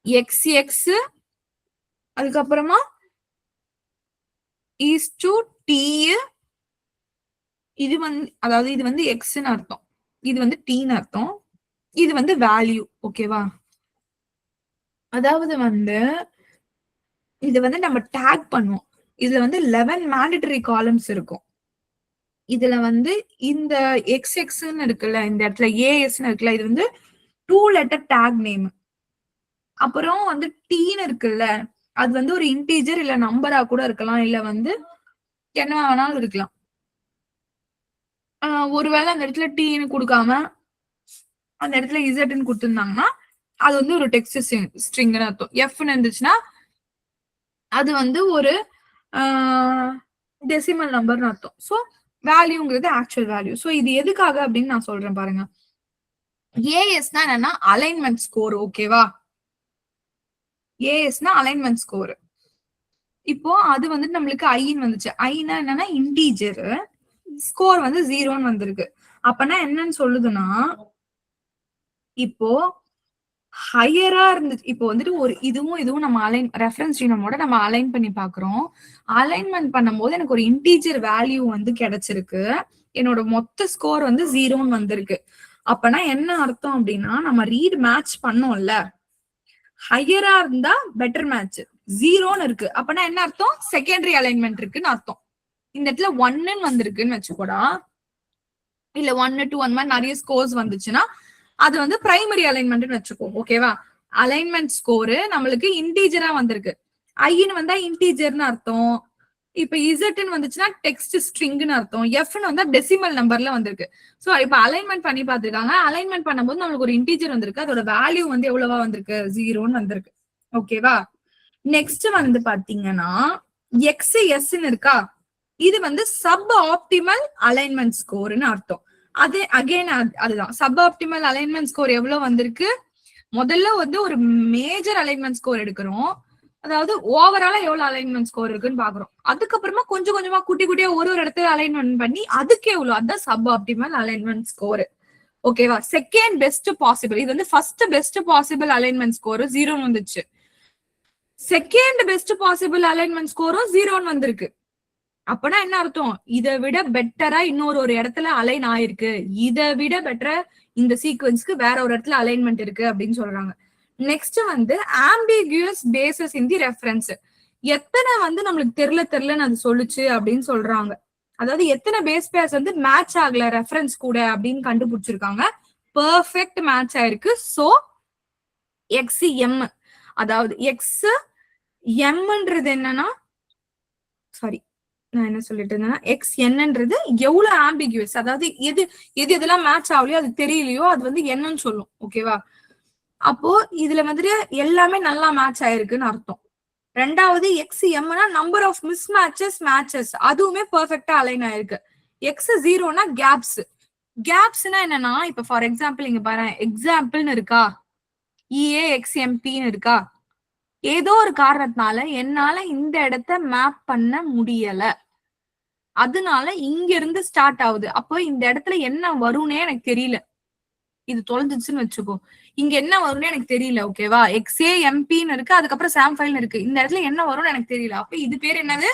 XX அதுக்கப்புறமா is to T. இது வந்து அதாவது இது வந்து எக்ஸ்ன்னு அர்த்தம், இது வந்து டீன்னு அர்த்தம், இது வந்து வேல்யூ. ஓகேவா? அதாவது வந்து இது வந்து நம்ம டேக் பண்ணுவோம். இதுல வந்து 11 மேண்டட்டரி காலம்ஸ் இருக்கும். இதுல வந்து இந்த XX இருக்குல்ல, இந்த இடத்துல ASன்னு இருக்குல்ல, இது வந்து 2 லெட்டர் டேக் நேம். அப்புறம் வந்து டீன்னு இருக்குல்ல, அது வந்து ஒரு இன்டீஜர் இல்ல நம்பரா கூட இருக்கலாம், இல்ல வந்து என்ன வேணாலும் இருக்கலாம். ஒருவேளை அந்த இடத்துல டீன்னு கொடுக்காம அந்த இடத்துல இசட்ன்னு கொடுத்துருந்தாங்கன்னா அது வந்து ஒரு டெக்ஸ்ட் ஸ்ட்ரிங்னு அர்த்தம். எஃப்னு இருந்துச்சுன்னா அது வந்து ஒரு டெசிமல் நம்பர்னு அர்த்தம். ஸோ வேல்யூங்கிறது ஆக்சுவல் வேல்யூ. ஸோ இது எதுக்காக அப்படின்னு நான் சொல்றேன் பாருங்க. ஏஎஸ்னா என்னன்னா அலைன்மெண்ட் ஸ்கோர். ஓகேவா? ஏஎஸ்னா அலைன்மெண்ட் ஸ்கோர். இப்போ அது வந்து நம்மளுக்கு ஐன்னு வந்துச்சு. ஐனா என்னன்னா இன்டீஜர், ஸ்கோர் வந்து 0ன்னு வந்திருக்கு. அப்பனா என்னன்னு சொல்லுதுன்னா, இப்போ ஹையரா இருந்துச்சு. இப்போ வந்துட்டு ஒரு இதுவும் நம்ம ரெஃபரன்ஸ் ஜீனோமோட நம்ம அலைன் பண்ணி பாக்குறோம். அலைன்மெண்ட் பண்ணும்போது எனக்கு ஒரு இன்டீஜர் வேல்யூ வந்து கிடைச்சிருக்கு. என்னோட மொத்த ஸ்கோர் வந்து 0ன்னு வந்திருக்கு. அப்பனா என்ன அர்த்தம் அப்படின்னா, நம்ம ரீட் மேட்ச் பண்ணோம்ல, ஹையரா இருந்தா பெட்டர் மேட்ச், 0ன்னு இருக்கு அப்பனா என்ன அர்த்தம், செகண்டரி அலைன்மெண்ட் இருக்குன்னு அர்த்தம். இந்த இடத்துல 1ன்னு வந்திருக்குன்னு வச்சுக்கூடா, இல்ல 1 2 அந்த மாதிரி நிறைய ஸ்கோர்ஸ் வந்துச்சுன்னா அது வந்து பிரைமரி அலைன்மெண்ட்னு வச்சுக்கோ. ஓகேவா? அலைன்மெண்ட் ஸ்கோரு நம்மளுக்கு இன்டீஜரா வந்திருக்கு. ஐன்னு வந்தா இன்டீஜர்னு அர்த்தம். இப்ப இசட்னு வந்துச்சுன்னா டெக்ஸ்ட் ஸ்ட்ரிங்னு அர்த்தம். எஃப்னு வந்தா டெசிமல் நம்பர்ல வந்திருக்கு. சோ இப்ப அலைன்மெண்ட் பண்ணி பார்த்திருக்காங்க. அலைன்மெண்ட் பண்ணும்போது நம்மளுக்கு ஒரு இன்டீஜர் வந்திருக்கு. அதோட வேல்யூ வந்து எவ்வளவா வந்திருக்கு, 0ன்னு வந்திருக்கு. ஓகேவா? நெக்ஸ்ட் வந்து பாத்தீங்கன்னா எக்ஸ் எஸ்ன்னு இருக்கா, இது வந்து சப் ஆப்டிமல் அலைன்மெண்ட் ஸ்கோர்னு அர்த்தம். அது அகைன் அதுதான் சப் ஆப்டிமல் அலைன்மெண்ட் ஸ்கோர் எவ்வளவு வந்திருக்கு. முதல்ல வந்து ஒரு மேஜர் அலைன்மெண்ட் ஸ்கோர் எடுக்கிறோம், அதாவது ஓவராலா எவ்வளவு அலைன்மெண்ட் ஸ்கோர் இருக்குன்னு பாக்குறோம். அதுக்கப்புறமா கொஞ்சம் கொஞ்சமா குட்டி குட்டியா ஒரு இடத்துல அலைன்மெண்ட் பண்ணி அதுக்கு எவ்வளவு, அதுதான் சப் ஆப்டிமல் அலைன்மெண்ட் ஸ்கோர். ஓகேவா? செகண்ட் பெஸ்ட் பாசிபிள், இது வந்து first best possible alignment score 0ன்னு வந்துச்சு. செகண்ட் பெஸ்ட் பாசிபிள் அலைன்மெண்ட் ஸ்கோரும் 0ன்னு வந்திருக்கு. அப்பனா என்ன அர்த்தம், இதை விட பெட்டரா இன்னொரு இடத்துல அலைன் ஆயிருக்கு, இதை விட பெட்டரா இந்த சீக்வன்ஸ்க்கு வேற ஒரு இடத்துல அலைன்மெண்ட் இருக்கு அப்படின்னு சொல்றாங்க. நெக்ஸ்ட் வந்து ஆம்பிகுயஸ் பேசஸ் இன் தி ரெஃபரன்ஸ். எத்தனை வந்து நம்மளுக்கு தெரியலன்னு அது சொல்லுச்சு அப்படின்னு சொல்றாங்க. அதாவது எத்தனை பேஸ் பேர்ஸ் வந்து மேட்ச் ஆகல ரெஃபரன்ஸ் கூட அப்படின்னு கண்டுபிடிச்சிருக்காங்க. பெர்ஃபெக்ட் மேட்ச் ஆயிருக்கு. சோ எக்ஸ் எம், அதாவது எக்ஸ் எம்ன்றது என்னன்னா, சாரி நான் என்ன சொல்லிட்டு இருந்தேன்னா, எக்ஸ் என்னன்றது எவ்வளவு ஆம்பிகுவஸ், அதாவது எது எதெல்லாம் மேட்ச் ஆகலையோ அது தெரியலையோ அது வந்து என்னன்னு சொல்லும். ஓகேவா? அப்போ இதுல வந்துட்டு எல்லாமே நல்லா மேட்ச் ஆயிருக்குன்னு அர்த்தம். ரெண்டாவது எக்ஸ் எம்னா நம்பர் ஆஃப் மிஸ் மேட்சஸ் அதுவுமே பெர்ஃபெக்டா அலைன் ஆயிருக்கு. எக்ஸ் 0னா கேப்ஸ்னா என்னன்னா, இப்ப ஃபார் எக்ஸாம்பிள் இங்க பாரு, எக்ஸாம்பிள்னு இருக்கா, EAXMPன்னு இருக்கா, ஏதோ ஒரு காரணத்தினால என்னால இந்த இடத்த மேப் பண்ண முடியல, அதனால இங்க இருந்து ஸ்டார்ட் ஆகுது. அப்போ இந்த இடத்துல என்ன வரும்னே எனக்கு தெரியல, இது தொலைஞ்சிச்சுன்னு வச்சுக்கோ, இங்க என்ன வரும்னு எனக்கு தெரியல. ஓகேவா? XAMPன்னு இருக்கு, அதுக்கப்புறம் சாம் ஃபைல்னு இருக்கு, இந்த இடத்துல என்ன வரும்னு எனக்கு தெரியல. அப்ப இது பேர் என்னது,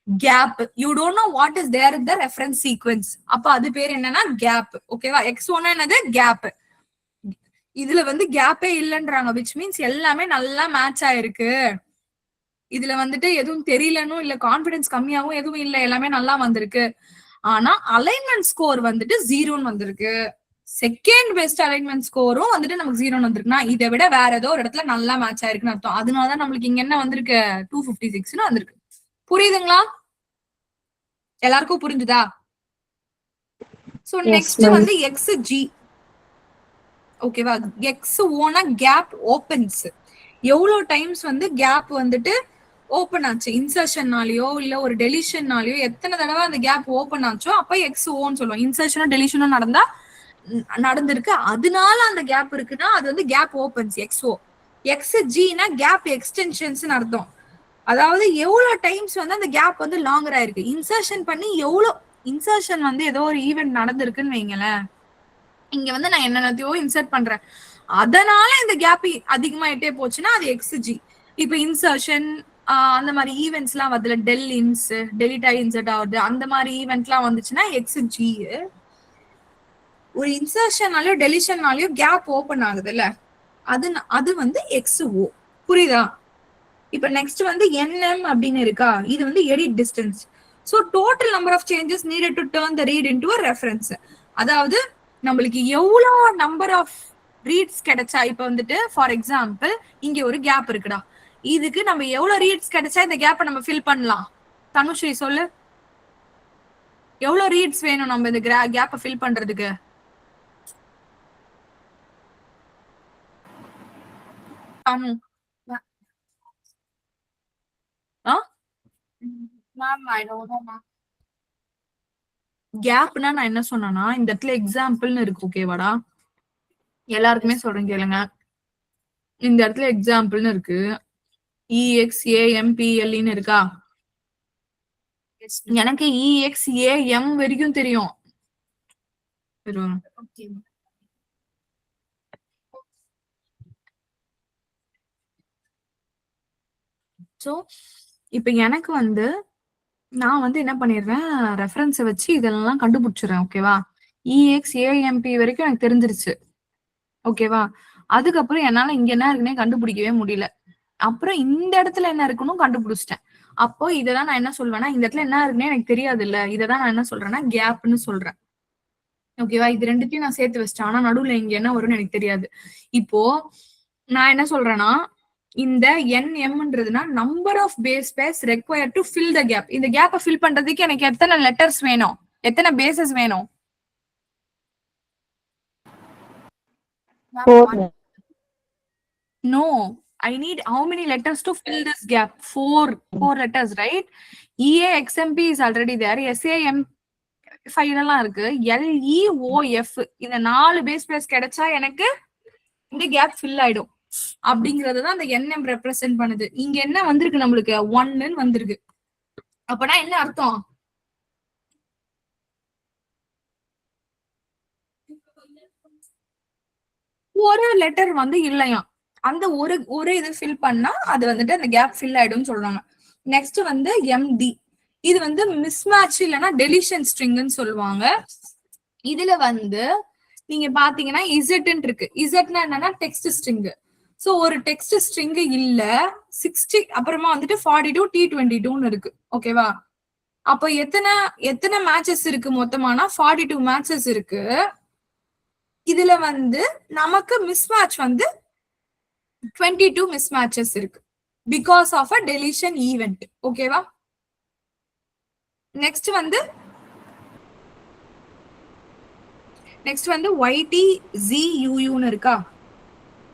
gap. You don't know what is there in the reference sequence. அப்ப அது பேர் என்னன்னா கேப். ஓகேவா? X1 என்னது, கேப். இதுல வந்து கேப்பே இல்லைன்றாங்க, விச் மீன்ஸ் எல்லாமே நல்லா மேட்ச் ஆயிருக்கு. இதுல வந்துட்டு எதுவும் தெரியலன்னு இல்ல, கான்பிடன்ஸ் கம்மியாவும் எதுவும் இல்ல, எல்லாமே நல்லா வந்திருக்கு. ஆனா அலைன்மெண்ட் ஸ்கோர் வந்துட்டு 0ன்னு வந்திருக்கு. செகண்ட் பெஸ்ட் அலைன்மெண்ட் ஸ்கோரும் வந்துட்டு நமக்கு 0ன்னு வந்திருக்குன்னா இதை விட வேற ஏதோ ஒரு இடத்துல நல்லா மேட்ச் ஆயிருக்குன்னு அர்த்தம். அதனாலதான் நம்மளுக்கு இங்க என்ன வந்திருக்கு, 256ன்னு வந்திருக்கு. புரியுதுங்களா? எல்லாருக்கும் புரிஞ்சுதா? சோ நெக்ஸ்ட் வந்து XG. ஓகேவா? எக்ஸ் ஓனா கேப் ஓபன்ஸ், எவ்வளவு டைம்ஸ் வந்து கேப் வந்துட்டு ஓபன் ஆச்சு, இன்சர்ஷன்னாலயோ இல்ல ஒரு டெலிஷன்னாலயோ எத்தனை தடவை அந்த கேப் ஓபன் ஆச்சோ அப்ப எக்ஸ் ஓன்னு சொல்லுவோம். இன்சர்ஷனும் டெலிஷனும் நடந்திருக்கு, அதனால அந்த கேப் இருக்குன்னா அது வந்து கேப் ஓபன்ஸ், XO. XGனா கேப் எக்ஸ்டென்ஷன்ஸ் அர்த்தம். அதாவது எவ்வளவு டைம்ஸ் வந்து அந்த கேப் வந்து லாங்கர் ஆயிருக்கு, இன்சர்ஷன் பண்ணி எவ்வளவு, இன்சர்ஷன் வந்து ஏதோ ஒரு ஈவென்ட் நடந்திருக்குன்னு வைங்களேன், இங்க வந்து நான் என்னென்னத்தையோ இன்சர்ட் பண்றேன், அதனால இந்த கேப் அதிகமாயிட்டே போச்சுன்னா அது XG. இப்ப இன்சர்ஷன் அந்த மாதிரி ஈவெண்ட்ஸ் எல்லாம் வருதுல, டெலிட் ஆகி இன்சர்ட் ஆகுது, அந்த மாதிரி ஈவெண்ட் எல்லாம் வந்துச்சுன்னா XG. ஒரு இன்சர்ஷனாலயோ டெலிஷன்னாலயோ கேப் ஓபன் ஆகுதுல்ல, அது வந்து XO. புரியுதா? இப்ப நெக்ஸ்ட் வந்து NM அப்படின்னு இருக்கா, இது வந்து edit distance. So total number of changes needed to turn the read into a reference. அதாவது நம்மளுக்கு எவ்வளவு நம்பர் ஆஃப் ரீட்ஸ் கிடைச்சா, இப்ப வந்துட்டு ஃபார் எக்ஸாம்பிள் இங்க ஒரு கேப் இருக்குடா, இதுக்கு நம்ம எவ்வளவு ரீட்ஸ் கிடைச்சா இந்த கேப்பை நம்ம ஃபில் பண்ணலாம்? தனுஸ்ரீ சொல்லு, எவ்வளவு ரீட்ஸ் வேணும் நம்ம இந்த கேப்பை ஃபில் பண்றதுக்கு? கேப்னா நான் என்ன சொன்னேன்னா, இந்த இடத்துல எக்ஸாம்பிள்னு இருக்கு. ஓகேவாடா? எல்லாருக்குமே சொல்றேன் கேளுங்க, இந்த இடத்துல எக்ஸாம்பிள்னு இருக்கு, EXAMPLன்னு இருக்கா, எனக்கு EXAM வரைக்கும் தெரியும். ஸோ இப்ப எனக்கு வந்து நான் வந்து என்ன பண்ணிடுறேன், ரெஃபரன்ஸை வச்சு இதெல்லாம் கண்டுபிடிச்சிடுறேன். ஓகேவா? இஎக்ஸ் ஏஎம்பி வரைக்கும் எனக்கு தெரிஞ்சிருச்சு. ஓகேவா? அதுக்கப்புறம் என்னால இங்க என்ன இருக்குன்னே கண்டுபிடிக்கவே முடியல. அப்புறம் இந்த இடத்துல என்ன இருக்குன்னு கண்டுபிடிச்சிட்டேன். அப்போ இதெல்லாம் நான் என்ன சொல்வேன்னா, இந்த இடத்துல என்ன இருக்குன்னே எனக்கு தெரியாது இல்ல, இததான் நான் என்ன சொல்றேன்னா கேப்னு சொல்றேன். ஓகேவா? இது ரெண்டுத்தையும் நான் சேர்த்து வச்சிட்டேன். ஆனா நடுவுல இங்க என்ன வரும்னு எனக்கு தெரியாது. இப்போ நான் என்ன சொல்றேன்னா, இந்த NMன்றதுனா number of base pairs required to fill the gap. இந்த கேப்பை ஃபில் பண்றதுக்கு எனக்கு எத்தனை லெட்டர்ஸ் வேணும், எத்தனை பேசஸ் வேணும்? 4. No, I need how many letters to fill this gap? Four letters, right? EAXMP is already there. SAM ஃபைனலா இருக்கு. LEOF இந்த 4 பேஸ் பேஸ் கிடைச்சா எனக்கு இந்த கேப் ஃபில் ஆயிடும். அப்படிங்கறதுதான் அந்த NM ரெப்ரசென்ட் பண்ணுது. இங்க என்ன வந்திருக்கு, நம்மளுக்கு 1ன்னு வந்திருக்கு. அப்பனா என்ன அர்த்தம்? ஒரு லெட்டர் வந்து இல்லையா, அந்த ஒரு இது ஃபில் பண்ணா அது வந்துட்டு அந்த கேப் ஃபில் ஆயிடும்னு சொல்றாங்க. நெக்ஸ்ட் வந்து MD, இது வந்து மிஸ்மேட்ச் இல்லைன்னா டெலிஷன் ஸ்ட்ரிங்னு சொல்லுவாங்க. இதுல வந்து நீங்க பாத்தீங்கன்னா இசட்ன்னு இருக்கு. இசட்னா என்னன்னா டெக்ஸ்ட் ஸ்ட்ரிங். சோ ஒரு டெக்ஸ்ட் ஸ்ட்ரிங் இல்ல 60, அப்புறமா வந்துட்டு 42 T22ன்னு இருக்கு. ஓகேவா? அப்போ எத்தனை மேட்சஸ் இருக்கு மொத்தமானா 42 மேட்சஸ் இருக்கு. இதுல வந்து நமக்கு மிஸ்மேட்ச் வந்து 22 மிஸ்மேட்சஸ் இருக்கு because of a deletion event. ஓகேவா? நெக்ஸ்ட் வந்து YTZUUன்னு இருக்கா.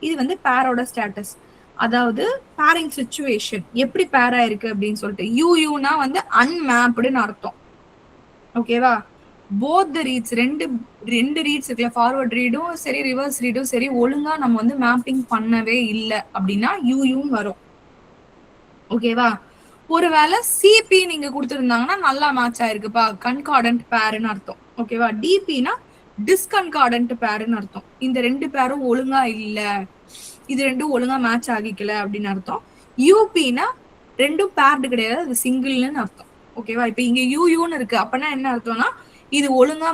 இது வந்து பேரோட ஸ்டேட்டஸ், அதாவது பேரிங் சிச்சுவேஷன் எப்படி பேரா இருக்கு அப்படின்னு சொல்லிட்டு. யூனா வந்து அன்மேப்டுன்னு அர்த்தம். ஓகேவா? போத் த ரீட்ஸ், ரெண்டு ரீட்ஸ் இருக்குல்ல, ஃபார்வர்ட் ரீடும் சரி ரிவர்ஸ் ரீடும் சரி ஒழுங்கா நம்ம வந்து மேப்பிங் பண்ணவே இல்லை அப்படின்னா யூன்னு வரும். ஓகேவா? ஒருவேளை CP நீங்க கொடுத்துருந்தாங்கன்னா நல்லா மேட்ச் ஆயிருக்குப்பா, கன்கார்டன்ட் பேருன்னு அர்த்தம். ஓகேவா? DPனா டிஸ்கன்கார்டன்ட் பேருன்னு அர்த்தம். இந்த 2 பேரும் ஒழுங்கா இல்ல, இது ரெண்டும் ஒழுங்கா மேட்ச் ஆகிக்கல அப்படின்னு அர்த்தம். UPனா ரெண்டும் பேர்டு கிடையாது, அது சிங்கிள்னு அர்த்தம். ஓகேவா? இப்ப இங்க யூன்னு இருக்கு, அப்பனா என்ன அர்த்தம்னா இது ஒழுங்கா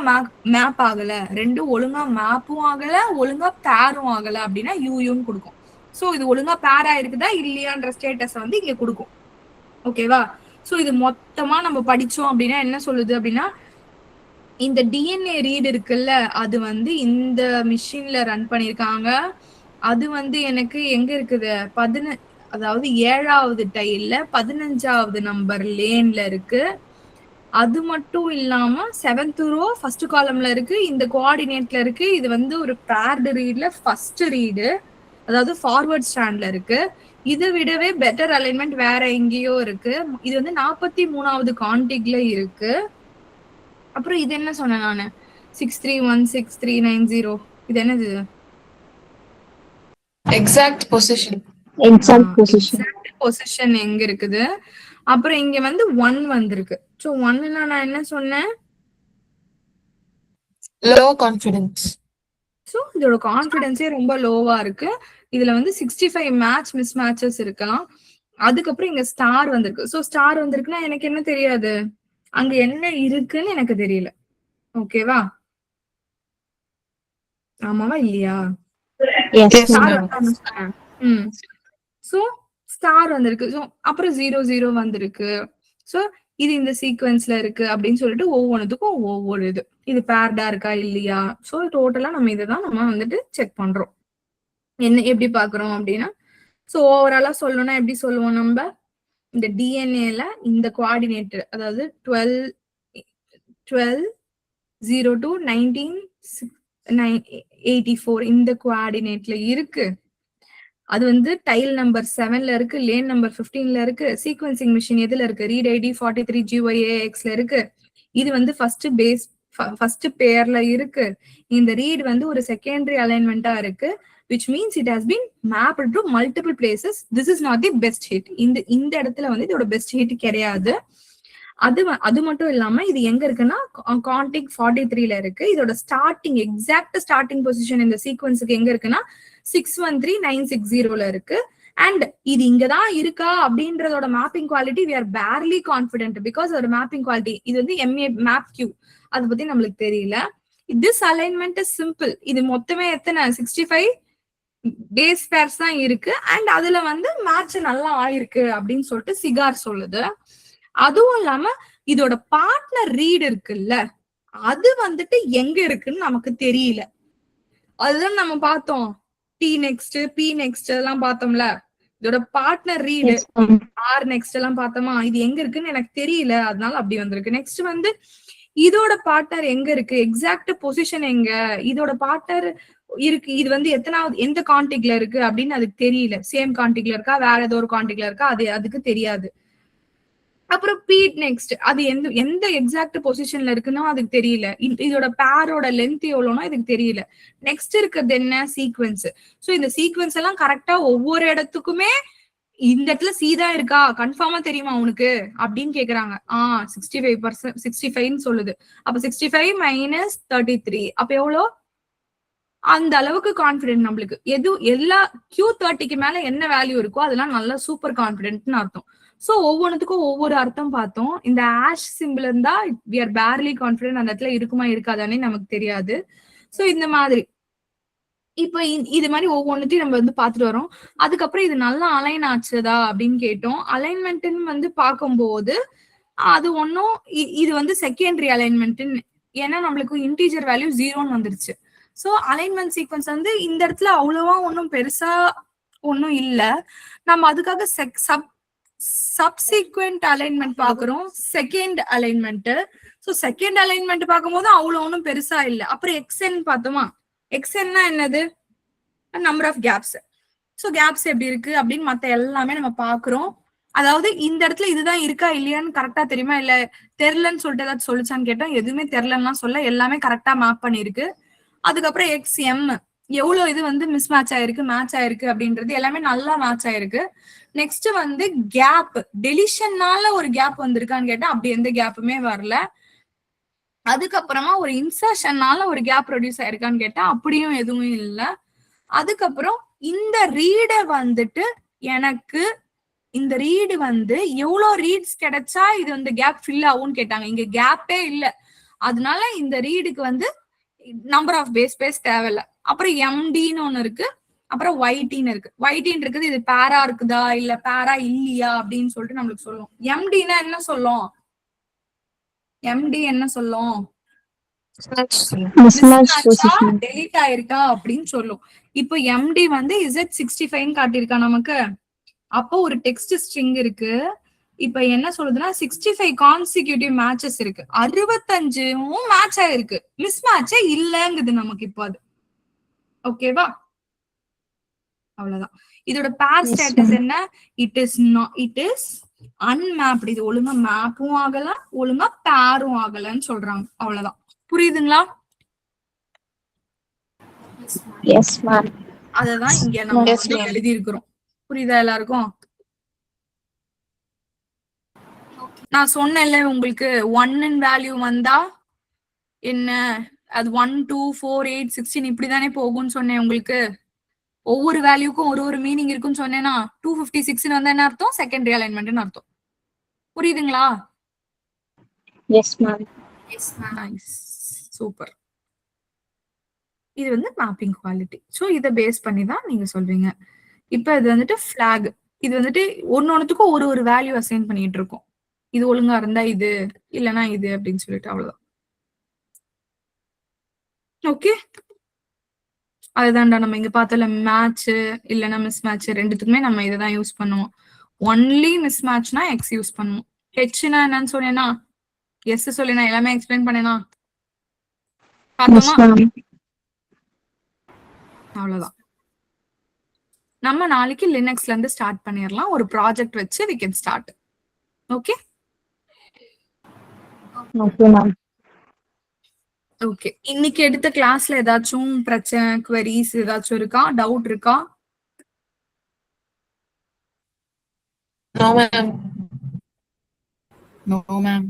மேப் ஆகல, ரெண்டும் ஒழுங்கா மேப்பும் ஆகல, ஒழுங்கா பேரும் ஆகல அப்படின்னா யூன்னு கொடுக்கும். சோ இது ஒழுங்கா பேரா இருக்குதா இல்லையான்ற ஸ்டேட்டஸ் வந்து இங்க கொடுக்கும். ஓகேவா? சோ இது மொத்தமா நம்ம படிச்சோம் அப்படின்னா என்ன சொல்லுது அப்படின்னா, இந்த DNA ரீட் இருக்குல்ல, அது வந்து இந்த மிஷின்ல ரன் பண்ணிருக்காங்க. அது வந்து எனக்கு எங்க இருக்குது, அதாவது 7வது டைல்ல 15வது நம்பர் லேன்ல இருக்கு. அது மட்டும் இல்லாம 7th ரோ ஃபர்ஸ்ட் காலம்ல இருக்கு, இந்த கோஆர்டினேட்ல இருக்கு. இது வந்து ஒரு பேர்டு ரீட்ல ஃபர்ஸ்ட் ரீடு, அதாவது ஃபார்வர்ட் ஸ்டாண்ட்ல இருக்கு. இதை விடவே பெட்டர் அலைன்மெண்ட் வேற எங்கேயோ இருக்கு. இது வந்து 43வது கான்டிக்ல இருக்கு. அப்புறம் இது என்ன சொன்னேன் நானு, 631639 இது என்னது, எக்ஸாக்ட் பொசிஷன். எக்ஸாக்ட் பொசிஷன் எங்க இருக்குது. அப்புறம் இங்க வந்து 1 வந்திருக்கு. சோ 1னா நான் என்ன சொன்னேன், லோ கான்ஃபிடன்ஸ். சோ இதோட கான்ஃபிடன்ஸே ரொம்ப லோவா இருக்கு. இதுல வந்து 65 மிஸ் மேட்சஸ் இருக்கலாம். அதுக்கப்புறம் இங்க ஸ்டார் வந்திருக்கு. சோ ஸ்டார் வந்திருக்குன்னா எனக்கு என்ன தெரியாது, அங்க என்ன இருக்குன்னு எனக்கு தெரியல. ஓகேவா? ஆமாவா இல்லையா? சோ ஸ்டார் வந்திருக்கு. சோ அப்புறம் 00 வந்திருக்கு. சோ இது இந்த சீக்வென்ஸ்ல இருக்கு அப்படின்னு சொல்லிட்டு ஒவ்வொன்றுத்துக்கும் ஒவ்வொரு இது பேர்டா இருக்கா இல்லையா. சோ டோட்டலா நம்ம இதுதான் நம்ம வந்துட்டு செக் பண்றோம். என்ன எப்படி பாக்குறோம் அப்படின்னா, சோ ஓவராலா சொல்லணும்னா எப்படி சொல்லுவோம், நம்ம இந்த டிஎன்ஏல இந்த கோஆர்டினேட், அதாவது 12 to 1984 இந்த கோஆர்டினேட்ல இருக்கு. அது வந்து டைல் நம்பர் 7ல இருக்கு, லேன் நம்பர் 15ல இருக்கு. சீக்வென்சிங் மிஷின் எதுல இருக்கு, ரீட் ஐடி 43GYAXல இருக்கு. இது வந்து ஃபர்ஸ்ட் பேர்ல இருக்கு. இந்த ரீட் வந்து ஒரு செகண்டரி அலைன்மெண்டா இருக்கு, which means it has been mapped to multiple places. This is not the best hit. இந்த இடத்துல வந்து இதோட பெஸ்ட் ஹிட் கிடையாது. அது மட்டும் இல்லாம இது எங்க இருக்குன்னா கான்டிக் 43ல இருக்கு. இதோட எக்ஸாக்ட் ஸ்டார்டிங் பொசிஷன் இந்த சீக்வன்ஸுக்கு எங்க இருக்குன்னா 613960ல இருக்கு. அண்ட் இது இங்கதான் இருக்கா அப்படின்றதோட mapping quality we are barely confident because அதோட மேப்பிங் குவாலிட்டி இது வந்து MA மேப் கியூ அதை பத்தி நம்மளுக்கு தெரியல. this alignment is simple. இது மொத்தமே எத்தனை 65 பேஸ் பேர்ஸ் தான் இருக்கு அண்ட் அதுல வந்து மேட்ச் நல்லா ஆயிருக்கு அப்படின்னு சொல்லிட்டு சிகார் சொல்லுது. அதுவும் இல்லாம இதோட பார்ட்னர் ரீட் இருக்குல்ல அது வந்துட்டு எங்க இருக்குன்னு நமக்கு தெரியல. அதுதான் நம்ம பார்த்தோம் டி நெக்ஸ்ட் பி நெக்ஸ்ட் எல்லாம் பார்த்தோம்ல. இதோட பார்ட்னர் ரீடு ஆர் நெக்ஸ்ட் எல்லாம் பார்த்தோமா, இது எங்க இருக்குன்னு எனக்கு தெரியல, அதனால அப்படி வந்திருக்கு. நெக்ஸ்ட் வந்து இதோட பார்ட்னர் எங்க இருக்கு, எக்ஸாக்ட் பொசிஷன் எங்க, இதோட பார்ட்னர் இருக்கு, இது வந்து எத்தனாவது எந்த கான்டிக்ல இருக்கு அப்படின்னு அதுக்கு தெரியல. சேம் கான்டிக்ல இருக்கா வேற ஏதோ ஒரு கான்டிக்ல இருக்கா அதுக்கு தெரியாது. அப்புறம் பீட் நெக்ஸ்ட் அது எந்த எக்ஸாக்ட் பொசிஷன்ல இருக்குன்னா அதுக்கு தெரியல. இதோட பேரோட லென்த் எவ்வளவுனா இதுக்கு தெரியல. நெக்ஸ்ட் இருக்கிறது என்ன சீக்வன்ஸ். சோ இந்த சீக்வன்ஸ் எல்லாம் கரெக்டா ஒவ்வொரு இடத்துக்குமே இந்த இடத்துல சீதா இருக்கா கன்ஃபார்மா தெரியுமா உனக்கு அப்படின்னு கேக்குறாங்க. 65% 65 சொல்லுது. அப்ப 65 மைனஸ் 33 அப்ப எவ்வளோ, அந்த அளவுக்கு கான்பிடென்ட் நம்மளுக்கு. எல்லா Q30க்கு மேல என்ன வேல்யூ இருக்கோ அதெல்லாம் நல்லா சூப்பர் கான்பிடென்ட்னு அர்த்தம். சோ ஒவ்வொன்றுத்துக்கும் ஒவ்வொரு அர்த்தம் பார்த்தோம். இந்த ஆஷ் சிம்பிள் இருந்தா we are barely confident அந்த இடத்துல இருக்குமா இருக்காதானே நமக்கு தெரியாது. சோ இந்த மாதிரி இப்ப இது மாதிரி ஒவ்வொன்றுத்தையும் நம்ம வந்து பாத்துட்டு வரோம். அதுக்கப்புறம் இது நல்லா அலைன் ஆச்சுதா அப்படின்னு கேட்டோம். அலைன்மெண்ட்னு வந்து பார்க்கும்போது அது ஒன்னும் இது வந்து செகண்டரி அலைன்மெண்ட்னு, ஏன்னா நம்மளுக்கு இன்டீஜர் வேல்யூ 0ன்னு வந்துருச்சு. சோ அலைன்மெண்ட் சீக்வன்ஸ் வந்து இந்த இடத்துல அவ்வளவா ஒன்னும் பெருசா ஒன்னும் இல்ல. நம்ம அதுக்காக சப்சீக்வெண்ட் அலைன்மெண்ட் பாக்குறோம், second alignment. So second alignment பார்க்கும்போது அவ்வளவு ஒன்றும் பெருசா இல்ல. அப்புறம் எக்ஸ்என் பார்த்தோமா, எக்ஸ்என்னா என்னது, number of gaps. So gaps எப்படி இருக்கு அப்படின்னு மத்த எல்லாமே நம்ம பாக்குறோம். அதாவது இந்த இடத்துல இதுதான் இருக்கா இல்லையான்னு கரெக்டா தெரியுமா, இல்ல தெரிலன்னு சொல்லிட்டு ஏதாச்சும் சொல்லிச்சான்னு கேட்டோம். எதுவுமே தெரிலன்னா சொல்ல, எல்லாமே கரெக்டா மேப் பண்ணிருக்கு. அதுக்கப்புறம் எக்ஸ்எம் எவ்வளவு இது வந்து மிஸ் மேட்ச் ஆயிருக்கு மேட்ச் ஆயிருக்கு அப்படின்றது எல்லாமே நல்லா மேட்ச் ஆயிருக்கு. நெக்ஸ்ட் வந்து கேப், டெலிஷன்னால ஒரு கேப் வந்திருக்கான்னு கேட்டா அப்படி எந்த கேப்புமே வரல. அதுக்கப்புறமா ஒரு இன்சர்ஷன்னால ஒரு கேப் ப்ரொடியூஸ் ஆயிருக்கான்னு கேட்டா அப்படியும் எதுவும் இல்ல. அதுக்கப்புறம் இந்த ரீட வந்துட்டு எனக்கு இந்த ரீடு வந்து எவ்வளவு ரீட்ஸ் கிடைச்சா இது வந்து கேப் ஃபில் ஆகும்னு கேட்டாங்க. இங்க கேப்பே இல்ல, அதனால இந்த ரீடுக்கு வந்து நம்பர் ஆஃப் பேஸ் தேவையில்ல. அப்புறம் எம்டின்னு ஒண்ணு இருக்கு, அப்புறம் ஒய்டின்னு இருக்கு. ஒய்டின்னு இருக்குது இது பேரா இருக்குதா இல்ல பேரா இல்லையா அப்படின்னு சொல்லிட்டு நம்மளுக்கு சொல்லும். எம்டினா என்ன சொல்லும், எம்டி என்ன சொல்லும், டெலிட் ஆயிருக்கா அப்படின்னு சொல்லும். இப்போ எம்டி வந்து Z65 காட்டியிருக்கா நமக்கு. அப்போ ஒரு டெக்ஸ்ட் ஸ்ட்ரிங் இருக்கு. இப்ப என்ன சொல்லுதுன்னா 65 கான்சிக்யூட்டிவ் மேட்சஸ் இருக்கு, 65ம் மேட்ச் ஆயிருக்கு, மிஸ் மேட்சே இல்லங்குது நமக்கு இப்போ. அது ஓகேவா, அவ்வளவுதான். இதோட பேர் ஸ்டேட்டஸ் என்ன, இட் இஸ் அன்மேப்டு. இது ஒழுங்கா மேப்பும் ஆகல ஒழுங்கா பேரும் ஆகலன்னு சொல்றாங்க. அவ்வளவுதான். புரியுதுங்களா? அததான் இங்க நம்ம எழுதி இருக்கிறோம். புரியுதா எல்லாருக்கும்? நான் சொன்னேன்ல உங்களுக்கு 1 வேல்யூ வந்தா என்ன, அது 1 2 4 8 16 இப்படிதானே போகும்னு சொன்னேன் உங்களுக்கு. ஒவ்வொரு வேல்யூக்கும் ஒரு மீனிங் இருக்குன்னு சொன்னேன்னா 256 வந்தா என்ன அர்த்தம், செகண்டரி அலைன்மெண்ட்னு அர்த்தம். புரியுதுங்களா? Yes ma'am. Nice, super. இது வந்து மேப்பிங் குவாலிட்டி. சோ இத பேஸ் பண்ணி தான் நீங்க சொல்வீங்க. இப்ப இது வந்துட்டு ஃபிளாக். இது வந்துட்டு ஒன்னொன்னுத்துக்கும் ஒரு வேல்யூ அசைன் பண்ணிட்டு இருக்கோம். இது ஒழுங்கா இருந்தா இது, இல்லனா இது அப்படின்னு சொல்லிட்டு. அவ்வளவுதான். ஓகே, அதுதான்டா நம்ம இங்க பார்த்தல மேட்ச் இல்லனா மிஸ் மேட்ச் ரெண்டுத்துக்குமே நம்ம இததான் யூஸ் பண்ணுவோம். ஒன்லி மிஸ் மேட்ச்னா எக்ஸ் யூஸ் பண்ணுவோம். ஹெச்னா என்னன்னு சொன்னேனா எஸ் சொல்லினா எல்லாமே எக்ஸ்பிளைன் பண்ணேனா பார்த்தோமா. அவ்வளவுதான். நம்ம நாளைக்கு லினக்ஸ்ல இருந்து ஸ்டார்ட் பண்ணிடலாம். ஒரு ப்ராஜெக்ட் வச்சு we can start. Okay okay. இன்னைக்கு எடுத்த கிளாஸ்ல ஏதாச்சும் பிரச்சனை, queries ஏதாச்சும் இருக்கா, டவுட் இருக்கா? No ma'am. No ma'am.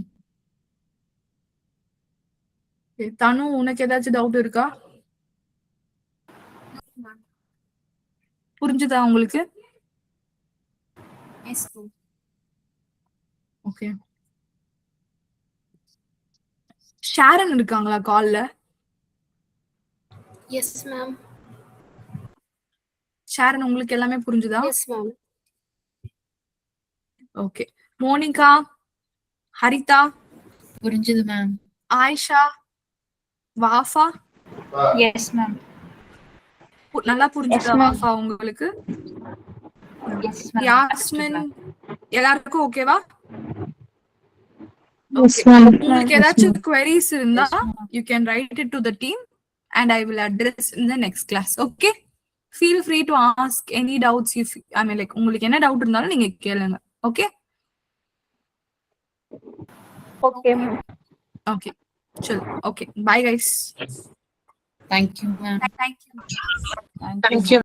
தனு உனக்கு ஏதாச்சும் டவுட் இருக்கா? புரிஞ்சுதா உங்களுக்கு? S ma'am. ஓகே. ஷாரன் இருக்காங்களா கால்ல? Yes ma'am. ஷாரன் உங்களுக்கு எல்லாமே புரிஞ்சுதா? Yes ma'am. Okay. Monica, Haritha, புரிஞ்சுது ma'am. Ayesha, Wafa, yes ma'am. நல்லா புரிஞ்சுதா Yes, ma'am. வாஃபா உங்களுக்கு? Yes ma'am. யாஸ்மின் எல்லாருக்கும் ஓகேவா? Yes, Okay. ma'am. உங்களுக்கு ஏதாச்சும் queries இருந்தா Yes, ma'am. you can write it to the team and I will address in the next class. Okay? Feel free to ask any doubts if I mean like உங்களுக்கு என்ன doubt இருந்தாலும் நீங்க கேளுங்க. Okay? Okay, ma'am. Okay. Chill. Okay. Bye guys. Thank you, ma'am. Thank you. Thank you.